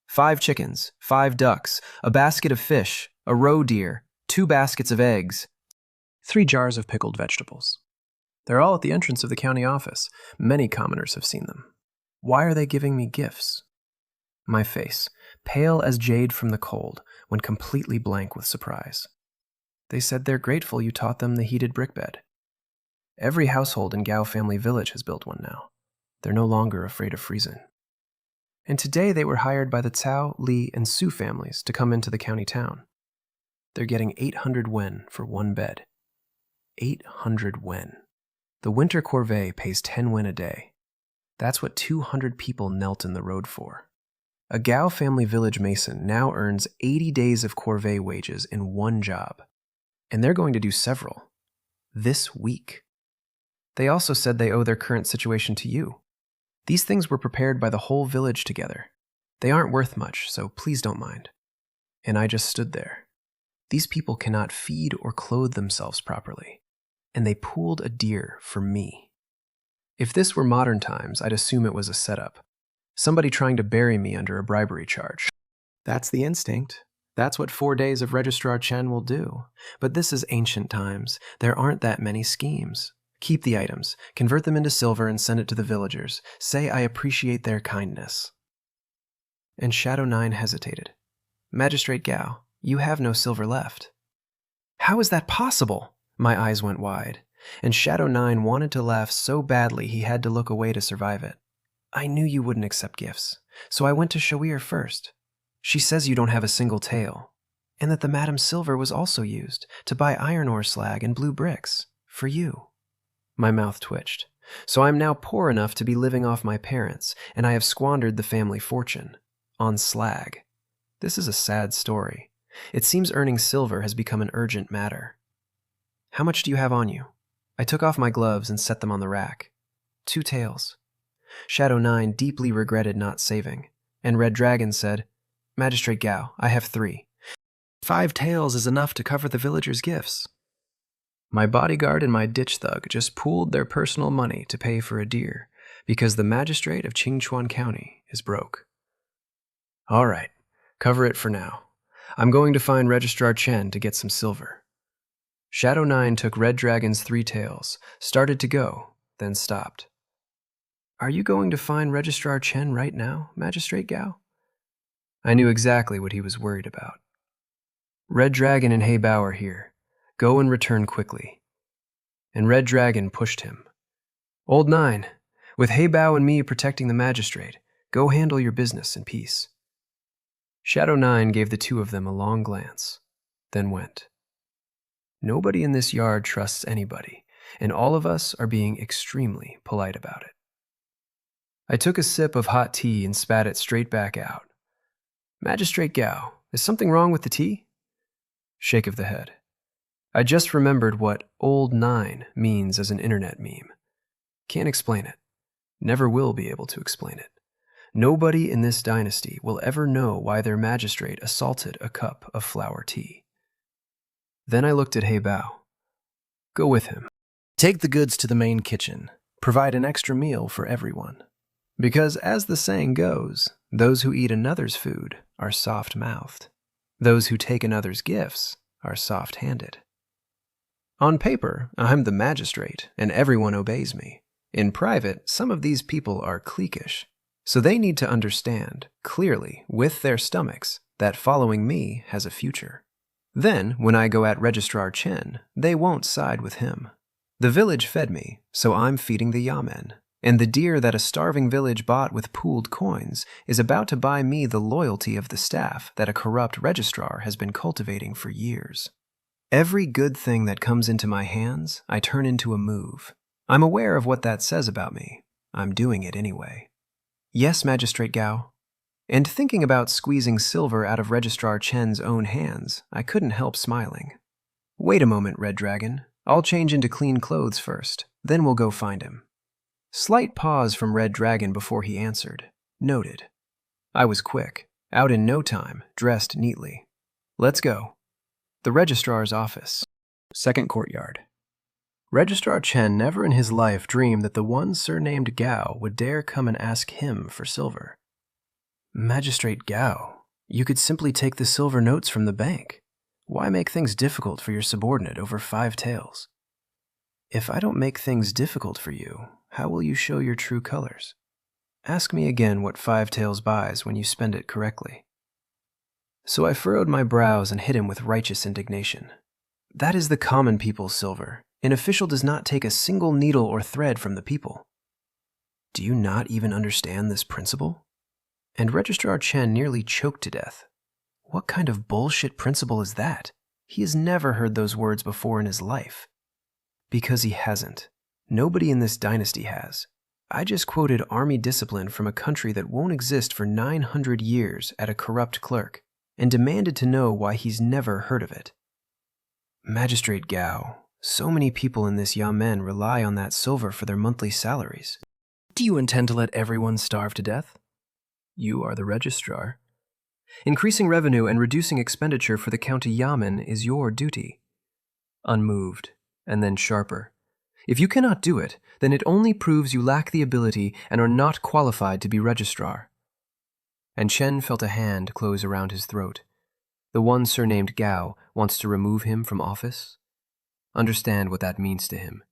5 chickens, 5 ducks, a basket of fish, a roe deer, 2 baskets of eggs, 3 jars of pickled vegetables. They're all at the entrance of the county office. Many commoners have seen them. Why are they giving me gifts? My face, pale as jade from the cold, went completely blank with surprise. They said they're grateful you taught them the heated brick bed. Every household in Gao Family Village has built one now. They're no longer afraid of freezing. And today they were hired by the Cao, Li, and Su families to come into the county town. They're getting 800 wen for 1 bed. 800 wen. The winter corvée pays 10 wen a day. That's what 200 people knelt in the road for. A Gao Family Village mason now earns 80 days of corvée wages in 1 job. And they're going to do several. This week. They also said they owe their current situation to you. These things were prepared by the whole village together. They aren't worth much, so please don't mind. And I just stood there. These people cannot feed or clothe themselves properly. And they pooled a deer for me. If this were modern times, I'd assume it was a setup. Somebody trying to bury me under a bribery charge. That's the instinct. That's what 4 days of Registrar Chen will do. But this is ancient times. There aren't that many schemes. Keep the items, convert them into silver and send it to the villagers. Say I appreciate their kindness. And Shadow 9 hesitated. Magistrate Gao, you have no silver left. How is that possible? My eyes went wide, and Shadow 9 wanted to laugh so badly he had to look away to survive it. I knew you wouldn't accept gifts, so I went to Shuir first. She says you don't have a single tael, and that the Madam Silver was also used to buy iron ore slag and blue bricks, for you. My mouth twitched. So I'm now poor enough to be living off my parents, and I have squandered the family fortune. On slag. This is a sad story. It seems earning silver has become an urgent matter. How much do you have on you? I took off my gloves and set them on the rack. 2 taels. Shadow 9 deeply regretted not saving, and Red Dragon said, Magistrate Gao, I have 3. 5 taels is enough to cover the villagers' gifts. My bodyguard and my ditch thug just pooled their personal money to pay for a deer, because the magistrate of Qingchuan County is broke. All right, cover it for now. I'm going to find Registrar Chen to get some silver. Shadow 9 took Red Dragon's 3 taels, started to go, then stopped. Are you going to find Registrar Chen right now, Magistrate Gao? I knew exactly what he was worried about. Red Dragon and Hey Bao are here. Go and return quickly. And Red Dragon pushed him. Old 9, with Hey Bao and me protecting the magistrate, go handle your business in peace. Shadow 9 gave the 2 of them a long glance, then went. Nobody in this yard trusts anybody, and all of us are being extremely polite about it. I took a sip of hot tea and spat it straight back out. Magistrate Gao, is something wrong with the tea? Shake of the head. I just remembered what Old 9 means as an internet meme. Can't explain it. Never will be able to explain it. Nobody in this dynasty will ever know why their magistrate assaulted a cup of flower tea. Then I looked at Hey Bao. Go with him. Take the goods to the main kitchen. Provide an extra meal for everyone. Because as the saying goes, those who eat another's food are soft-mouthed. Those who take another's gifts are soft-handed. On paper, I'm the magistrate, and everyone obeys me. In private, some of these people are cliquish, so they need to understand, clearly, with their stomachs, that following me has a future. Then, when I go at Registrar Chen, they won't side with him. The village fed me, so I'm feeding the yamen, and the deer that a starving village bought with pooled coins is about to buy me the loyalty of the staff that a corrupt registrar has been cultivating for years. Every good thing that comes into my hands, I turn into a move. I'm aware of what that says about me. I'm doing it anyway. Yes, Magistrate Gao. And thinking about squeezing silver out of Registrar Chen's own hands, I couldn't help smiling. Wait a moment, Red Dragon. I'll change into clean clothes first, then we'll go find him. Slight pause from Red Dragon before he answered. Noted. I was quick, out in no time, dressed neatly. Let's go. The Registrar's office. Second courtyard. Registrar Chen never in his life dreamed that the one surnamed Gao would dare come and ask him for silver. Magistrate Gao, you could simply take the silver notes from the bank. Why make things difficult for your subordinate over 5 taels? If I don't make things difficult for you, how will you show your true colors? Ask me again what 5 taels buys when you spend it correctly. So I furrowed my brows and hit him with righteous indignation. That is the common people's silver. An official does not take a single needle or thread from the people. Do you not even understand this principle? And Registrar Chen nearly choked to death. What kind of bullshit principle is that? He has never heard those words before in his life. Because he hasn't. Nobody in this dynasty has. I just quoted army discipline from a country that won't exist for 900 years at a corrupt clerk, and demanded to know why he's never heard of it. Magistrate Gao, so many people in this yamen rely on that silver for their monthly salaries. Do you intend to let everyone starve to death? You are the registrar. Increasing revenue and reducing expenditure for the county yamen is your duty. Unmoved, and then sharper. If you cannot do it, then it only proves you lack the ability and are not qualified to be registrar. And Chen felt a hand close around his throat. The one surnamed Gao wants to remove him from office? Understand what that means to him.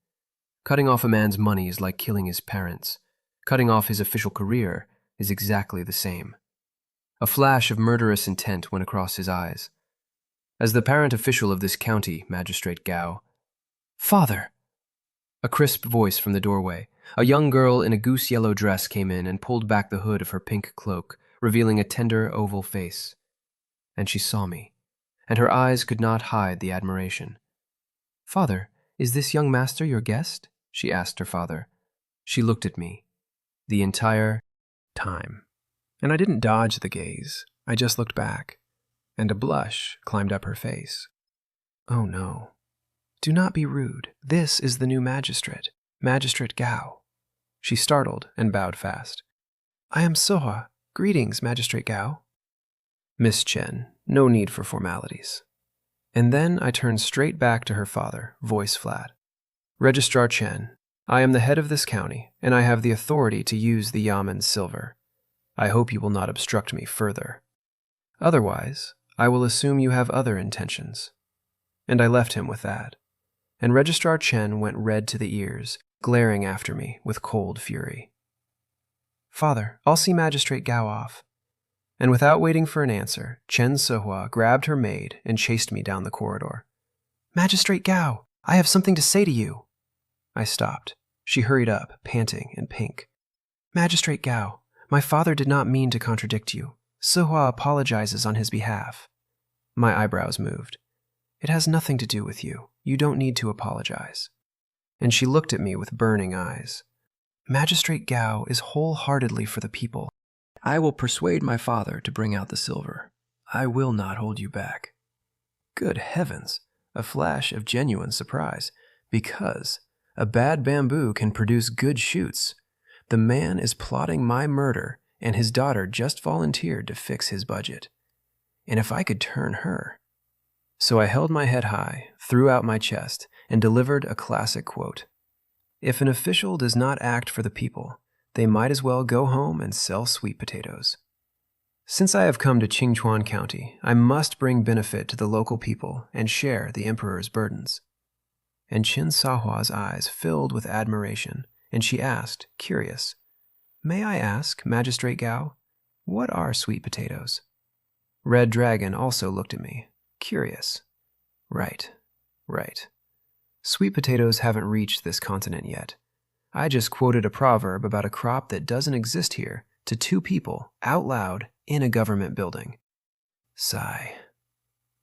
Cutting off a man's money is like killing his parents. Cutting off his official career is exactly the same. A flash of murderous intent went across his eyes. As the parent official of this county, Magistrate Gao. Father! A crisp voice from the doorway. A young girl in a goose-yellow dress came in and pulled back the hood of her pink cloak, revealing a tender, oval face. And she saw me, and her eyes could not hide the admiration. Father, is this young master your guest? She asked her father. She looked at me. The entire time. And I didn't dodge the gaze. I just looked back, and a blush climbed up her face. Oh no. Do not be rude. This is the new magistrate, Magistrate Gao. She startled and bowed fast. I am Soha. Greetings, Magistrate Gao. Miss Chen, no need for formalities. And then I turned straight back to her father, voice flat. Registrar Chen, I am the head of this county, and I have the authority to use the yamen's silver. I hope you will not obstruct me further. Otherwise, I will assume you have other intentions. And I left him with that. And Registrar Chen went red to the ears, glaring after me with cold fury. Father, I'll see Magistrate Gao off. And without waiting for an answer, Chen Sohua grabbed her maid and chased me down the corridor. Magistrate Gao, I have something to say to you. I stopped. She hurried up, panting and pink. Magistrate Gao, my father did not mean to contradict you. Sohua apologizes on his behalf. My eyebrows moved. It has nothing to do with you. You don't need to apologize. And she looked at me with burning eyes. Magistrate Gao is wholeheartedly for the people. I will persuade my father to bring out the silver. I will not hold you back. Good heavens, a flash of genuine surprise, because a bad bamboo can produce good shoots. The man is plotting my murder, and his daughter just volunteered to fix his budget. And if I could turn her... So I held my head high, threw out my chest, and delivered a classic quote. If an official does not act for the people, they might as well go home and sell sweet potatoes. Since I have come to Qingchuan County, I must bring benefit to the local people and share the emperor's burdens. And Qin Sahua's eyes filled with admiration, and she asked, curious, May I ask, Magistrate Gao, what are sweet potatoes? Red Dragon also looked at me, curious. Right. Sweet potatoes haven't reached this continent yet. I just quoted a proverb about a crop that doesn't exist here to 2 people, out loud, in a government building. Sigh.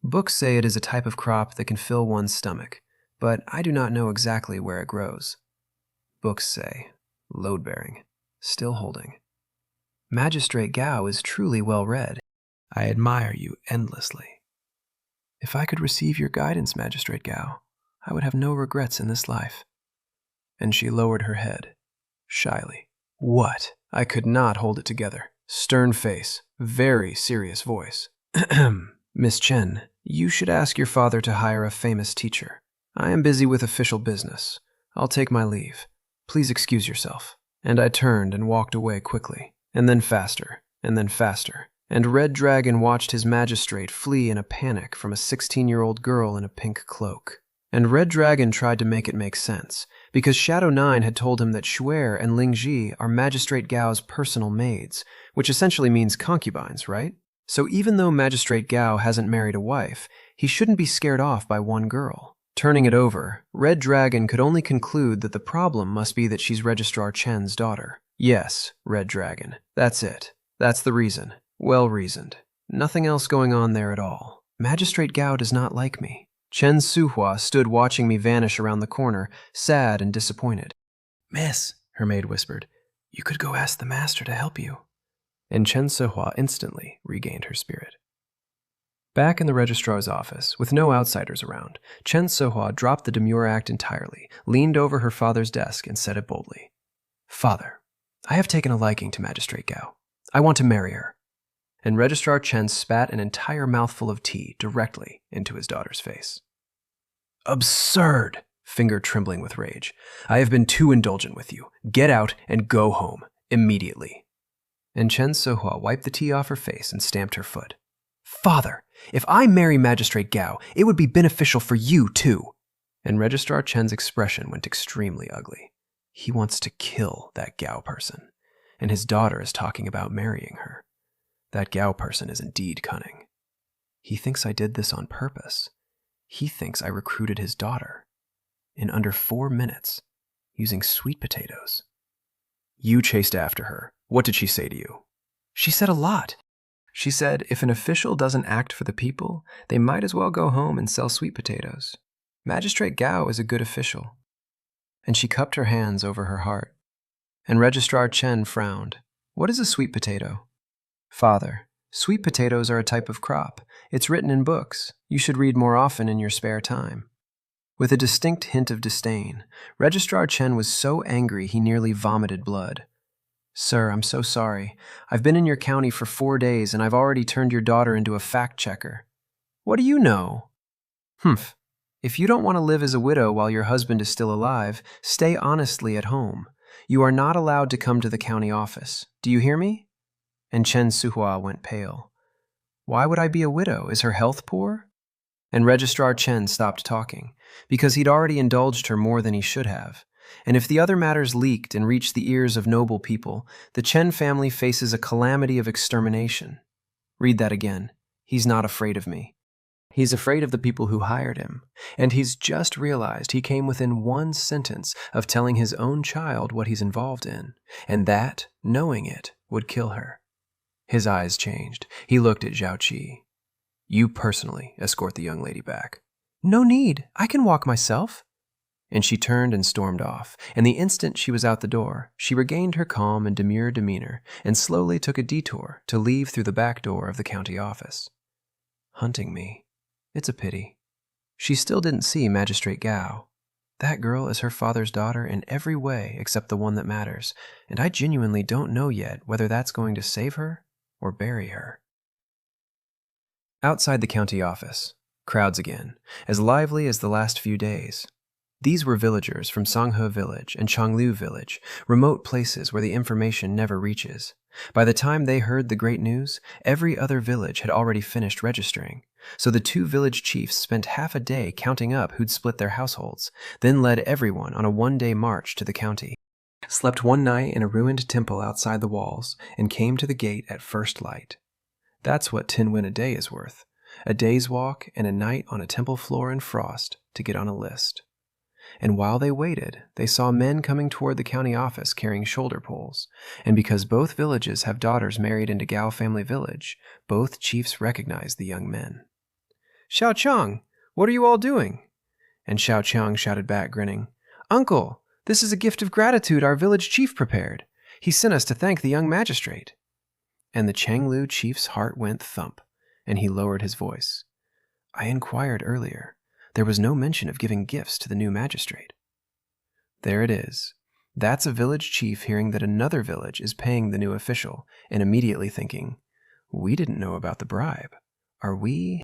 Books say it is a type of crop that can fill one's stomach, but I do not know exactly where it grows. Books say, load-bearing. still holding. Magistrate Gao is truly well read. I admire you endlessly. If I could receive your guidance, Magistrate Gao, I would have no regrets in this life. And she lowered her head, shyly. What? I could not hold it together. Stern face, very serious voice. Miss Chen, you should ask your father to hire a famous teacher. I am busy with official business. I'll take my leave. Please excuse yourself. And I turned and walked away quickly, and then faster, and Red Dragon watched his magistrate flee in a panic from a 16-year-old girl in a pink cloak. And Red Dragon tried to make it make sense, because Shadow 9 had told him that Shuer and Lingji are Magistrate Gao's personal maids, which essentially means concubines, right? So even though Magistrate Gao hasn't married a wife, he shouldn't be scared off by one girl. Turning it over, Red Dragon could only conclude that the problem must be that she's Registrar Chen's daughter. Yes, Red Dragon, that's it. That's the reason. Well reasoned. Nothing else going on there at all. Magistrate Gao does not like me. Chen Suhua stood watching me vanish around the corner, sad and disappointed. Miss, her maid whispered, you could go ask the master to help you. And Chen Suhua instantly regained her spirit. Back in the registrar's office, with no outsiders around, Chen Suhua dropped the demure act entirely, leaned over her father's desk, and said it boldly. Father, I have taken a liking to Magistrate Gao. I want to marry her. And Registrar Chen spat an entire mouthful of tea directly into his daughter's face. Absurd! Finger trembling with rage. I have been too indulgent with you. Get out and go home, immediately. And Chen Suhua wiped the tea off her face and stamped her foot. Father, if I marry Magistrate Gao, it would be beneficial for you too. And Registrar Chen's expression went extremely ugly. He wants to kill that Gao person, and his daughter is talking about marrying her. That Gao person is indeed cunning. He thinks I did this on purpose. He thinks I recruited his daughter. In under 4 minutes, using sweet potatoes. You chased after her. What did she say to you? She said a lot. She said if an official doesn't act for the people, they might as well go home and sell sweet potatoes. Magistrate Gao is a good official. And she cupped her hands over her heart. And Registrar Chen frowned. What is a sweet potato? Father, sweet potatoes are a type of crop. It's written in books. You should read more often in your spare time. With a distinct hint of disdain, Registrar Chen was so angry he nearly vomited blood. Sir, I'm so sorry. I've been in your county for 4 days and I've already turned your daughter into a fact-checker. What do you know? Humph. If you don't want to live as a widow while your husband is still alive, stay honestly at home. You are not allowed to come to the county office. Do you hear me? And Chen Suhua went pale. Why would I be a widow? Is her health poor? And Registrar Chen stopped talking, because he'd already indulged her more than he should have. And if the other matters leaked and reached the ears of noble people, the Chen family faces a calamity of extermination. Read that again. He's not afraid of me. He's afraid of the people who hired him, and he's just realized he came within 1 sentence of telling his own child what he's involved in, and that, knowing it, would kill her. His eyes changed. He looked at Zhao Qi. You personally escort the young lady back. No need. I can walk myself. And she turned and stormed off, and the instant she was out the door, she regained her calm and demure demeanor and slowly took a detour to leave through the back door of the county office. Hunting me. It's a pity. She still didn't see Magistrate Gao. That girl is her father's daughter in every way except the one that matters, and I genuinely don't know yet whether that's going to save her or bury her. Outside the county office, crowds again, as lively as the last few days. These were villagers from Sanghe Village and Changlu Village, remote places where the information never reaches. By the time they heard the great news, every other village had already finished registering, so the 2 village chiefs spent half a day counting up who'd split their households, then led everyone on a 1-day march to the county. Slept 1 night in a ruined temple outside the walls, and came to the gate at first light. That's what 10 win a day is worth. A day's walk and a night on a temple floor in frost to get on a list. And while they waited, they saw men coming toward the county office carrying shoulder poles, and because both villages have daughters married into Gao family village, both chiefs recognized the young men. Xiao Chang, what are you all doing? And Xiao Chang shouted back, grinning, Uncle, this is a gift of gratitude our village chief prepared. He sent us to thank the young magistrate." And the Changlu chief's heart went thump, and he lowered his voice. "I inquired earlier. There was no mention of giving gifts to the new magistrate." There it is. That's a village chief hearing that another village is paying the new official, and immediately thinking, "We didn't know about the bribe. Are we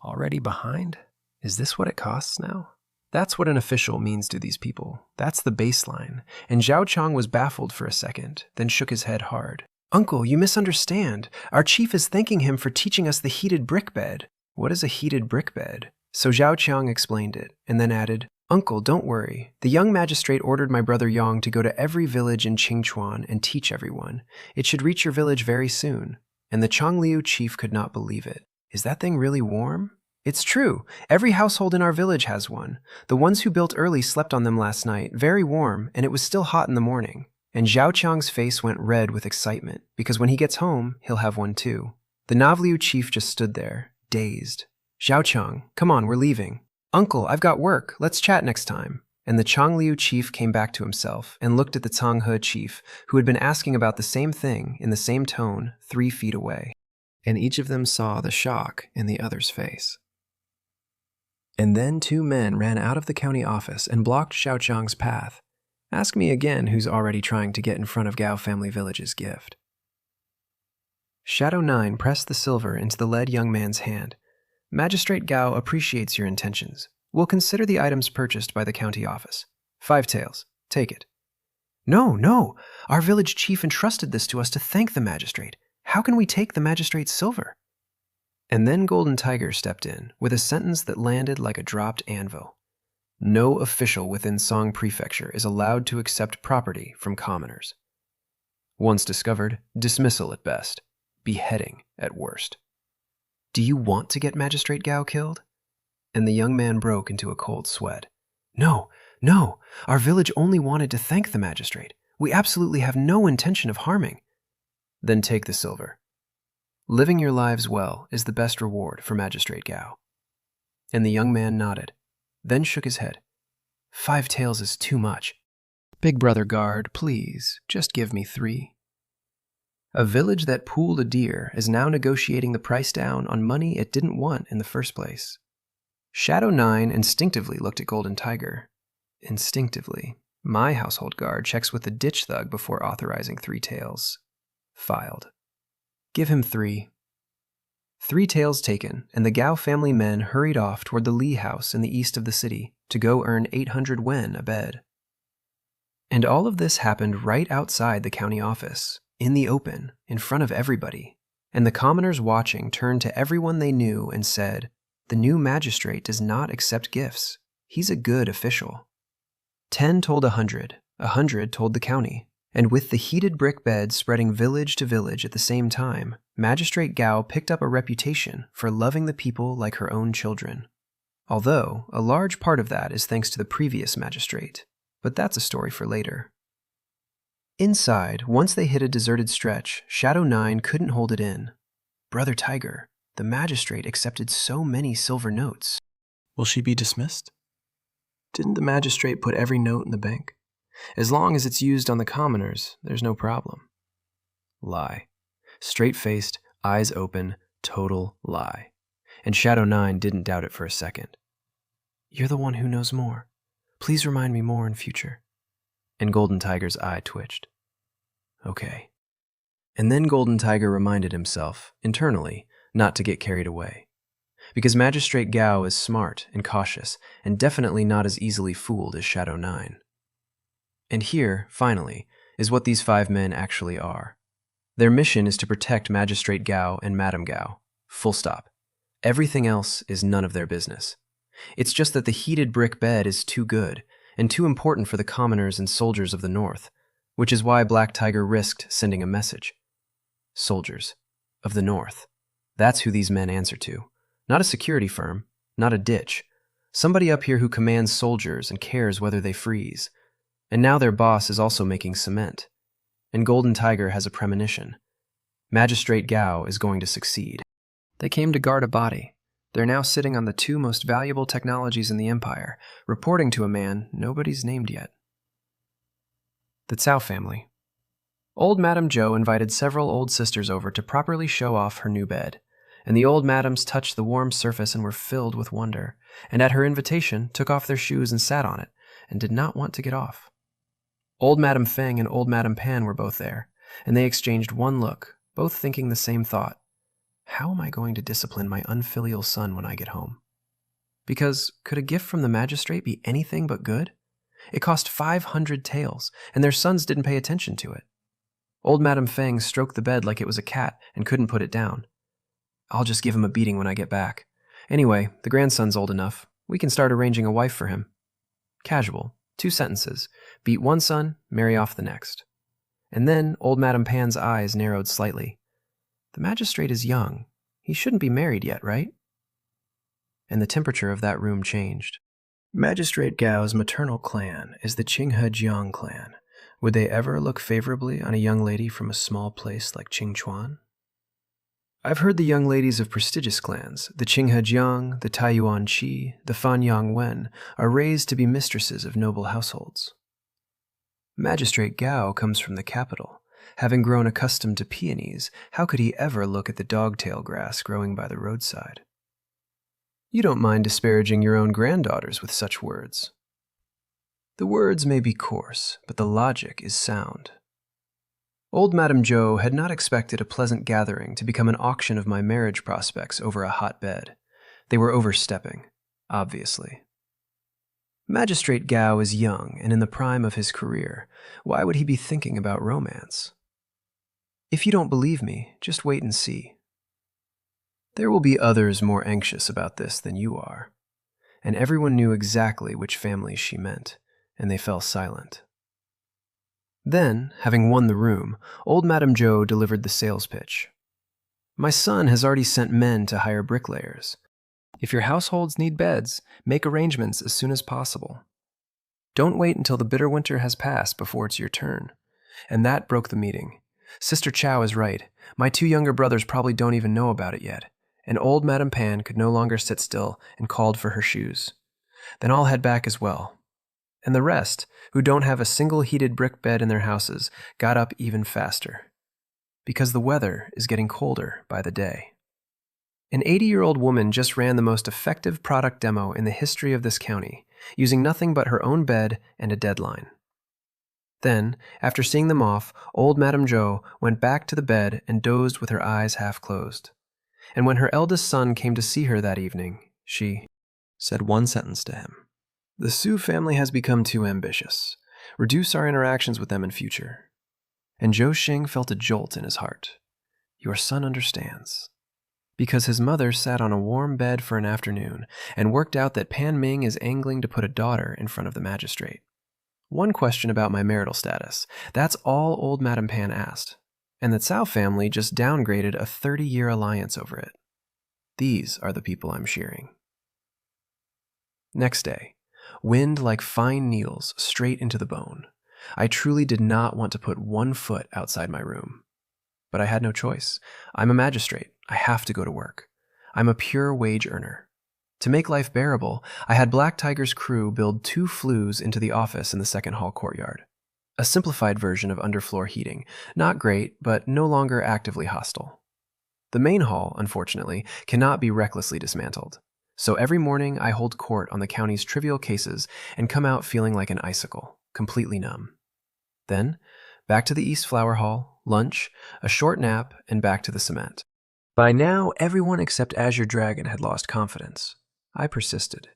already behind? Is this what it costs now?" That's what an official means to these people. That's the baseline. And Zhao Chang was baffled for a second, then shook his head hard. "Uncle, you misunderstand. Our chief is thanking him for teaching us the heated brick bed." "What is a heated brick bed?" So Zhao Chang explained it, and then added, "Uncle, don't worry. The young magistrate ordered my brother Yang to go to every village in Qingchuan and teach everyone. It should reach your village very soon." And the Changliu chief could not believe it. "Is that thing really warm?" "It's true. Every household in our village has one. The ones who built early slept on them last night, very warm, and it was still hot in the morning." And Zhao Chang's face went red with excitement, because when he gets home, he'll have one too. The Navliu chief just stood there, dazed. "Zhao Chang, come on, we're leaving." "Uncle, I've got work. Let's chat next time." And the Changliu chief came back to himself and looked at the Tanghe chief, who had been asking about the same thing in the same tone 3 feet away. And each of them saw the shock in the other's face. And then 2 men ran out of the county office and blocked Zhao Chang's path. Ask me again who's already trying to get in front of Gao Family Village's gift. Shadow 9 pressed the silver into the lead young man's hand. "Magistrate Gao appreciates your intentions. We'll consider the items purchased by the county office. 5 taels. Take it." "No, no. Our village chief entrusted this to us to thank the magistrate. How can we take the magistrate's silver?" And then Golden Tiger stepped in with a sentence that landed like a dropped anvil. "No official within Song Prefecture is allowed to accept property from commoners. Once discovered, dismissal at best, beheading at worst. Do you want to get Magistrate Gao killed?" And the young man broke into a cold sweat. "No, no. Our village only wanted to thank the magistrate. We absolutely have no intention of harming." "Then take the silver. Living your lives well is the best reward for Magistrate Gao." And the young man nodded, then shook his head. 5 taels is too much. "Big brother guard, please, just give me 3. A village that pooled a deer is now negotiating the price down on money it didn't want in the first place. Shadow 9 instinctively looked at Golden Tiger. Instinctively. My household guard checks with the ditch thug before authorizing 3 taels. Filed. Give him 3. 3 taels taken, and the Gao family men hurried off toward the Li house in the east of the city to go earn 800 wen a bed. And all of this happened right outside the county office, in the open, in front of everybody. And the commoners watching turned to everyone they knew and said, "The new magistrate does not accept gifts. He's a good official." 10 told 100, 100 told the county. And with the heated brick bed spreading village to village at the same time, Magistrate Gao picked up a reputation for loving the people like her own children. Although, a large part of that is thanks to the previous magistrate. But that's a story for later. Inside, once they hit a deserted stretch, Shadow 9 couldn't hold it in. "Brother Tiger, the magistrate accepted so many silver notes. Will she be dismissed? Didn't the magistrate put every note in the bank? As long as it's used on the commoners, there's no problem." Lie. Straight-faced, eyes open, total lie. And Shadow 9 didn't doubt it for a second. "You're the one who knows more. Please remind me more in future." And Golden Tiger's eye twitched. "Okay." And then Golden Tiger reminded himself, internally, not to get carried away. Because Magistrate Gao is smart and cautious, and definitely not as easily fooled as Shadow 9. And here, finally, is what these 5 men actually are. Their mission is to protect Magistrate Gao and Madame Gao. Full stop. Everything else is none of their business. It's just that the heated brick bed is too good, and too important for the commoners and soldiers of the North, which is why Black Tiger risked sending a message. Soldiers of the North. That's who these men answer to. Not a security firm, not a ditch. Somebody up here who commands soldiers and cares whether they freeze. And now their boss is also making cement. And Golden Tiger has a premonition. Magistrate Gao is going to succeed. They came to guard a body. They're now sitting on the 2 most valuable technologies in the Empire, reporting to a man nobody's named yet. The Cao family. Old Madame Zhou invited several old sisters over to properly show off her new bed, and the old madams touched the warm surface and were filled with wonder, and at her invitation took off their shoes and sat on it, and did not want to get off. Old Madame Feng and Old Madame Pan were both there, and they exchanged one look, both thinking the same thought. How am I going to discipline my unfilial son when I get home? Because could a gift from the magistrate be anything but good? It cost 500 taels, and their sons didn't pay attention to it. Old Madame Feng stroked the bed like it was a cat and couldn't put it down. I'll just give him a beating when I get back. Anyway, the grandson's old enough. We can start arranging a wife for him. Casual, 2 sentences. Beat one son, marry off the next. And then old Madame Pan's eyes narrowed slightly. The magistrate is young. He shouldn't be married yet, right? And the temperature of that room changed. Magistrate Gao's maternal clan is the Qinghejiang clan. Would they ever look favorably on a young lady from a small place like Qingchuan? I've heard the young ladies of prestigious clans, the Qinghejiang, the Taiyuan Qi, the Fanyang Wen, are raised to be mistresses of noble households. Magistrate Gao comes from the capital. Having grown accustomed to peonies, how could he ever look at the dogtail grass growing by the roadside? You don't mind disparaging your own granddaughters with such words. The words may be coarse, but the logic is sound. Old Madame Zhou had not expected a pleasant gathering to become an auction of my marriage prospects over a hot bed. They were overstepping, obviously. Magistrate Gao is young and in the prime of his career. Why would he be thinking about romance? If you don't believe me, just wait and see. There will be others more anxious about this than you are. And everyone knew exactly which families she meant, and they fell silent. Then, having won the room, old Madame Zhou delivered the sales pitch. My son has already sent men to hire bricklayers. If your households need beds, make arrangements as soon as possible. Don't wait until the bitter winter has passed before it's your turn. And that broke the meeting. Sister Chow is right. My 2 younger brothers probably don't even know about it yet. And old Madame Pan could no longer sit still and called for her shoes. Then I'll head back as well. And the rest, who don't have a single heated brick bed in their houses, got up even faster. Because the weather is getting colder by the day. An 80-year-old woman just ran the most effective product demo in the history of this county, using nothing but her own bed and a deadline. Then, after seeing them off, old Madame Zhou went back to the bed and dozed with her eyes half closed. And when her eldest son came to see her that evening, she said one sentence to him. The Su family has become too ambitious. Reduce our interactions with them in future. And Zhou Xing felt a jolt in his heart. Your son understands. Because his mother sat on a warm bed for an afternoon and worked out that Pan Ming is angling to put a daughter in front of the magistrate. One question about my marital status. That's all old Madame Pan asked. And the Cao family just downgraded a 30-year alliance over it. These are the people I'm shearing. Next day, wind like fine needles straight into the bone. I truly did not want to put one foot outside my room. But I had no choice. I'm a magistrate. I have to go to work. I'm a pure wage earner. To make life bearable, I had Black Tiger's crew build 2 flues into the office in the second hall courtyard. A simplified version of underfloor heating. Not great, but no longer actively hostile. The main hall, unfortunately, cannot be recklessly dismantled. So every morning I hold court on the county's trivial cases and come out feeling like an icicle, completely numb. Then, back to the East Flower Hall, lunch, a short nap, and back to the cement. By now, everyone except Azure Dragon had lost confidence. I persisted.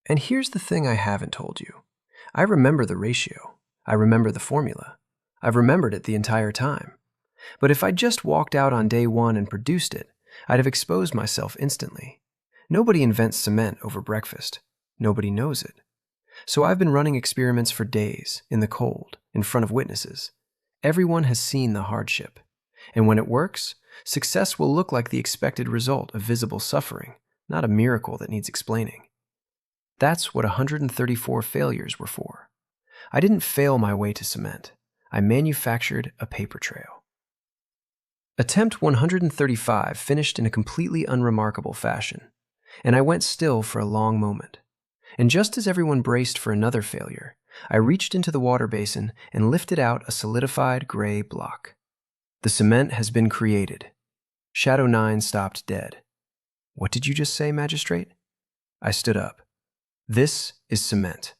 And here's the thing I haven't told you. I remember the ratio. I remember the formula. I've remembered it the entire time. But if I just walked out on day 1 and produced it, I'd have exposed myself instantly. Nobody invents cement over breakfast. Nobody knows it. So I've been running experiments for days, in the cold, in front of witnesses. Everyone has seen the hardship. And when it works, success will look like the expected result of visible suffering, not a miracle that needs explaining. That's what 134 failures were for. I didn't fail my way to cement. I manufactured a paper trail. Attempt 135 finished in a completely unremarkable fashion, and I went still for a long moment. And just as everyone braced for another failure, I reached into the water basin and lifted out a solidified gray block. The cement has been created. Shadow 9 stopped dead. What did you just say, Magistrate? I stood up. This is cement.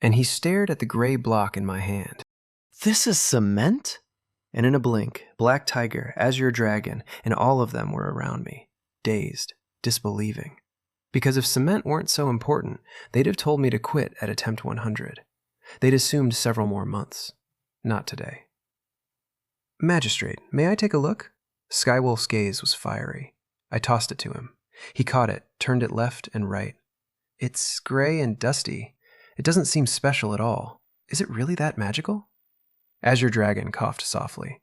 And he stared at the gray block in my hand. This is cement? And in a blink, Black Tiger, Azure Dragon, and all of them were around me, dazed, disbelieving. Because if cement weren't so important, they'd have told me to quit at attempt 100. They'd assumed several more months. Not today. Magistrate, may I take a look? Skywolf's gaze was fiery. I tossed it to him. He caught it, turned it left and right. It's gray and dusty. It doesn't seem special at all. Is it really that magical? Azure Dragon coughed softly.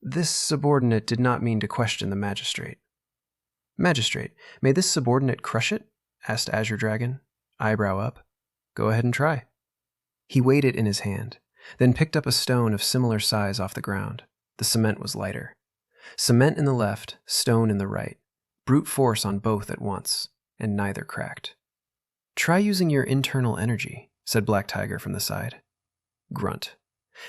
This subordinate did not mean to question the magistrate. Magistrate, may this subordinate crush it? Asked Azure Dragon, eyebrow up. Go ahead and try. He weighed it in his hand, then picked up a stone of similar size off the ground. The cement was lighter. Cement in the left, stone in the right. Brute force on both at once, and neither cracked. Try using your internal energy, said Black Tiger from the side. Grunt.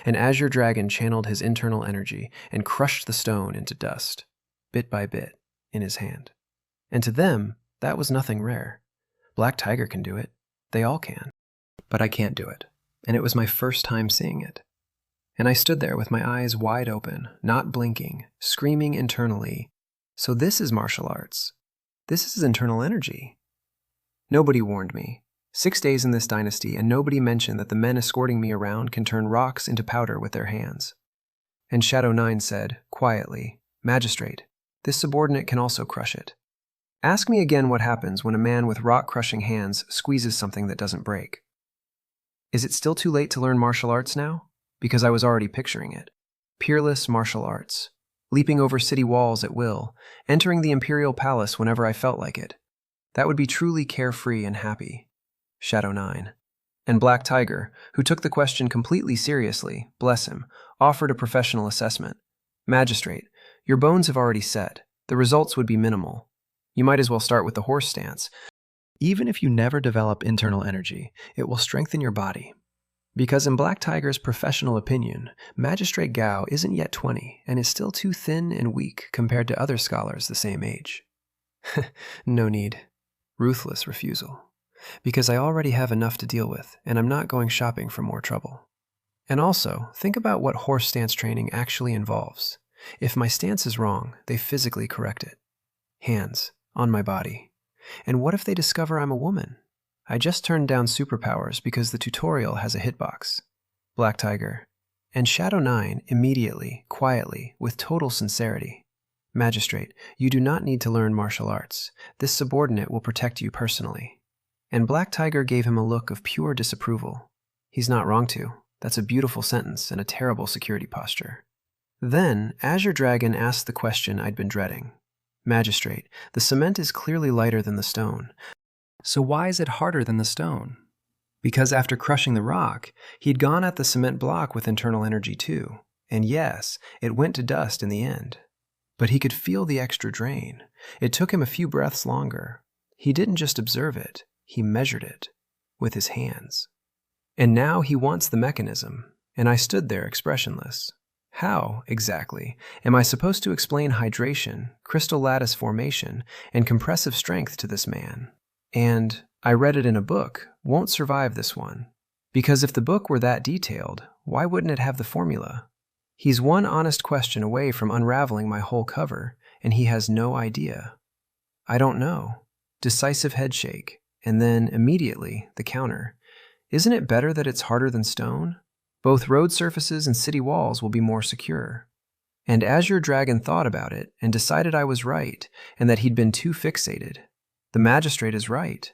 An Azure Dragon channeled his internal energy and crushed the stone into dust, bit by bit, in his hand. And to them, that was nothing rare. Black Tiger can do it. They all can. But I can't do it. And it was my first time seeing it. And I stood there with my eyes wide open, not blinking, screaming internally, so this is martial arts. This is internal energy. Nobody warned me. 6 days in this dynasty, and nobody mentioned that the men escorting me around can turn rocks into powder with their hands. And Shadow 9 said, quietly, Magistrate, this subordinate can also crush it. Ask me again what happens when a man with rock-crushing hands squeezes something that doesn't break. Is it still too late to learn martial arts now? Because I was already picturing it. Peerless martial arts. Leaping over city walls at will, entering the imperial palace whenever I felt like it. That would be truly carefree and happy. Shadow 9. And Black Tiger, who took the question completely seriously, bless him, offered a professional assessment. Magistrate, your bones have already set. The results would be minimal. You might as well start with the horse stance. Even if you never develop internal energy, it will strengthen your body. Because in Black Tiger's professional opinion, Magistrate Gao isn't yet 20 and is still too thin and weak compared to other scholars the same age. No need. Ruthless refusal. Because I already have enough to deal with, and I'm not going shopping for more trouble. And also, think about what horse stance training actually involves. If my stance is wrong, they physically correct it. Hands, on my body. And what if they discover I'm a woman? I just turned down superpowers because the tutorial has a hitbox. Black Tiger. And Shadow 9 immediately, quietly, with total sincerity. Magistrate, you do not need to learn martial arts. This subordinate will protect you personally. And Black Tiger gave him a look of pure disapproval. He's not wrong to. That's a beautiful sentence and a terrible security posture. Then, Azure Dragon asked the question I'd been dreading. Magistrate, the cement is clearly lighter than the stone. So why is it harder than the stone? Because after crushing the rock, he'd gone at the cement block with internal energy too. And yes, it went to dust in the end. But he could feel the extra drain. It took him a few breaths longer. He didn't just observe it. He measured it with his hands. And now he wants the mechanism, and I stood there expressionless. How, exactly, am I supposed to explain hydration, crystal lattice formation, and compressive strength to this man? And, I read it in a book, won't survive this one. Because if the book were that detailed, why wouldn't it have the formula? He's one honest question away from unraveling my whole cover, and he has no idea. I don't know. Decisive headshake. And then, immediately, the counter. Isn't it better that it's harder than stone? Both road surfaces and city walls will be more secure. And Azure Dragon thought about it and decided I was right and that he'd been too fixated. The magistrate is right.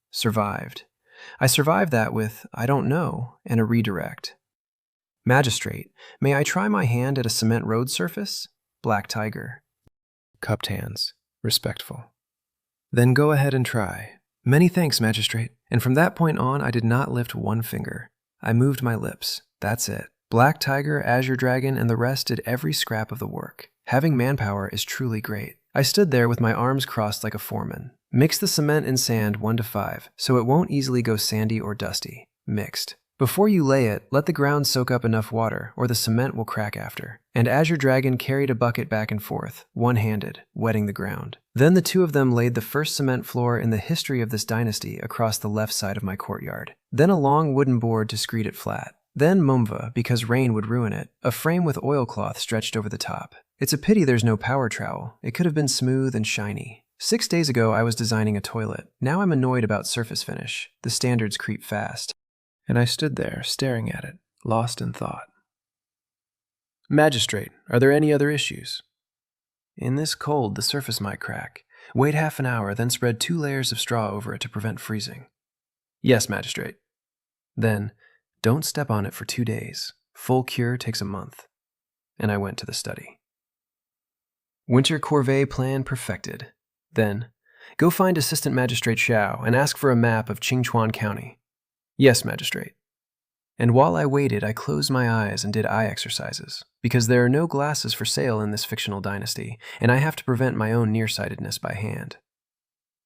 Survived. I survived that with, I don't know, and a redirect. Magistrate, may I try my hand at a cement road surface? Black Tiger. Cupped hands. Respectful. Then go ahead and try. Many thanks, Magistrate. And from that point on, I did not lift one finger. I moved my lips. That's it. Black Tiger, Azure Dragon, and the rest did every scrap of the work. Having manpower is truly great. I stood there with my arms crossed like a foreman. Mix the cement and sand 1 to 5, so it won't easily go sandy or dusty. Mixed. Before you lay it, let the ground soak up enough water, or the cement will crack after. And as your dragon carried a bucket back and forth, one-handed, wetting the ground. Then the two of them laid the first cement floor in the history of this dynasty across the left side of my courtyard. Then a long wooden board to screed it flat. Then manhwa, because rain would ruin it, a frame with oilcloth stretched over the top. It's a pity there's no power trowel. It could have been smooth and shiny. 6 days ago, I was designing a toilet. Now I'm annoyed about surface finish. The standards creep fast. And I stood there, staring at it, lost in thought. Magistrate, are there any other issues? In this cold, the surface might crack. Wait half an hour, then spread 2 layers of straw over it to prevent freezing. Yes, Magistrate. Then, don't step on it for 2 days. Full cure takes a month. And I went to the study. Winter corvée plan perfected. Then, go find Assistant Magistrate Xiao and ask for a map of Qingchuan County. Yes, Magistrate. And while I waited, I closed my eyes and did eye exercises, because there are no glasses for sale in this fictional dynasty, and I have to prevent my own nearsightedness by hand.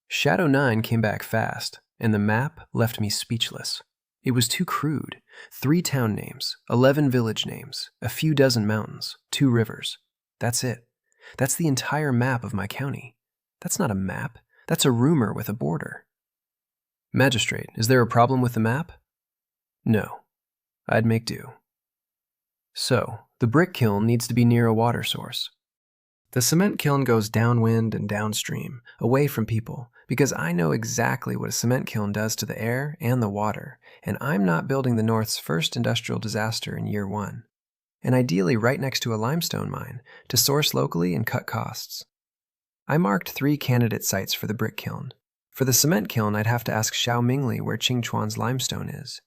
Shadow 9 came back fast, and the map left me speechless. It was too crude. 3 town names, 11 village names, a few dozen mountains, 2 rivers. That's it. That's the entire map of my county. That's not a map. That's a rumor with a border. Magistrate, is there a problem with the map? No. I'd make do. So, the brick kiln needs to be near a water source. The cement kiln goes downwind and downstream, away from people, because I know exactly what a cement kiln does to the air and the water, and I'm not building the North's first industrial disaster in year 1. And ideally right next to a limestone mine, to source locally and cut costs. I marked 3 candidate sites for the brick kiln. For the cement kiln, I'd have to ask Xiao Mingli where Qingchuan's limestone is.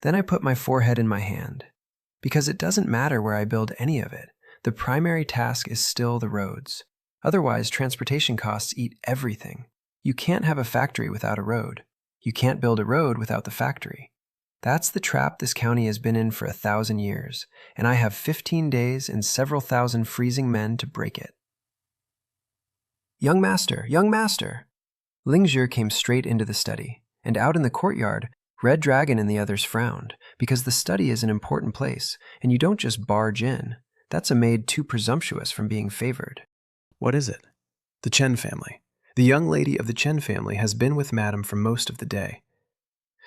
Then I put my forehead in my hand. Because it doesn't matter where I build any of it, the primary task is still the roads. Otherwise, transportation costs eat everything. You can't have a factory without a road. You can't build a road without the factory. That's the trap this county has been in for 1,000 years, and I have 15 days and several thousand freezing men to break it. Young master, young master! Lingzhi came straight into the study, and out in the courtyard, Red Dragon and the others frowned, because the study is an important place, and you don't just barge in. That's a maid too presumptuous from being favored. What is it? The Chen family. The young lady of the Chen family has been with Madame for most of the day.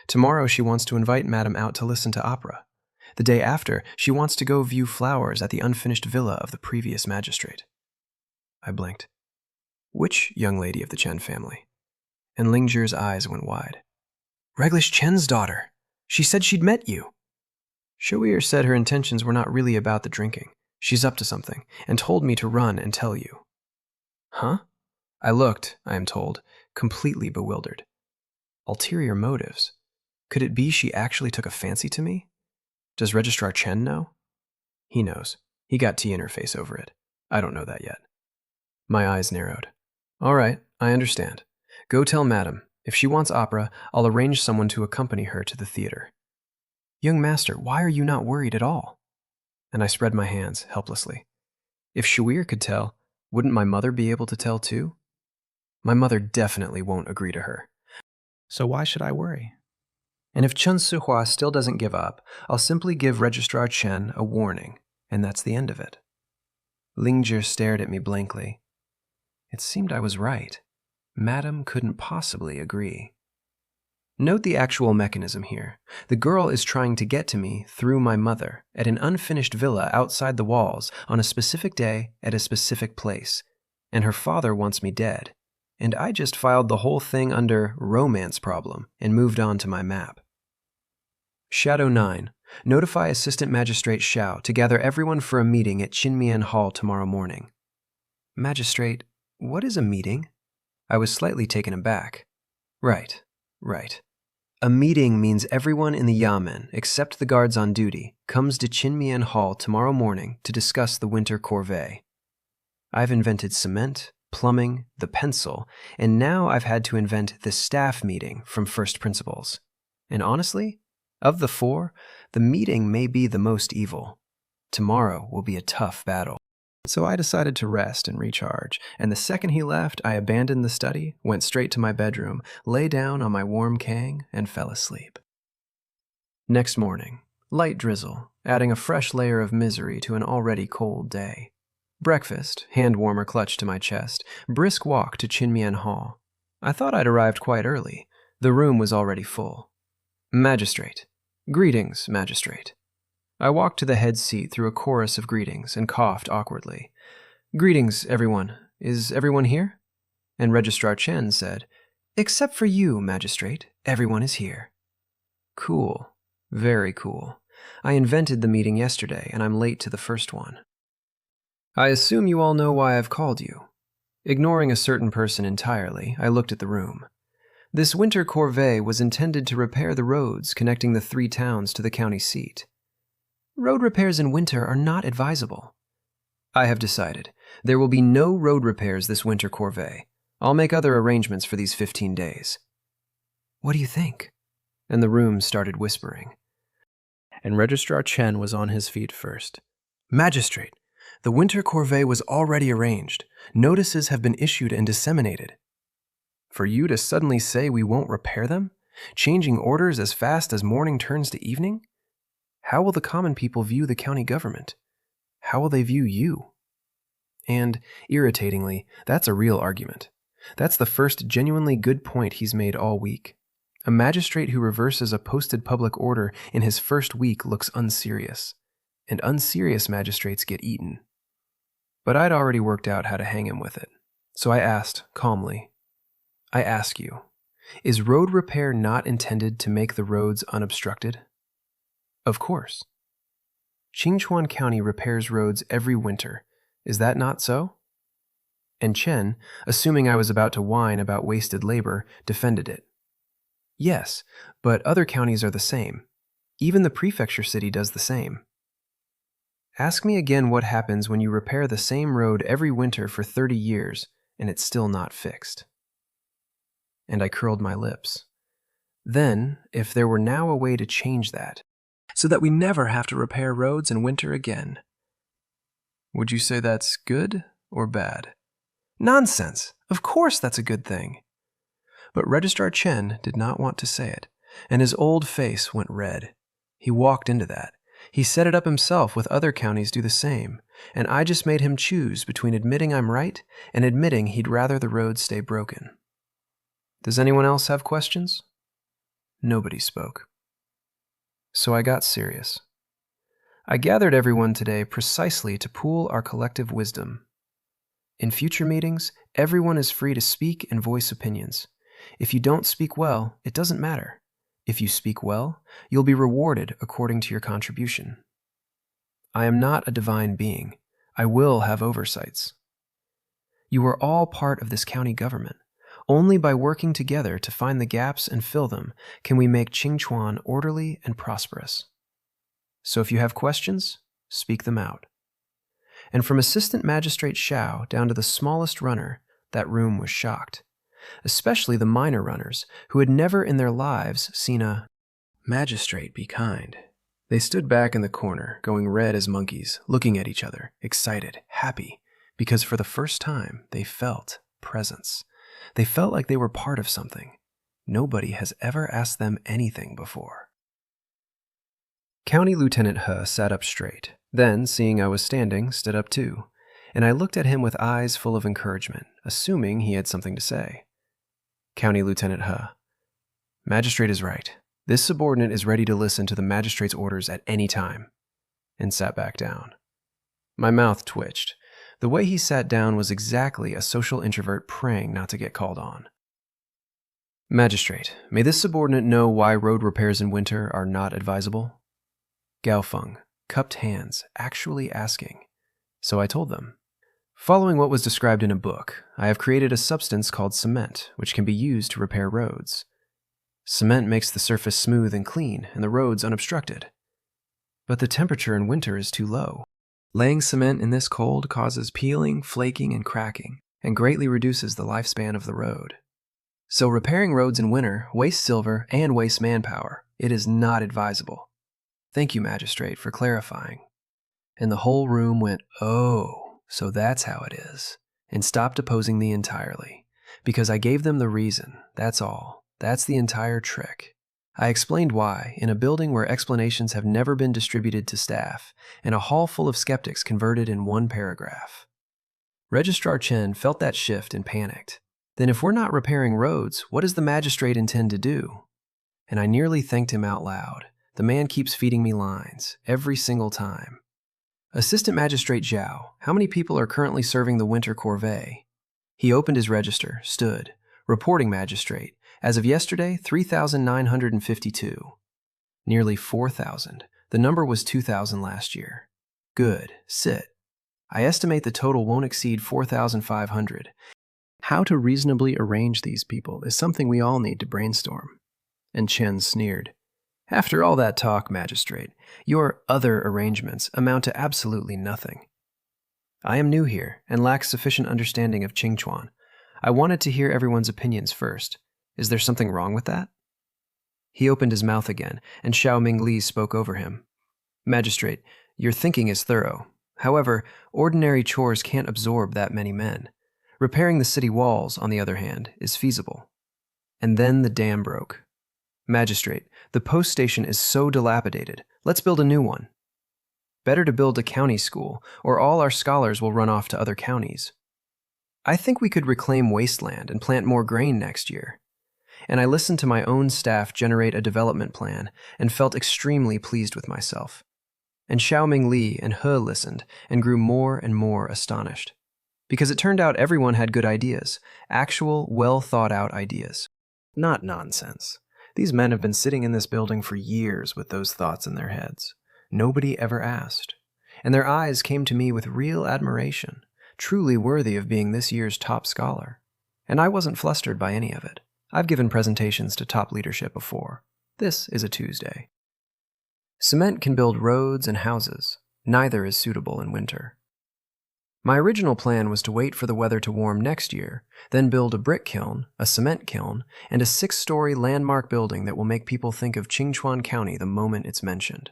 Tomorrow she wants to invite Madame out to listen to opera. The day after, she wants to go view flowers at the unfinished villa of the previous magistrate. I blinked. Which young lady of the Chen family? And Lingzhi's eyes went wide. Reglish Chen's daughter. She said she'd met you. Shuir said her intentions were not really about the drinking. She's up to something, and told me to run and tell you. Huh? I looked, I am told, completely bewildered. Ulterior motives. Could it be she actually took a fancy to me? Does Registrar Chen know? He knows. He got tea in her face over it. I don't know that yet. My eyes narrowed. All right, I understand. Go tell Madame. If she wants opera, I'll arrange someone to accompany her to the theater. Young master, why are you not worried at all? And I spread my hands helplessly. If Shuir could tell, wouldn't my mother be able to tell too? My mother definitely won't agree to her. So why should I worry? And if Chen Sihua still doesn't give up, I'll simply give Registrar Chen a warning, and that's the end of it. Lingzhi stared at me blankly. It seemed I was right. Madame couldn't possibly agree. Note the actual mechanism here. The girl is trying to get to me through my mother at an unfinished villa outside the walls on a specific day at a specific place, and her father wants me dead. And I just filed the whole thing under romance problem and moved on to my map. Shadow 9. Notify Assistant Magistrate Xiao to gather everyone for a meeting at Qinmian Hall tomorrow morning. Magistrate, what is a meeting? I was slightly taken aback. Right. A meeting means everyone in the yamen, except the guards on duty, comes to Qinmian Hall tomorrow morning to discuss the winter corvée. I've invented cement, plumbing, the pencil, and now I've had to invent the staff meeting from first principles. And honestly, of the 4, the meeting may be the most evil. Tomorrow will be a tough battle. So I decided to rest and recharge, and the second he left, I abandoned the study, went straight to my bedroom, lay down on my warm kang, and fell asleep. Next morning, light drizzle, adding a fresh layer of misery to an already cold day. Breakfast, hand warmer clutched to my chest, brisk walk to Chinmian Hall. I thought I'd arrived quite early. The room was already full. Magistrate. Greetings, Magistrate. I walked to the head seat through a chorus of greetings and coughed awkwardly. Greetings, everyone. Is everyone here? And Registrar Chen said, Except for you, Magistrate, everyone is here. Cool. Very cool. I invented the meeting yesterday, and I'm late to the first one. I assume you all know why I've called you. Ignoring a certain person entirely, I looked at the room. This winter corvée was intended to repair the roads connecting the 3 towns to the county seat. Road repairs in winter are not advisable. I have decided. There will be no road repairs this winter corvée. I'll make other arrangements for these 15 days. What do you think? And the room started whispering. And Registrar Chen was on his feet first. Magistrate, the winter corvée was already arranged. Notices have been issued and disseminated. For you to suddenly say we won't repair them? Changing orders as fast as morning turns to evening? How will the common people view the county government? How will they view you? And, irritatingly, that's a real argument. That's the first genuinely good point he's made all week. A magistrate who reverses a posted public order in his first week looks unserious, and unserious magistrates get eaten. But I'd already worked out how to hang him with it, so I asked, calmly, I ask you, is road repair not intended to make the roads unobstructed? Of course. Qingchuan County repairs roads every winter. Is that not so? And Chen, assuming I was about to whine about wasted labor, defended it. Yes, but other counties are the same. Even the prefecture city does the same. Ask me again what happens when you repair the same road every winter for 30 years and it's still not fixed. And I curled my lips. Then, if there were now a way to change that, so that we never have to repair roads in winter again. Would you say that's good or bad? Nonsense! Of course that's a good thing. But Registrar Chen did not want to say it, and his old face went red. He walked into that. He set it up himself with other counties do the same, and I just made him choose between admitting I'm right and admitting he'd rather the roads stay broken. Does anyone else have questions? Nobody spoke. So I got serious. I gathered everyone today precisely to pool our collective wisdom. In future meetings, everyone is free to speak and voice opinions. If you don't speak well, it doesn't matter. If you speak well, you'll be rewarded according to your contribution. I am not a divine being. I will have oversights. You are all part of this county government. Only by working together to find the gaps and fill them can we make Qingchuan orderly and prosperous. So if you have questions, speak them out. And from Assistant Magistrate Xiao down to the smallest runner, that room was shocked. Especially the minor runners, who had never in their lives seen a magistrate be kind. They stood back in the corner, going red as monkeys, looking at each other, excited, happy, because for the first time they felt presence. They felt like they were part of something. Nobody has ever asked them anything before. County Lieutenant He sat up straight, then, seeing I was standing, stood up too, and I looked at him with eyes full of encouragement, assuming he had something to say. County Lieutenant He, Magistrate is right. This subordinate is ready to listen to the magistrate's orders at any time, and sat back down. My mouth twitched. The way he sat down was exactly a social introvert praying not to get called on. Magistrate, may this subordinate know why road repairs in winter are not advisable? Gao Feng, cupped hands, actually asking. So I told them. Following what was described in a book, I have created a substance called cement, which can be used to repair roads. Cement makes the surface smooth and clean, and the roads unobstructed. But the temperature in winter is too low. Laying cement in this cold causes peeling, flaking, and cracking, and greatly reduces the lifespan of the road. So repairing roads in winter wastes silver and wastes manpower. It is not advisable. Thank you, Magistrate, for clarifying. And the whole room went, oh, so that's how it is, and stopped opposing me entirely, because I gave them the reason, that's all. That's the entire trick. I explained why, in a building where explanations have never been distributed to staff, and a hall full of skeptics converted in one paragraph. Registrar Chen felt that shift and panicked. Then if we're not repairing roads, what does the magistrate intend to do? And I nearly thanked him out loud. The man keeps feeding me lines, every single time. Assistant Magistrate Zhao, how many people are currently serving the winter corvée? He opened his register, stood. Reporting Magistrate. As of yesterday, 3,952. Nearly 4,000. The number was 2,000 last year. Good. Sit. I estimate the total won't exceed 4,500. How to reasonably arrange these people is something we all need to brainstorm. And Chen sneered. After all that talk, Magistrate, your other arrangements amount to absolutely nothing. I am new here and lack sufficient understanding of Qingchuan. I wanted to hear everyone's opinions first. Is there something wrong with that? He opened his mouth again, and Xiao Mingli spoke over him. Magistrate, your thinking is thorough. However, ordinary chores can't absorb that many men. Repairing the city walls, on the other hand, is feasible. And then the dam broke. Magistrate, the post station is so dilapidated. Let's build a new one. Better to build a county school, or all our scholars will run off to other counties. I think we could reclaim wasteland and plant more grain next year. And I listened to my own staff generate a development plan and felt extremely pleased with myself. And Xiaoming Li and He listened and grew more and more astonished. Because it turned out everyone had good ideas, actual, well-thought-out ideas. Not nonsense. These men have been sitting in this building for years with those thoughts in their heads. Nobody ever asked. And their eyes came to me with real admiration, truly worthy of being this year's top scholar. And I wasn't flustered by any of it. I've given presentations to top leadership before. This is a Tuesday. Cement can build roads and houses. Neither is suitable in winter. My original plan was to wait for the weather to warm next year, then build a brick kiln, a cement kiln, and a 6-story landmark building that will make people think of Qingchuan County the moment it's mentioned.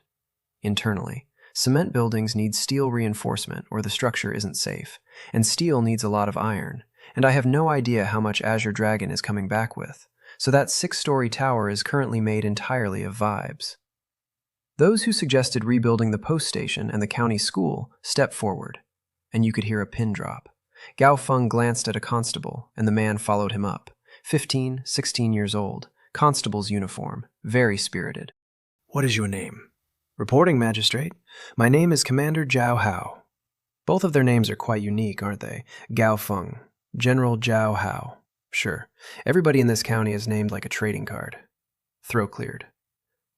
Internally, cement buildings need steel reinforcement or the structure isn't safe, and steel needs a lot of iron, and I have no idea how much Azure Dragon is coming back with, so that 6-story tower is currently made entirely of vibes. Those who suggested rebuilding the post station and the county school stepped forward, and you could hear a pin drop. Gao Feng glanced at a constable, and the man followed him up. 15, 16 years old, constable's uniform, very spirited. What is your name? Reporting, Magistrate. My name is Commander Zhao Hao. Both of their names are quite unique, aren't they? Gao Feng, General Zhao Hao. Sure, everybody in this county is named like a trading card. Throat cleared.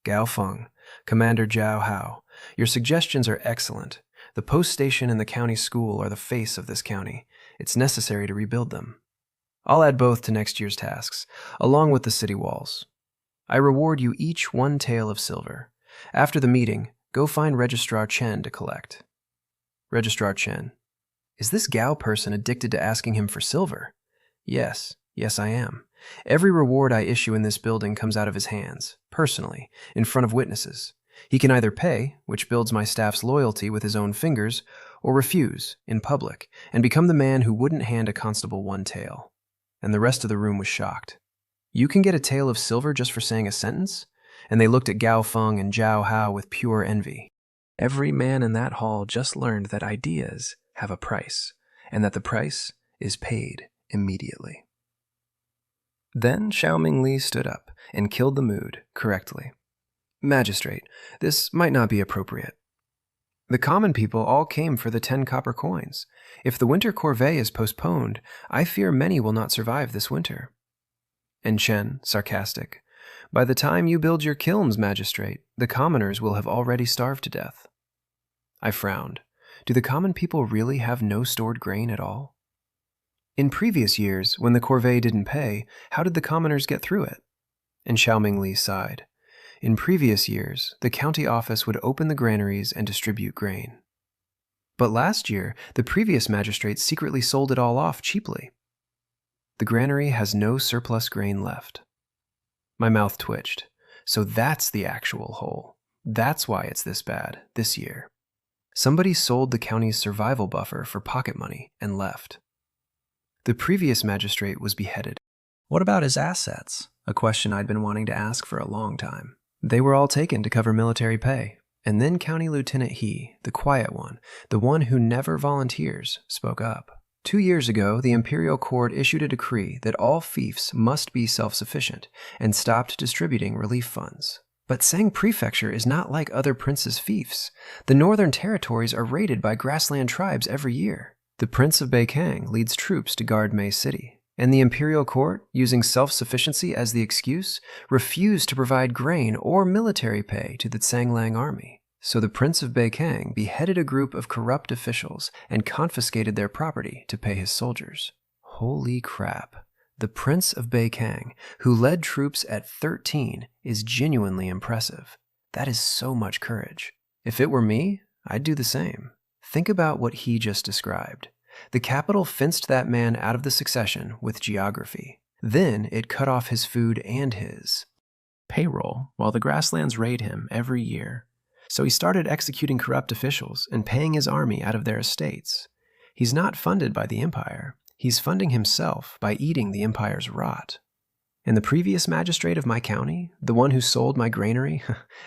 Gao Feng, Commander Zhao Hao. Your suggestions are excellent. The post station and the county school are the face of this county. It's necessary to rebuild them. I'll add both to next year's tasks, along with the city walls. I reward you each 1 tael of silver. After the meeting, go find Registrar Chen to collect. Registrar Chen. Is this Gao person addicted to asking him for silver? Yes, I am. Every reward I issue in this building comes out of his hands, personally, in front of witnesses. He can either pay, which builds my staff's loyalty with his own fingers, or refuse, in public, and become the man who wouldn't hand a constable 1 tael. And the rest of the room was shocked. You can get a tael of silver just for saying a sentence? And they looked at Gao Feng and Zhao Hao with pure envy. Every man in that hall just learned that ideas have a price, and that the price is paid immediately. Then Xiaoming Li stood up and killed the mood correctly. Magistrate, this might not be appropriate. The common people all came for the 10 copper coins. If the winter corvée is postponed, I fear many will not survive this winter. And Chen, sarcastic, by the time you build your kilns, Magistrate, the commoners will have already starved to death. I frowned. Do the common people really have no stored grain at all? In previous years, when the corvée didn't pay, how did the commoners get through it? And Xiaoming Li sighed. In previous years, the county office would open the granaries and distribute grain. But last year, the previous magistrate secretly sold it all off cheaply. The granary has no surplus grain left. My mouth twitched. So that's the actual hole. That's why it's this bad, this year. Somebody sold the county's survival buffer for pocket money and left. The previous magistrate was beheaded. What about his assets? a question I'd been wanting to ask for a long time. They were all taken to cover military pay. And then County Lieutenant He, the quiet one, the one who never volunteers, spoke up. 2 years ago, the imperial court issued a decree that all fiefs must be self-sufficient and stopped distributing relief funds. But Sang Prefecture is not like other princes' fiefs. The northern territories are raided by grassland tribes every year. The Prince of Beikang leads troops to guard Mei City. And the imperial court, using self-sufficiency as the excuse, refused to provide grain or military pay to the Tsanglang army. So the Prince of Beikang beheaded a group of corrupt officials and confiscated their property to pay his soldiers. Holy crap. The Prince of Beikang, who led troops at 13, is genuinely impressive. That is so much courage. If it were me, I'd do the same. Think about what he just described. The capital fenced that man out of the succession with geography. Then it cut off his food and his payroll while the grasslands raid him every year. So he started executing corrupt officials and paying his army out of their estates. He's not funded by the empire. He's funding himself by eating the empire's rot. And the previous magistrate of my county, the one who sold my granary,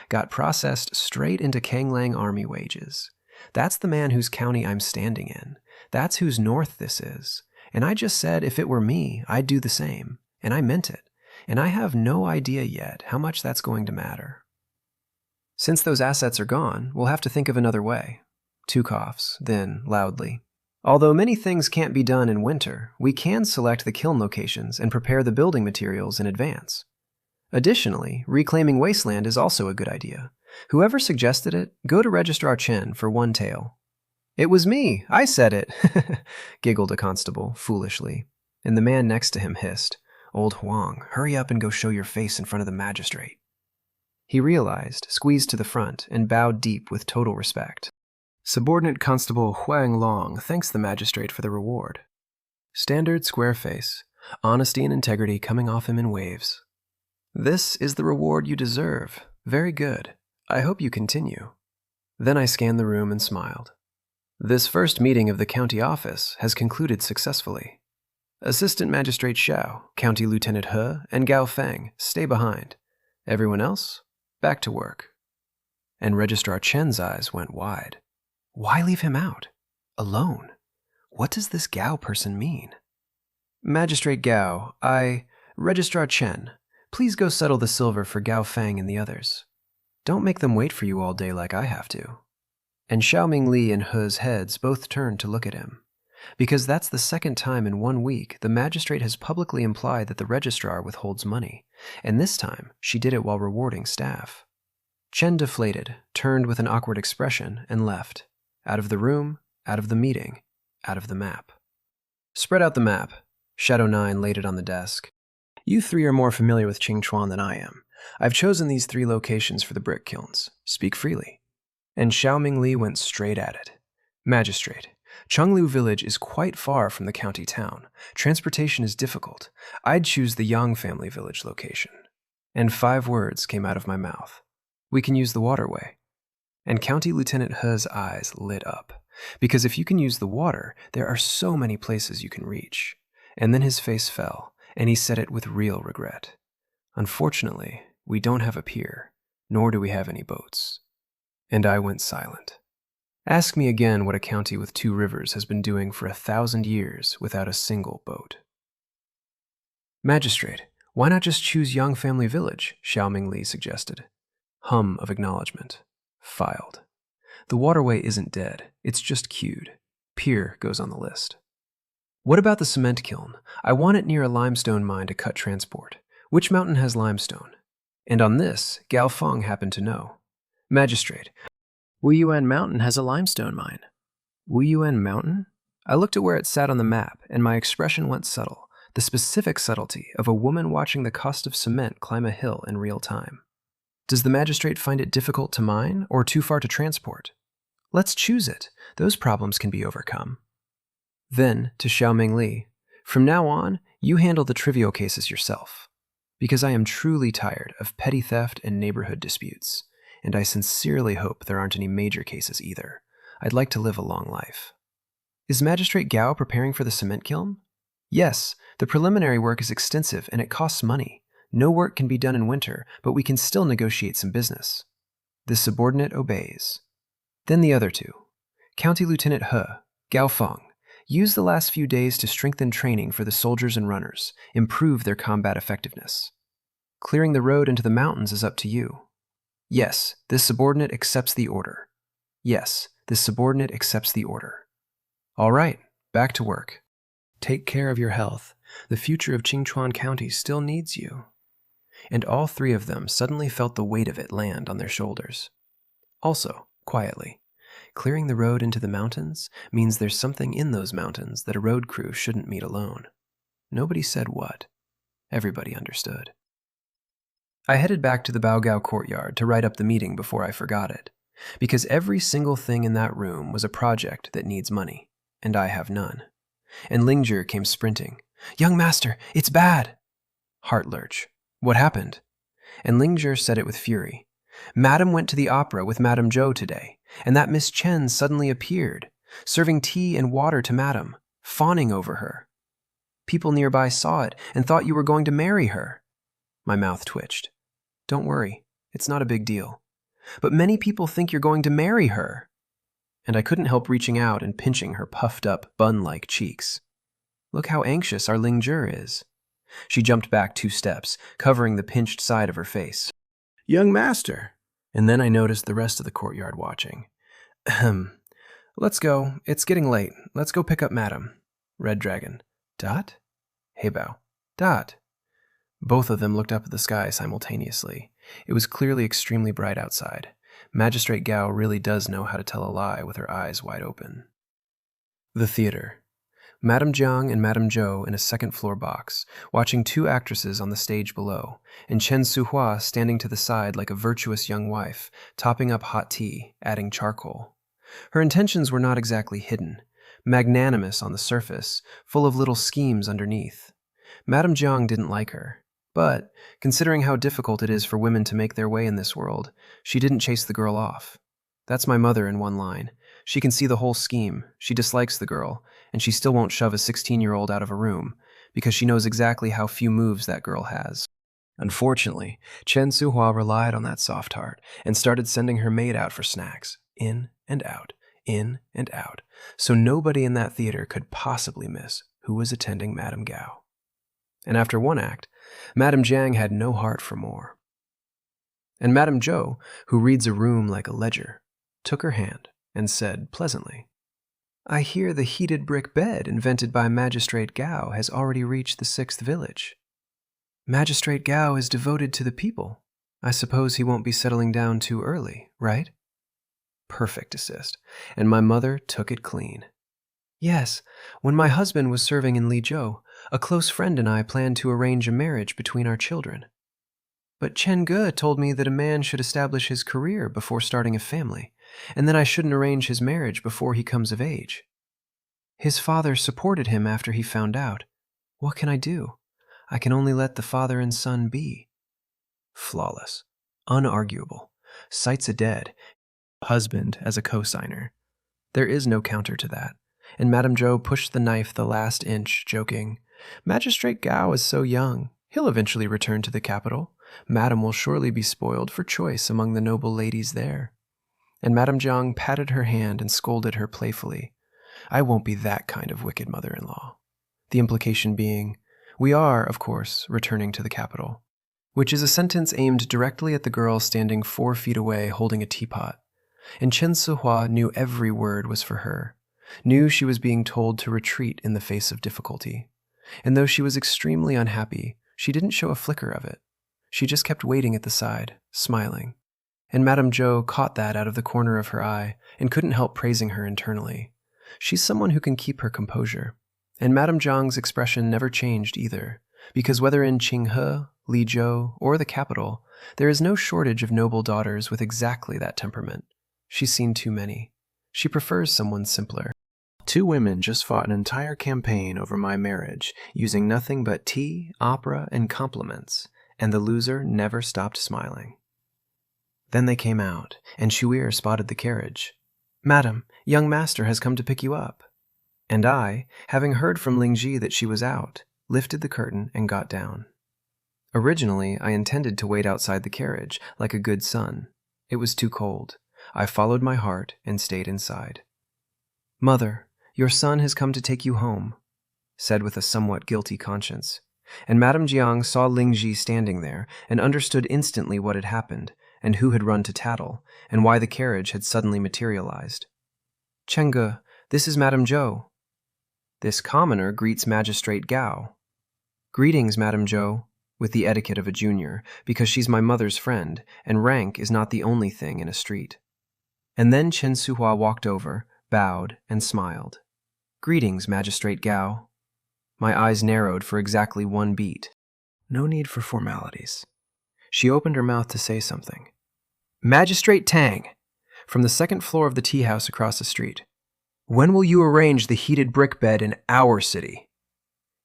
got processed straight into Kanglang army wages. That's the man whose county I'm standing in. That's whose north this is. And I just said if it were me, I'd do the same. And I meant it. And I have no idea yet how much that's going to matter. Since those assets are gone, we'll have to think of another way. 2 coughs, then loudly. Although many things can't be done in winter, we can select the kiln locations and prepare the building materials in advance. Additionally, reclaiming wasteland is also a good idea. Whoever suggested it, go to Registrar Chen for 1 tael. It was me! I said it! Giggled a constable, foolishly. And the man next to him hissed, Old Huang, hurry up and go show your face in front of the magistrate. He realized, squeezed to the front, and bowed deep with total respect. Subordinate Constable Huang Long thanks the magistrate for the reward. Standard square face, honesty and integrity coming off him in waves. This is the reward you deserve. Very good. I hope you continue. Then I scanned the room and smiled. This first meeting of the county office has concluded successfully. Assistant Magistrate Xiao, County Lieutenant He, and Gao Feng stay behind. Everyone else, back to work. And Registrar Chen's eyes went wide. Why leave him out? Alone? What does this Gao person mean? Magistrate Gao, Registrar Chen, please go settle the silver for Gao Feng and the others. Don't make them wait for you all day like I have to. And Xiaoming Li and He's heads both turned to look at him. Because that's the second time in 1 week the magistrate has publicly implied that the registrar withholds money, and this time she did it while rewarding staff. Chen deflated, turned with an awkward expression, and left. Out of the room, out of the meeting, out of the map. Spread out the map. Shadow 9 laid it on the desk. You 3 are more familiar with Qingchuan than I am. I've chosen these 3 locations for the brick kilns. Speak freely. And Xiaoming Li went straight at it. Magistrate, Chenglu village is quite far from the county town. Transportation is difficult. I'd choose the Yang family village location. And 5 words came out of my mouth. We can use the waterway. And County Lieutenant He's eyes lit up. Because if you can use the water, there are so many places you can reach. And then his face fell, and he said it with real regret. Unfortunately, we don't have a pier, nor do we have any boats. And I went silent. Ask me again what a county with 2 rivers has been doing for 1,000 years without a single boat. Magistrate, why not just choose Yang Family Village? Xiaoming Li suggested. Hum of acknowledgement. Filed. The waterway isn't dead, it's just queued. Pier goes on the list. What about the cement kiln? I want it near a limestone mine to cut transport. Which mountain has limestone? And on this, Gao Feng happened to know. Magistrate, Wuyuan Mountain has a limestone mine. Wuyuan Mountain? I looked at where it sat on the map, and my expression went subtle, the specific subtlety of a woman watching the cost of cement climb a hill in real time. Does the magistrate find it difficult to mine, or too far to transport? Let's choose it. Those problems can be overcome. Then, to Xiaoming Li, from now on, you handle the trivial cases yourself. Because I am truly tired of petty theft and neighborhood disputes. And I sincerely hope there aren't any major cases either. I'd like to live a long life. Is Magistrate Gao preparing for the cement kiln? Yes, the preliminary work is extensive and it costs money. No work can be done in winter, but we can still negotiate some business. The subordinate obeys. Then the other two. County Lieutenant He, Gao Feng, use the last few days to strengthen training for the soldiers and runners, improve their combat effectiveness. Clearing the road into the mountains is up to you. Yes, this subordinate accepts the order. Yes, this subordinate accepts the order. All right, back to work. Take care of your health. The future of Qingchuan County still needs you. And all three of them suddenly felt the weight of it land on their shoulders. Also, quietly, clearing the road into the mountains means there's something in those mountains that a road crew shouldn't meet alone. Nobody said what. Everybody understood. I headed back to the Baogao courtyard to write up the meeting before I forgot it, because every single thing in that room was a project that needs money, and I have none. And Lingzhi came sprinting. "Young master, it's bad!" Heart lurch. What happened? And Lingzhi said it with fury. Madam went to the opera with Madame Zhou today, and that Miss Chen suddenly appeared, serving tea and water to Madam, fawning over her. People nearby saw it and thought you were going to marry her. My mouth twitched. Don't worry, it's not a big deal. But many people think you're going to marry her. And I couldn't help reaching out and pinching her puffed-up, bun-like cheeks. Look how anxious our Lingzhi is. She jumped back 2 steps, covering the pinched side of her face. "Young master." And then I noticed the rest of the courtyard watching. "Let's go. It's getting late. Let's go pick up Madam." Red Dragon. "Dot?" Heibao. "Dot." Both of them looked up at the sky simultaneously. It was clearly extremely bright outside. Magistrate Gao really does know how to tell a lie with her eyes wide open. The theater. Madame Jiang and Madame Zhou in a second-floor box, watching 2 actresses on the stage below, and Chen Suhua standing to the side like a virtuous young wife, topping up hot tea, adding charcoal. Her intentions were not exactly hidden, magnanimous on the surface, full of little schemes underneath. Madame Jiang didn't like her, but, considering how difficult it is for women to make their way in this world, she didn't chase the girl off. That's my mother in one line. She can see the whole scheme, she dislikes the girl, and she still won't shove a 16-year-old out of a room, because she knows exactly how few moves that girl has. Unfortunately, Chen Suhua relied on that soft heart, and started sending her maid out for snacks, in and out, so nobody in that theater could possibly miss who was attending Madame Gao. And after one act, Madame Jiang had no heart for more. And Madame Zhou, who reads a room like a ledger, took her hand and said pleasantly, "I hear the heated brick bed invented by Magistrate Gao has already reached the 6th village. Magistrate Gao is devoted to the people. I suppose he won't be settling down too early, right?" Perfect assist, and my mother took it clean. "Yes, when my husband was serving in Lizhou, a close friend and I planned to arrange a marriage between our children. But Chen Ge told me that a man should establish his career before starting a family, and then I shouldn't arrange his marriage before he comes of age. His father supported him after he found out. What can I do? I can only let the father and son be." Flawless. Unarguable. Cites a dead. Husband as a cosigner. There is no counter to that. And Madame Zhou pushed the knife the last inch, joking, "Magistrate Gao is so young. He'll eventually return to the capital. Madame will surely be spoiled for choice among the noble ladies there." And Madame Jiang patted her hand and scolded her playfully. "I won't be that kind of wicked mother-in-law." The implication being, we are, of course, returning to the capital, which is a sentence aimed directly at the girl standing 4 feet away holding a teapot. And Chen Suhua knew every word was for her, knew she was being told to retreat in the face of difficulty. And though she was extremely unhappy, she didn't show a flicker of it. She just kept waiting at the side, smiling. And Madame Zhou caught that out of the corner of her eye and couldn't help praising her internally. She's someone who can keep her composure. And Madame Jiang's expression never changed either, because whether in Qinghe, Lizhou, or the capital, there is no shortage of noble daughters with exactly that temperament. She's seen too many. She prefers someone simpler. 2 women just fought an entire campaign over my marriage, using nothing but tea, opera, and compliments, and the loser never stopped smiling. Then they came out, and Shuir spotted the carriage. "Madam, young master has come to pick you up." And I, having heard from Lingzhi that she was out, lifted the curtain and got down. Originally, I intended to wait outside the carriage, like a good son. It was too cold. I followed my heart and stayed inside. "Mother, your son has come to take you home," said with a somewhat guilty conscience. And Madame Jiang saw Lingji standing there and understood instantly what had happened, and who had run to tattle, and why the carriage had suddenly materialized. "Chengge, this is Madame Zhou." This commoner greets Magistrate Gao. "Greetings, Madame Zhou," with the etiquette of a junior, because she's my mother's friend, and rank is not the only thing in a street. And then Chen Suhua walked over, bowed, and smiled. "Greetings, Magistrate Gao." My eyes narrowed for exactly one beat. No need for formalities. She opened her mouth to say something. "Magistrate Tang, from the second floor of the tea house across the street. When will you arrange the heated brick bed in our city?"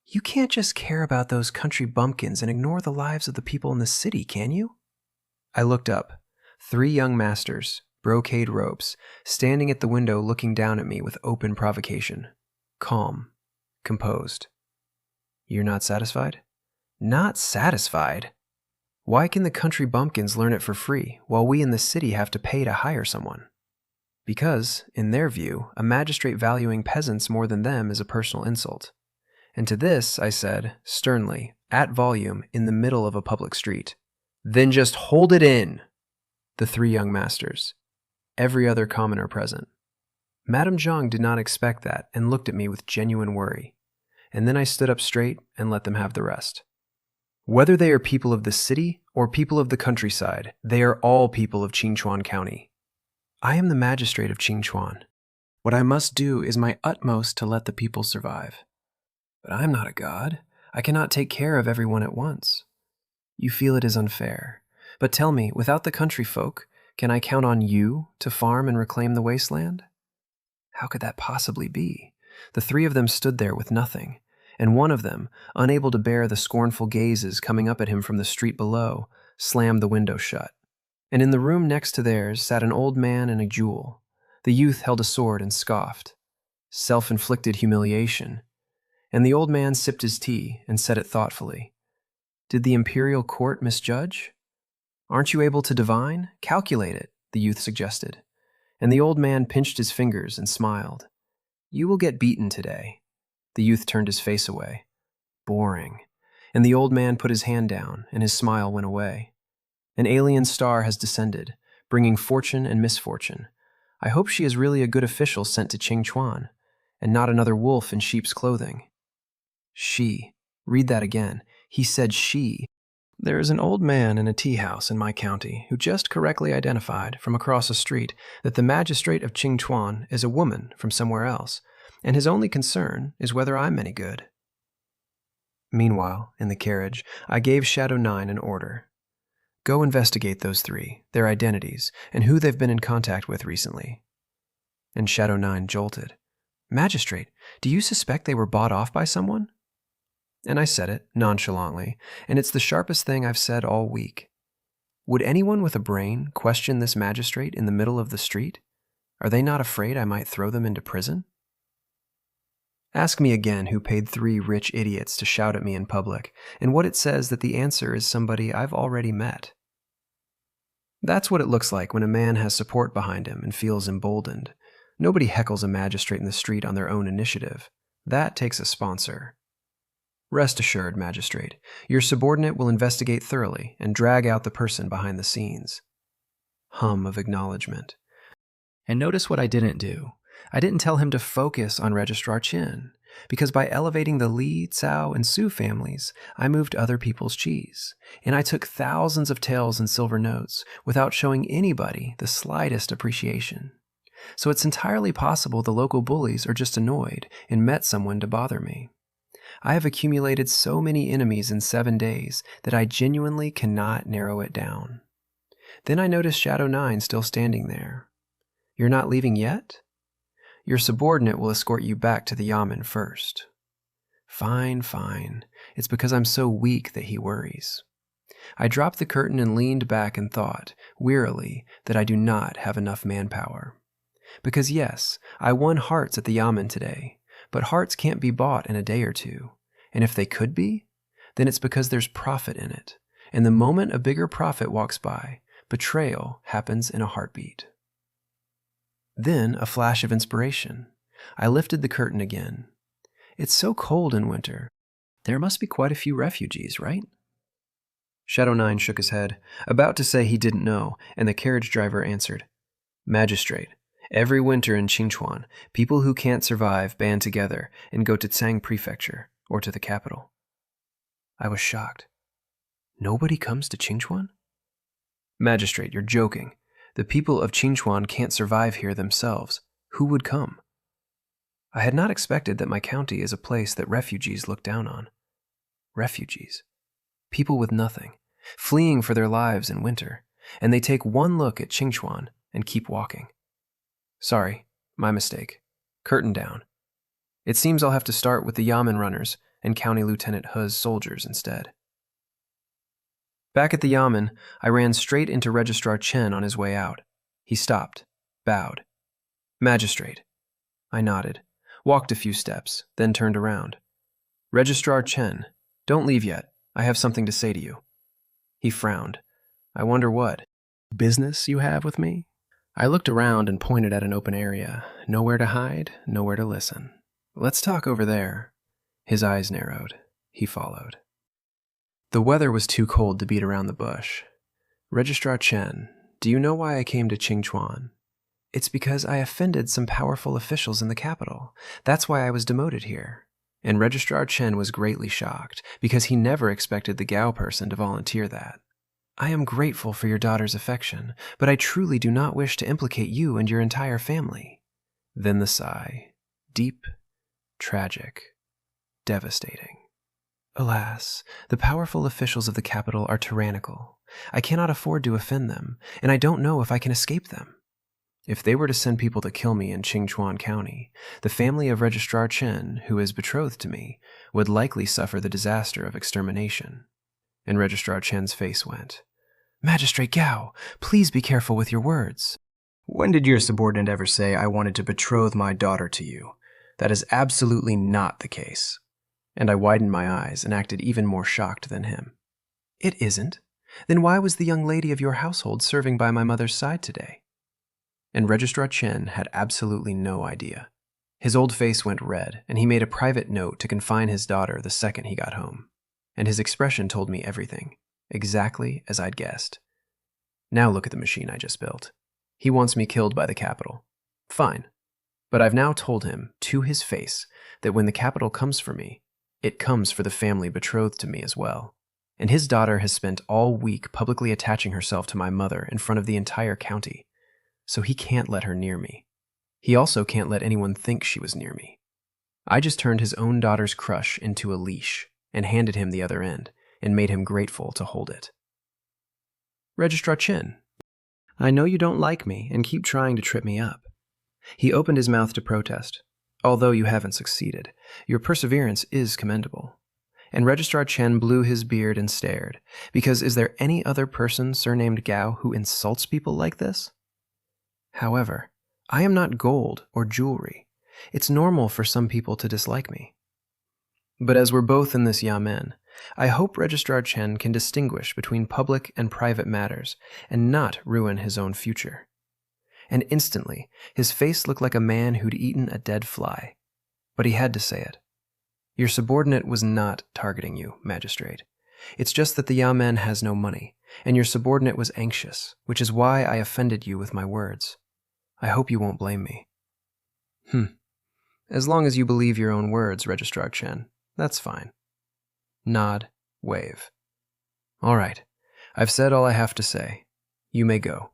You can't just care about those country bumpkins and ignore the lives of the people in the city, can you? I looked up. 3 young masters, brocade ropes, standing at the window looking down at me with open provocation. Calm. Composed. You're not satisfied? Not satisfied? Why can the country bumpkins learn it for free, while we in the city have to pay to hire someone? Because, in their view, a magistrate valuing peasants more than them is a personal insult. And to this, I said, sternly, at volume, in the middle of a public street, "Then just hold it in!" The 3 young masters. Every other commoner present. Madame Zhang did not expect that and looked at me with genuine worry. And then I stood up straight and let them have the rest. Whether they are people of the city or people of the countryside, they are all people of Qingchuan County. I am the magistrate of Qingchuan. What I must do is my utmost to let the people survive. But I am not a god. I cannot take care of everyone at once. You feel it is unfair. But tell me, without the country folk, can I count on you to farm and reclaim the wasteland? How could that possibly be? The 3 of them stood there with nothing, and one of them, unable to bear the scornful gazes coming up at him from the street below, slammed the window shut. And in the room next to theirs sat an old man and a jewel. The youth held a sword and scoffed. Self-inflicted humiliation. And the old man sipped his tea and said it thoughtfully. Did the imperial court misjudge? Aren't you able to divine? Calculate it, the youth suggested. And the old man pinched his fingers and smiled. You will get beaten today. The youth turned his face away. Boring. And the old man put his hand down, and his smile went away. An alien star has descended, bringing fortune and misfortune. I hope she is really a good official sent to Qingchuan, and not another wolf in sheep's clothing. She. Read that again. He said she. There is an old man in a tea house in my county who just correctly identified from across the street that the magistrate of Qingchuan is a woman from somewhere else, and his only concern is whether I'm any good. Meanwhile, in the carriage, I gave Shadow 9 an order. Go investigate those 3, their identities, and who they've been in contact with recently. And Shadow 9 jolted. Magistrate, do you suspect they were bought off by someone? And I said it, nonchalantly, and it's the sharpest thing I've said all week. Would anyone with a brain question this magistrate in the middle of the street? Are they not afraid I might throw them into prison? Ask me again who paid 3 rich idiots to shout at me in public, and what it says that the answer is somebody I've already met. That's what it looks like when a man has support behind him and feels emboldened. Nobody heckles a magistrate in the street on their own initiative. That takes a sponsor. Rest assured, magistrate, your subordinate will investigate thoroughly and drag out the person behind the scenes. Hum of acknowledgement. And notice what I didn't do. I didn't tell him to focus on Registrar Qin, because by elevating the Li, Cao, and Su families, I moved other people's cheese, and I took thousands of taels and silver notes without showing anybody the slightest appreciation. So it's entirely possible the local bullies are just annoyed and met someone to bother me. I have accumulated so many enemies in 7 days that I genuinely cannot narrow it down. Then I noticed Shadow 9 still standing there. You're not leaving yet? Your subordinate will escort you back to the yamen first. Fine, fine. It's because I'm so weak that he worries. I dropped the curtain and leaned back and thought, wearily, that I do not have enough manpower. Because yes, I won hearts at the yamen today, but hearts can't be bought in a day or 2, and if they could be, then it's because there's profit in it, And the moment a bigger prophet walks by, betrayal happens in a heartbeat. Then a flash of inspiration. I lifted the curtain again. It's so cold in winter. There must be quite a few refugees, right? Shadow 9 shook his head, about to say he didn't know, and the carriage driver answered, Magistrate, every winter in Qingchuan, people who can't survive band together and go to Tsang Prefecture, or to the capital. I was shocked. Nobody comes to Qingchuan? Magistrate, you're joking. The people of Qingchuan can't survive here themselves. Who would come? I had not expected that my county is a place that refugees look down on. Refugees. People with nothing, fleeing for their lives in winter, and they take one look at Qingchuan and keep walking. Sorry, my mistake. Curtain down. It seems I'll have to start with the Yamen runners and County Lieutenant He's soldiers instead. Back at the Yamen, I ran straight into Registrar Chen on his way out. He stopped, bowed. Magistrate. I nodded, walked a few steps, then turned around. Registrar Chen, don't leave yet. I have something to say to you. He frowned. I wonder what. Business you have with me? I looked around and pointed at an open area. Nowhere to hide, nowhere to listen. Let's talk over there. His eyes narrowed. He followed. The weather was too cold to beat around the bush. Registrar Chen, do you know why I came to Qingchuan? It's because I offended some powerful officials in the capital. That's why I was demoted here. And Registrar Chen was greatly shocked, because he never expected the Gao person to volunteer that. I am grateful for your daughter's affection, but I truly do not wish to implicate you and your entire family. Then the sigh. Deep, tragic, devastating. Alas, the powerful officials of the capital are tyrannical. I cannot afford to offend them, and I don't know if I can escape them. If they were to send people to kill me in Qingchuan County, the family of Registrar Chen, who is betrothed to me, would likely suffer the disaster of extermination. And Registrar Chen's face went. Magistrate Gao, please be careful with your words. When did your subordinate ever say I wanted to betroth my daughter to you? That is absolutely not the case. And I widened my eyes and acted even more shocked than him. It isn't. Then why was the young lady of your household serving by my mother's side today? And Registrar Chen had absolutely no idea. His old face went red, and he made a private note to confine his daughter the second he got home. And his expression told me everything, exactly as I'd guessed. Now look at the machine I just built. He wants me killed by the capital. Fine. But I've now told him, to his face, that when the capital comes for me, it comes for the family betrothed to me as well. And his daughter has spent all week publicly attaching herself to my mother in front of the entire county. So he can't let her near me. He also can't let anyone think she was near me. I just turned his own daughter's crush into a leash and handed him the other end and made him grateful to hold it. Registrar Chen, I know you don't like me and keep trying to trip me up. He opened his mouth to protest. Although you haven't succeeded, your perseverance is commendable. And Registrar Chen blew his beard and stared, because is there any other person surnamed Gao who insults people like this? However, I am not gold or jewelry. It's normal for some people to dislike me. But as we're both in this yamen, I hope Registrar Chen can distinguish between public and private matters and not ruin his own future. And instantly, his face looked like a man who'd eaten a dead fly. But he had to say it. Your subordinate was not targeting you, Magistrate. It's just that the yamen has no money, and your subordinate was anxious, which is why I offended you with my words. I hope you won't blame me. As long as you believe your own words, Registrar Chen, that's fine. Nod, wave. All right, I've said all I have to say. You may go.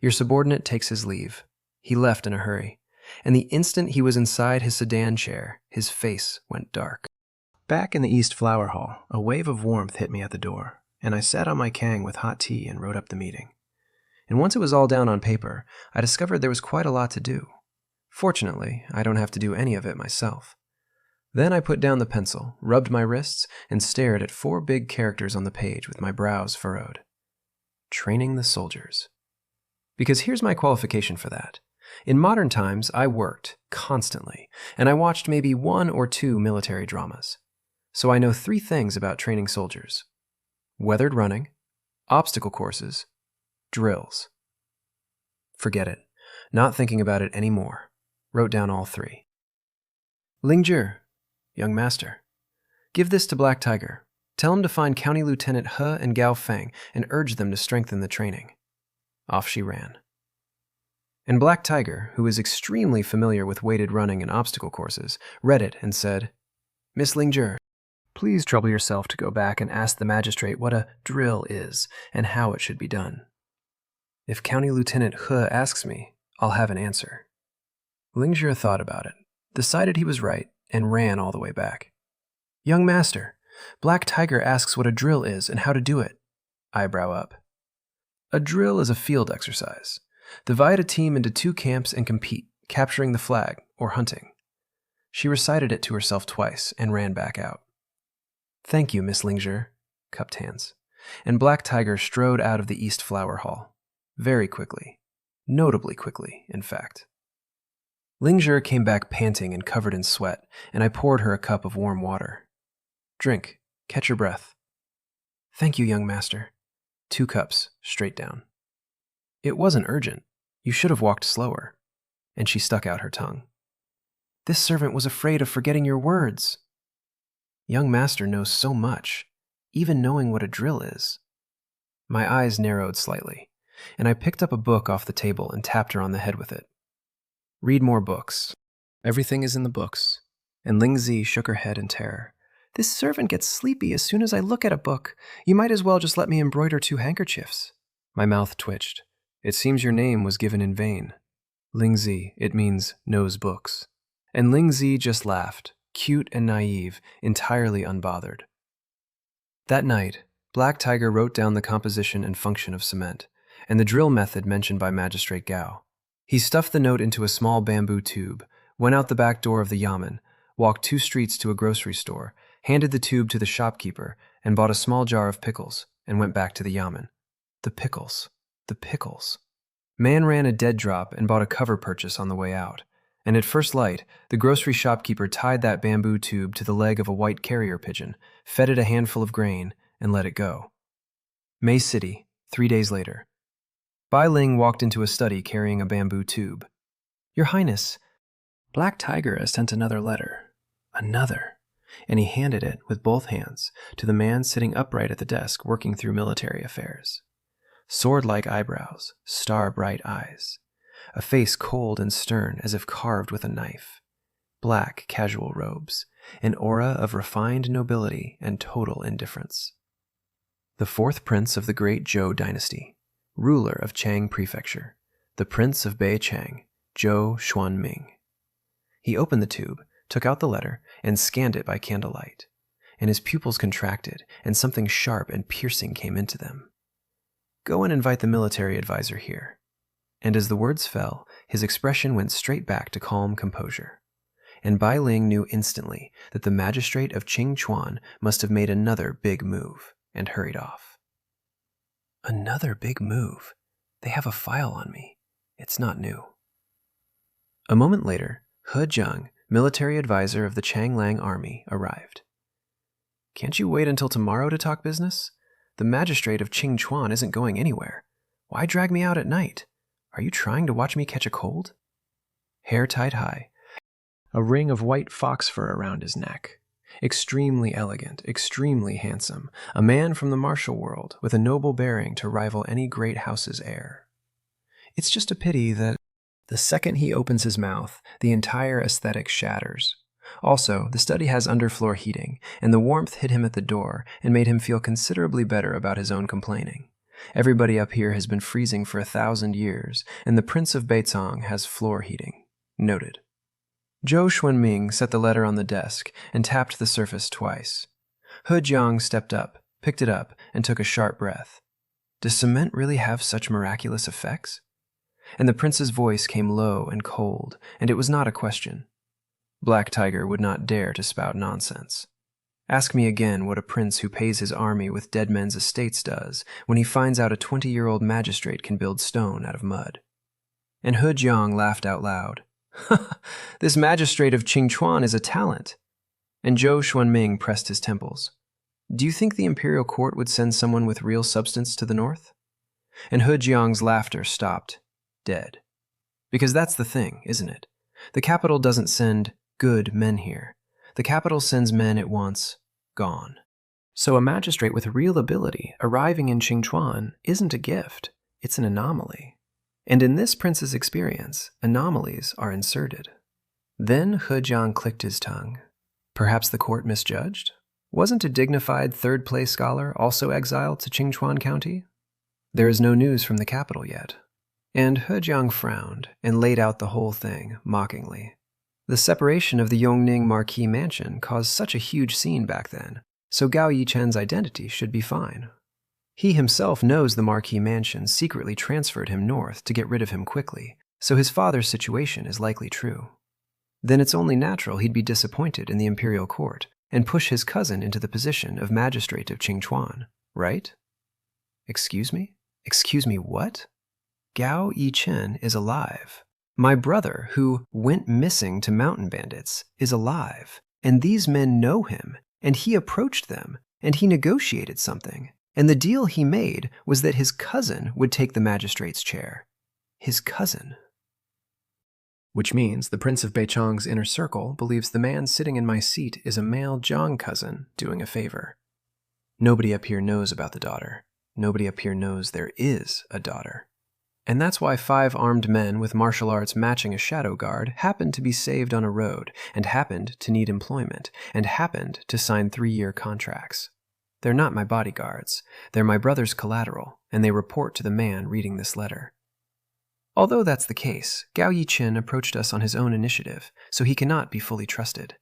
Your subordinate takes his leave. He left in a hurry, and the instant he was inside his sedan chair, his face went dark. Back in the East Flower Hall, a wave of warmth hit me at the door, and I sat on my kang with hot tea and wrote up the meeting. And once it was all down on paper, I discovered there was quite a lot to do. Fortunately, I don't have to do any of it myself. Then I put down the pencil, rubbed my wrists, and stared at 4 big characters on the page with my brows furrowed. Training the soldiers. Because here's my qualification for that. In modern times, I worked, constantly, and I watched maybe 1 or 2 military dramas. So I know 3 things about training soldiers. weathered running, obstacle courses, drills. Forget it. Not thinking about it anymore. Wrote down all 3. Lingzhi, young master, give this to Black Tiger. Tell him to find County Lieutenant He and Gao Feng and urge them to strengthen the training. Off she ran. And Black Tiger, who is extremely familiar with weighted running and obstacle courses, read it and said, Miss Lingzhi, please trouble yourself to go back and ask the magistrate what a drill is and how it should be done. If County Lieutenant He asks me, I'll have an answer. Lingzhi thought about it, decided he was right, and ran all the way back. Young master, Black Tiger asks what a drill is and how to do it. Eyebrow up. A drill is a field exercise. Divide a team into 2 camps and compete, capturing the flag or hunting. She recited it to herself twice and ran back out. Thank you, Miss Lingzhi, cupped hands. And Black Tiger strode out of the East Flower Hall. Very quickly. Notably quickly, in fact. Lingzhi came back panting and covered in sweat, and I poured her a cup of warm water. Drink. Catch your breath. Thank you, young master. 2 cups, straight down. It wasn't urgent. You should have walked slower. And she stuck out her tongue. This servant was afraid of forgetting your words. Young master knows so much, even knowing what a drill is. My eyes narrowed slightly, and I picked up a book off the table and tapped her on the head with it. Read more books. Everything is in the books. And Lingzhi shook her head in terror. This servant gets sleepy as soon as I look at a book. You might as well just let me embroider 2 handkerchiefs. My mouth twitched. It seems your name was given in vain. Lingzhi, it means knows books. And Lingzhi just laughed, cute and naive, entirely unbothered. That night, Black Tiger wrote down the composition and function of cement, and the drill method mentioned by Magistrate Gao. He stuffed the note into a small bamboo tube, went out the back door of the yamen, walked 2 streets to a grocery store, handed the tube to the shopkeeper, and bought a small jar of pickles, and went back to the yamen. The pickles. The pickles. Man ran a dead drop and bought a cover purchase on the way out, and at first light, the grocery shopkeeper tied that bamboo tube to the leg of a white carrier pigeon, fed it a handful of grain, and let it go. May City, 3 days later. Bai Ling walked into a study carrying a bamboo tube. Your Highness, Black Tiger has sent another letter. Another. And he handed it, with both hands, to the man sitting upright at the desk working through military affairs. Sword-like eyebrows, star-bright eyes. A face cold and stern as if carved with a knife. Black, casual robes. An aura of refined nobility and total indifference. The 4th prince of the great Zhou dynasty, ruler of Chang Prefecture, the prince of Beichang, Zhou Xuanming. He opened the tube, took out the letter, and scanned it by candlelight, and his pupils contracted, and something sharp and piercing came into them. Go and invite the military advisor here. And as the words fell, his expression went straight back to calm composure. And Bai Ling knew instantly that the magistrate of Qingchuan must have made another big move, and hurried off. Another big move. They have a file on me. It's not new. A moment later, He Jiang, military advisor of the Changlang army, arrived. Can't you wait until tomorrow to talk business? The magistrate of Qingchuan isn't going anywhere. Why drag me out at night? Are you trying to watch me catch a cold? Hair tied high, a ring of white fox fur around his neck. Extremely elegant, extremely handsome, a man from the martial world with a noble bearing to rival any great house's heir. It's just a pity that the second he opens his mouth, the entire aesthetic shatters. Also, the study has underfloor heating, and the warmth hit him at the door and made him feel considerably better about his own complaining. Everybody up here has been freezing for 1,000 years, and the Prince of Beicong has floor heating. Noted. Zhou Xuanming set the letter on the desk and tapped the surface twice. He Jiang stepped up, picked it up, and took a sharp breath. Does cement really have such miraculous effects? And the prince's voice came low and cold, and it was not a question. Black Tiger would not dare to spout nonsense. Ask me again what a prince who pays his army with dead men's estates does when he finds out a 20-year-old magistrate can build stone out of mud. And He Jiang laughed out loud. This magistrate of Qingchuan is a talent. And Zhou Xuanming pressed his temples. Do you think the imperial court would send someone with real substance to the north? And He Jiang's laughter stopped, dead. Because that's the thing, isn't it? The capital doesn't send good men here. The capital sends men it wants gone. So a magistrate with real ability arriving in Qingchuan isn't a gift, it's an anomaly. And in this prince's experience, anomalies are inserted. Then He Jiang clicked his tongue. Perhaps the court misjudged? Wasn't a dignified third-place scholar also exiled to Qingchuan County? There is no news from the capital yet. And He Jiang frowned and laid out the whole thing mockingly. The separation of the Yongning Marquis Mansion caused such a huge scene back then, so Gao Yichen's identity should be fine. He himself knows the Marquis Mansion secretly transferred him north to get rid of him quickly, so his father's situation is likely true. Then it's only natural he'd be disappointed in the imperial court and push his cousin into the position of magistrate of Qingchuan, right? Excuse me? Excuse me what? Gao Yichen is alive. My brother, who went missing to mountain bandits, is alive, and these men know him, and he approached them, and he negotiated something, and the deal he made was that his cousin would take the magistrate's chair. His cousin. Which means the Prince of Beichong's inner circle believes the man sitting in my seat is a male Zhang cousin doing a favor. Nobody up here knows about the daughter. Nobody up here knows there is a daughter. And that's why 5 armed men with martial arts matching a shadow guard happened to be saved on a road, and happened to need employment, and happened to sign 3-year contracts. They're not my bodyguards. They're my brother's collateral, and they report to the man reading this letter. Although that's the case, Gao Yichen approached us on his own initiative, so he cannot be fully trusted.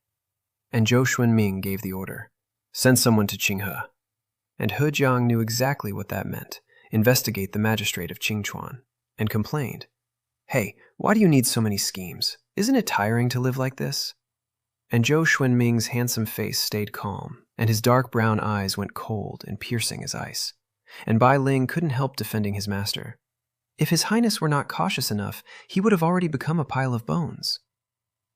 And Zhou Xuanming gave the order. Send someone to Qinghe. And He Jiang knew exactly what that meant. Investigate the magistrate of Qingchuan. And complained, "Hey, why do you need so many schemes? Isn't it tiring to live like this?" And Zhou Xuanming's handsome face stayed calm, and his dark brown eyes went cold and piercing as ice. And Bai Ling couldn't help defending his master. If His Highness were not cautious enough, he would have already become a pile of bones.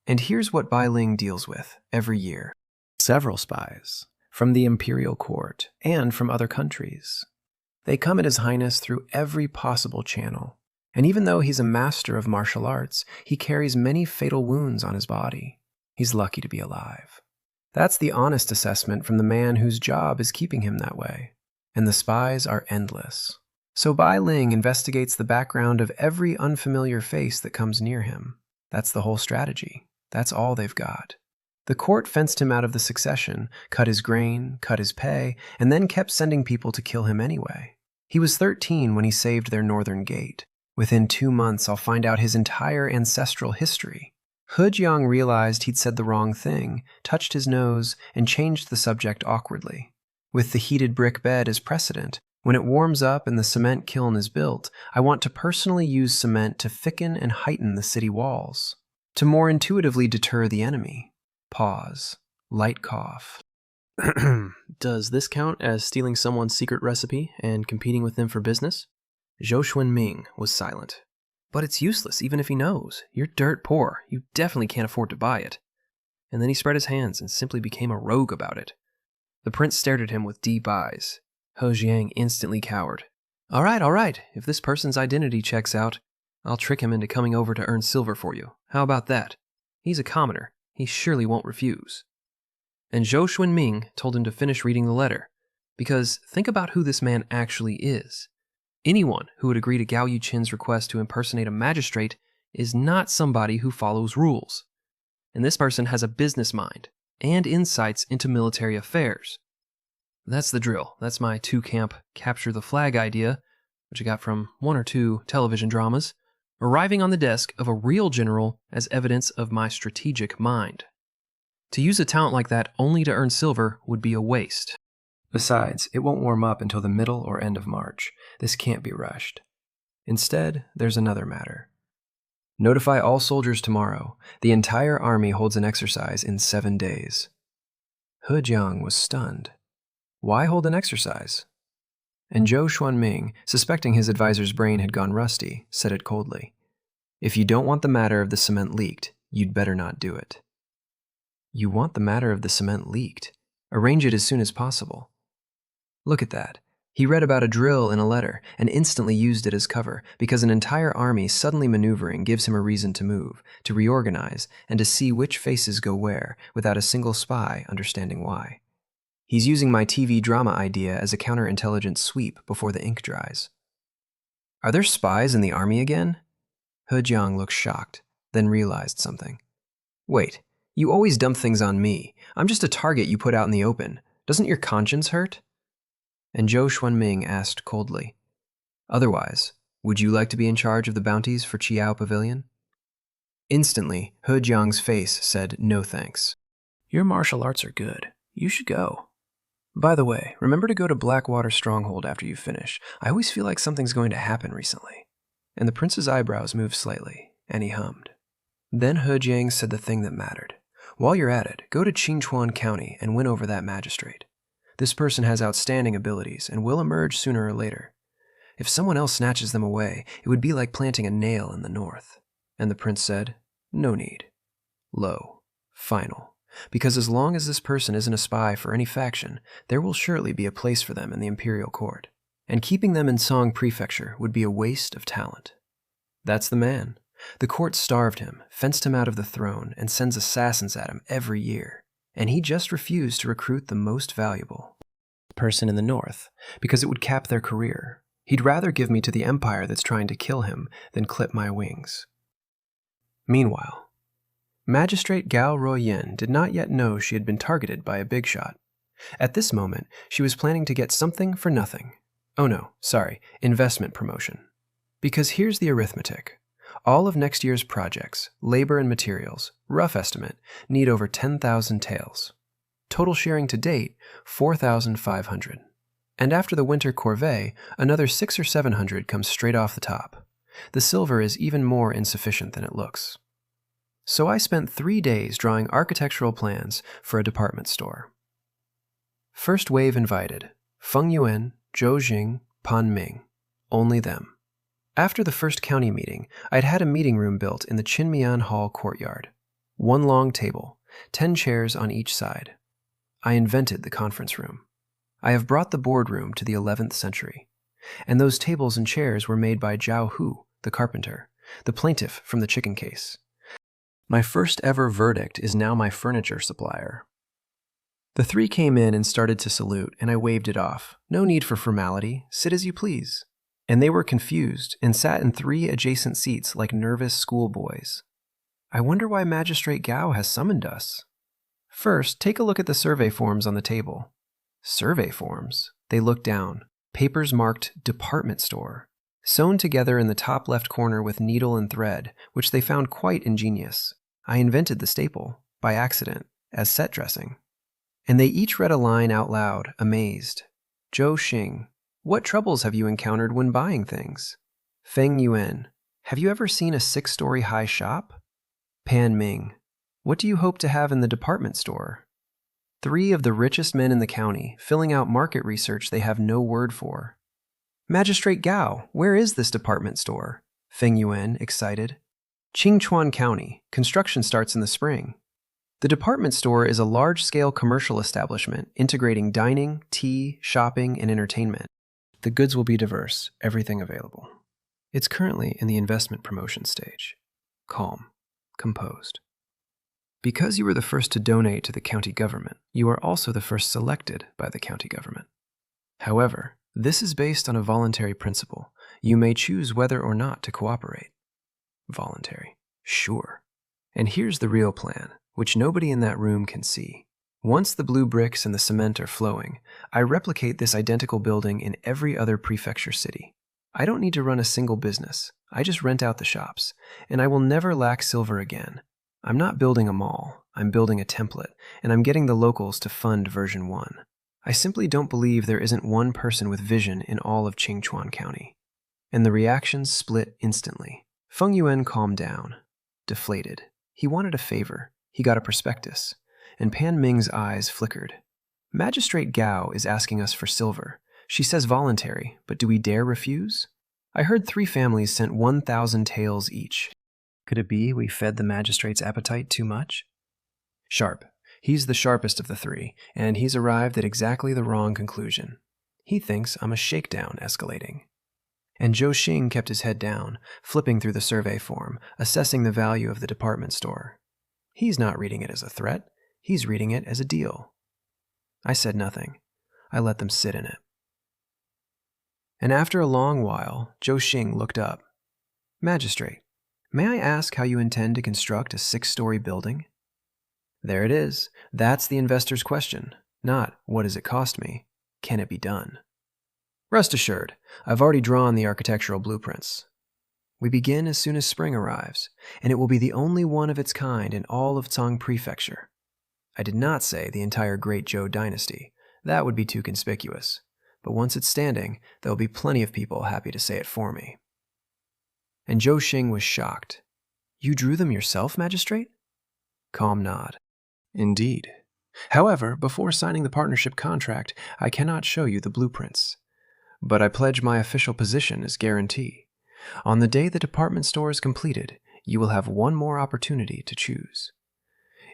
And here's what Bai Ling deals with every year. Several spies, from the imperial court and from other countries. They come at His Highness through every possible channel. And even though he's a master of martial arts, he carries many fatal wounds on his body. He's lucky to be alive. That's the honest assessment from the man whose job is keeping him that way. And the spies are endless. So Bai Ling investigates the background of every unfamiliar face that comes near him. That's the whole strategy. That's all they've got. The court fenced him out of the succession, cut his grain, cut his pay, and then kept sending people to kill him anyway. He was 13 when he saved their northern gate. Within 2 months, I'll find out his entire ancestral history. He Jiang realized he'd said the wrong thing, touched his nose, and changed the subject awkwardly. With the heated brick bed as precedent, when it warms up and the cement kiln is built, I want to personally use cement to thicken and heighten the city walls, to more intuitively deter the enemy. Pause. Light cough. Does this count as stealing someone's secret recipe and competing with them for business? Zhou Xuanming was silent. But it's useless, even if he knows. You're dirt poor. You definitely can't afford to buy it. And then he spread his hands and simply became a rogue about it. The prince stared at him with deep eyes. He Jiang instantly cowered. All right. If this person's identity checks out, I'll trick him into coming over to earn silver for you. How about that? He's a commoner. He surely won't refuse. And Zhou Xuanming told him to finish reading the letter. Because think about who this man actually is. Anyone who would agree to Gao Yichen's request to impersonate a magistrate is not somebody who follows rules. And this person has a business mind and insights into military affairs. That's the drill. That's my 2-camp capture the flag idea, which I got from 1 or 2 television dramas, arriving on the desk of a real general as evidence of my strategic mind. To use a talent like that only to earn silver would be a waste. Besides, it won't warm up until the middle or end of March. This can't be rushed. Instead, there's another matter. Notify all soldiers tomorrow. The entire army holds an exercise in 7 days. He Jiang was stunned. Why hold an exercise? And Zhou Xuanming, suspecting his advisor's brain had gone rusty, said it coldly. If you don't want the matter of the cement leaked, you'd better not do it. You want the matter of the cement leaked? Arrange it as soon as possible. Look at that. He read about a drill in a letter and instantly used it as cover because an entire army suddenly maneuvering gives him a reason to move, to reorganize, and to see which faces go where without a single spy understanding why. He's using my TV drama idea as a counterintelligence sweep before the ink dries. Are there spies in the army again? He Jiang looked shocked, then realized something. Wait, you always dump things on me. I'm just a target you put out in the open. Doesn't your conscience hurt? And Zhou Xuanming asked coldly, Otherwise, would you like to be in charge of the bounties for Qiao Pavilion? Instantly, He Jiang's face said no thanks. Your martial arts are good. You should go. By the way, remember to go to Blackwater Stronghold after you finish. I always feel like something's going to happen recently. And the prince's eyebrows moved slightly, and he hummed. Then He Jiang said the thing that mattered. While you're at it, go to Qingchuan County and win over that magistrate. This person has outstanding abilities and will emerge sooner or later. If someone else snatches them away, it would be like planting a nail in the north. And the prince said, No need. Low. Final. Because as long as this person isn't a spy for any faction, there will surely be a place for them in the imperial court. And keeping them in Song Prefecture would be a waste of talent. That's the man. The court starved him, fenced him out of the throne, and sends assassins at him every year. And he just refused to recruit the most valuable person in the north, because it would cap their career. He'd rather give me to the empire that's trying to kill him than clip my wings. Meanwhile, Magistrate Gao Ruoyan did not yet know she had been targeted by a big shot. At this moment, she was planning to get something for nothing. Oh no, sorry, investment promotion. Because here's the arithmetic. All of next year's projects, labor and materials, rough estimate, need over 10,000 taels. Total sharing to date, 4,500. And after the winter corvée, another 600 or 700 comes straight off the top. The silver is even more insufficient than it looks. So I spent 3 days drawing architectural plans for a department store. First wave invited, Feng Yuan, Zhou Jing, Pan Ming. Only them. After the first county meeting, I'd had a meeting room built in the Qinmian Hall courtyard. 1 long table, 10 chairs on each side. I invented the conference room. I have brought the boardroom to the 11th century. And those tables and chairs were made by Zhao Hu, the carpenter, the plaintiff from the chicken case. My first ever verdict is now my furniture supplier. The 3 came in and started to salute, and I waved it off. No need for formality. Sit as you please. And they were confused and sat in 3 adjacent seats like nervous schoolboys. I wonder why Magistrate Gao has summoned us. First, take a look at the survey forms on the table. Survey forms? They looked down. Papers marked department store, sewn together in the top left corner with needle and thread, which they found quite ingenious. I invented the staple, by accident, as set dressing. And they each read a line out loud, amazed. Zhou Xing. What troubles have you encountered when buying things? Feng Yuan, have you ever seen a 6-story high shop? Pan Ming, what do you hope to have in the department store? 3 of the richest men in the county, filling out market research they have no word for. Magistrate Gao, where is this department store? Feng Yuan, excited. Qingchuan County, construction starts in the spring. The department store is a large-scale commercial establishment integrating dining, tea, shopping, and entertainment. The goods will be diverse, everything available. It's currently in the investment promotion stage. Calm. Composed. Because you were the first to donate to the county government, you are also the first selected by the county government. However, this is based on a voluntary principle. You may choose whether or not to cooperate. Voluntary. Sure. And here's the real plan, which nobody in that room can see. Once the blue bricks and the cement are flowing, I replicate this identical building in every other prefecture city. I don't need to run a single business. I just rent out the shops, and I will never lack silver again. I'm not building a mall. I'm building a template, and I'm getting the locals to fund version 1. I simply don't believe there isn't one person with vision in all of Qingchuan County. And the reactions split instantly. Feng Yuan calmed down. Deflated. He wanted a favor. He got a prospectus. And Pan Ming's eyes flickered. Magistrate Gao is asking us for silver. She says voluntary, but do we dare refuse? I heard 3 families sent 1,000 taels each. Could it be we fed the magistrate's appetite too much? Sharp. He's the sharpest of the 3, and he's arrived at exactly the wrong conclusion. He thinks I'm a shakedown escalating. And Zhou Xing kept his head down, flipping through the survey form, assessing the value of the department store. He's not reading it as a threat. He's reading it as a deal. I said nothing. I let them sit in it. And after a long while, Zhou Xing looked up. Magistrate, may I ask how you intend to construct a 6-story building? There it is. That's the investor's question. Not, what does it cost me? Can it be done? Rest assured, I've already drawn the architectural blueprints. We begin as soon as spring arrives, and it will be the only one of its kind in all of Tsang Prefecture. I did not say the entire Great Zhou dynasty. That would be too conspicuous. But once it's standing, there will be plenty of people happy to say it for me. And Zhou Xing was shocked. You drew them yourself, Magistrate? Calm nod. Indeed. However, before signing the partnership contract, I cannot show you the blueprints. But I pledge my official position as guarantee. On the day the department store is completed, you will have one more opportunity to choose.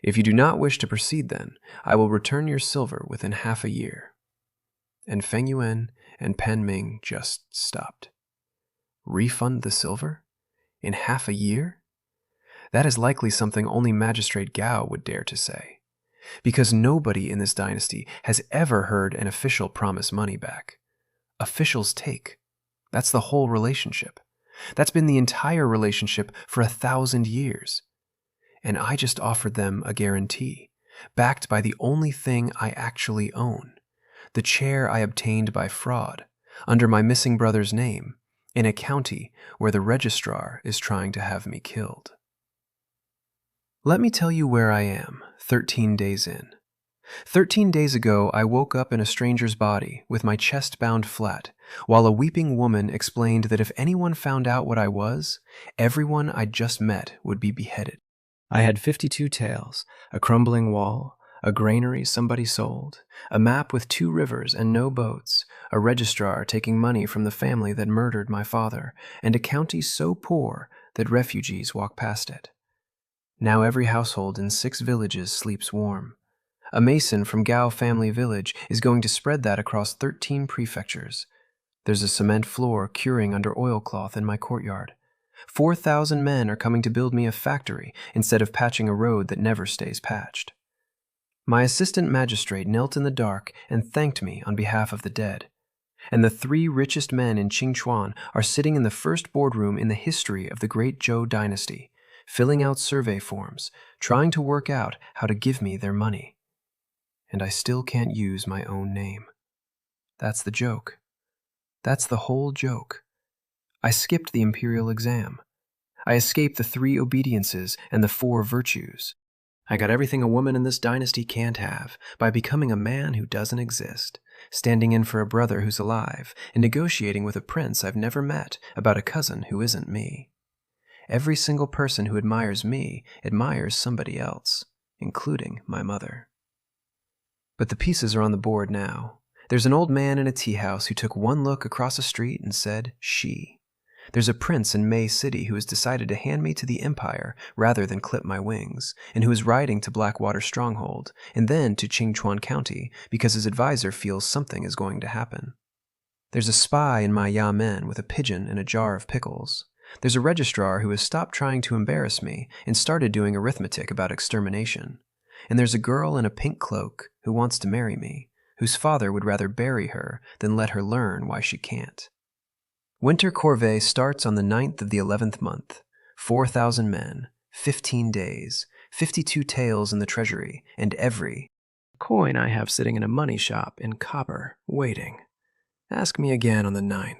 If you do not wish to proceed then, I will return your silver within half a year. And Feng Yuan and Pan Ming just stopped. Refund the silver? In half a year? That is likely something only Magistrate Gao would dare to say, because nobody in this dynasty has ever heard an official promise money back. Officials take. That's the whole relationship. That's been the entire relationship for 1,000 years. And I just offered them a guarantee, backed by the only thing I actually own, the chair I obtained by fraud, under my missing brother's name, in a county where the registrar is trying to have me killed. Let me tell you where I am, 13 days in. 13 days ago, I woke up in a stranger's body with my chest bound flat, while a weeping woman explained that if anyone found out what I was, everyone I'd just met would be beheaded. I had 52 tails, a crumbling wall, a granary somebody sold, a map with 2 rivers and no boats, a registrar taking money from the family that murdered my father, and a county so poor that refugees walk past it. Now every household in 6 villages sleeps warm. A mason from Gao family village is going to spread that across 13 prefectures. There's a cement floor curing under oilcloth in my courtyard. 4,000 men are coming to build me a factory instead of patching a road that never stays patched. My assistant magistrate knelt in the dark and thanked me on behalf of the dead. And the 3 richest men in Qingchuan are sitting in the first boardroom in the history of the Great Zhou dynasty, filling out survey forms, trying to work out how to give me their money. And I still can't use my own name. That's the joke. That's the whole joke. I skipped the imperial exam. I escaped the 3 obediences and the 4 virtues. I got everything a woman in this dynasty can't have by becoming a man who doesn't exist, standing in for a brother who's alive, and negotiating with a prince I've never met about a cousin who isn't me. Every single person who admires me admires somebody else, including my mother. But the pieces are on the board now. There's an old man in a tea house who took one look across a street and said, she. There's a prince in Mei City who has decided to hand me to the Empire rather than clip my wings, and who is riding to Blackwater Stronghold, and then to Qingchuan County because his advisor feels something is going to happen. There's a spy in my yamen with a pigeon and a jar of pickles. There's a registrar who has stopped trying to embarrass me and started doing arithmetic about extermination. And there's a girl in a pink cloak who wants to marry me, whose father would rather bury her than let her learn why she can't. Winter corvée starts on the 9th of the 11th month. 4,000 men, 15 days, 52 taels in the treasury, and every coin I have sitting in a money shop in copper, waiting. Ask me again on the 9th.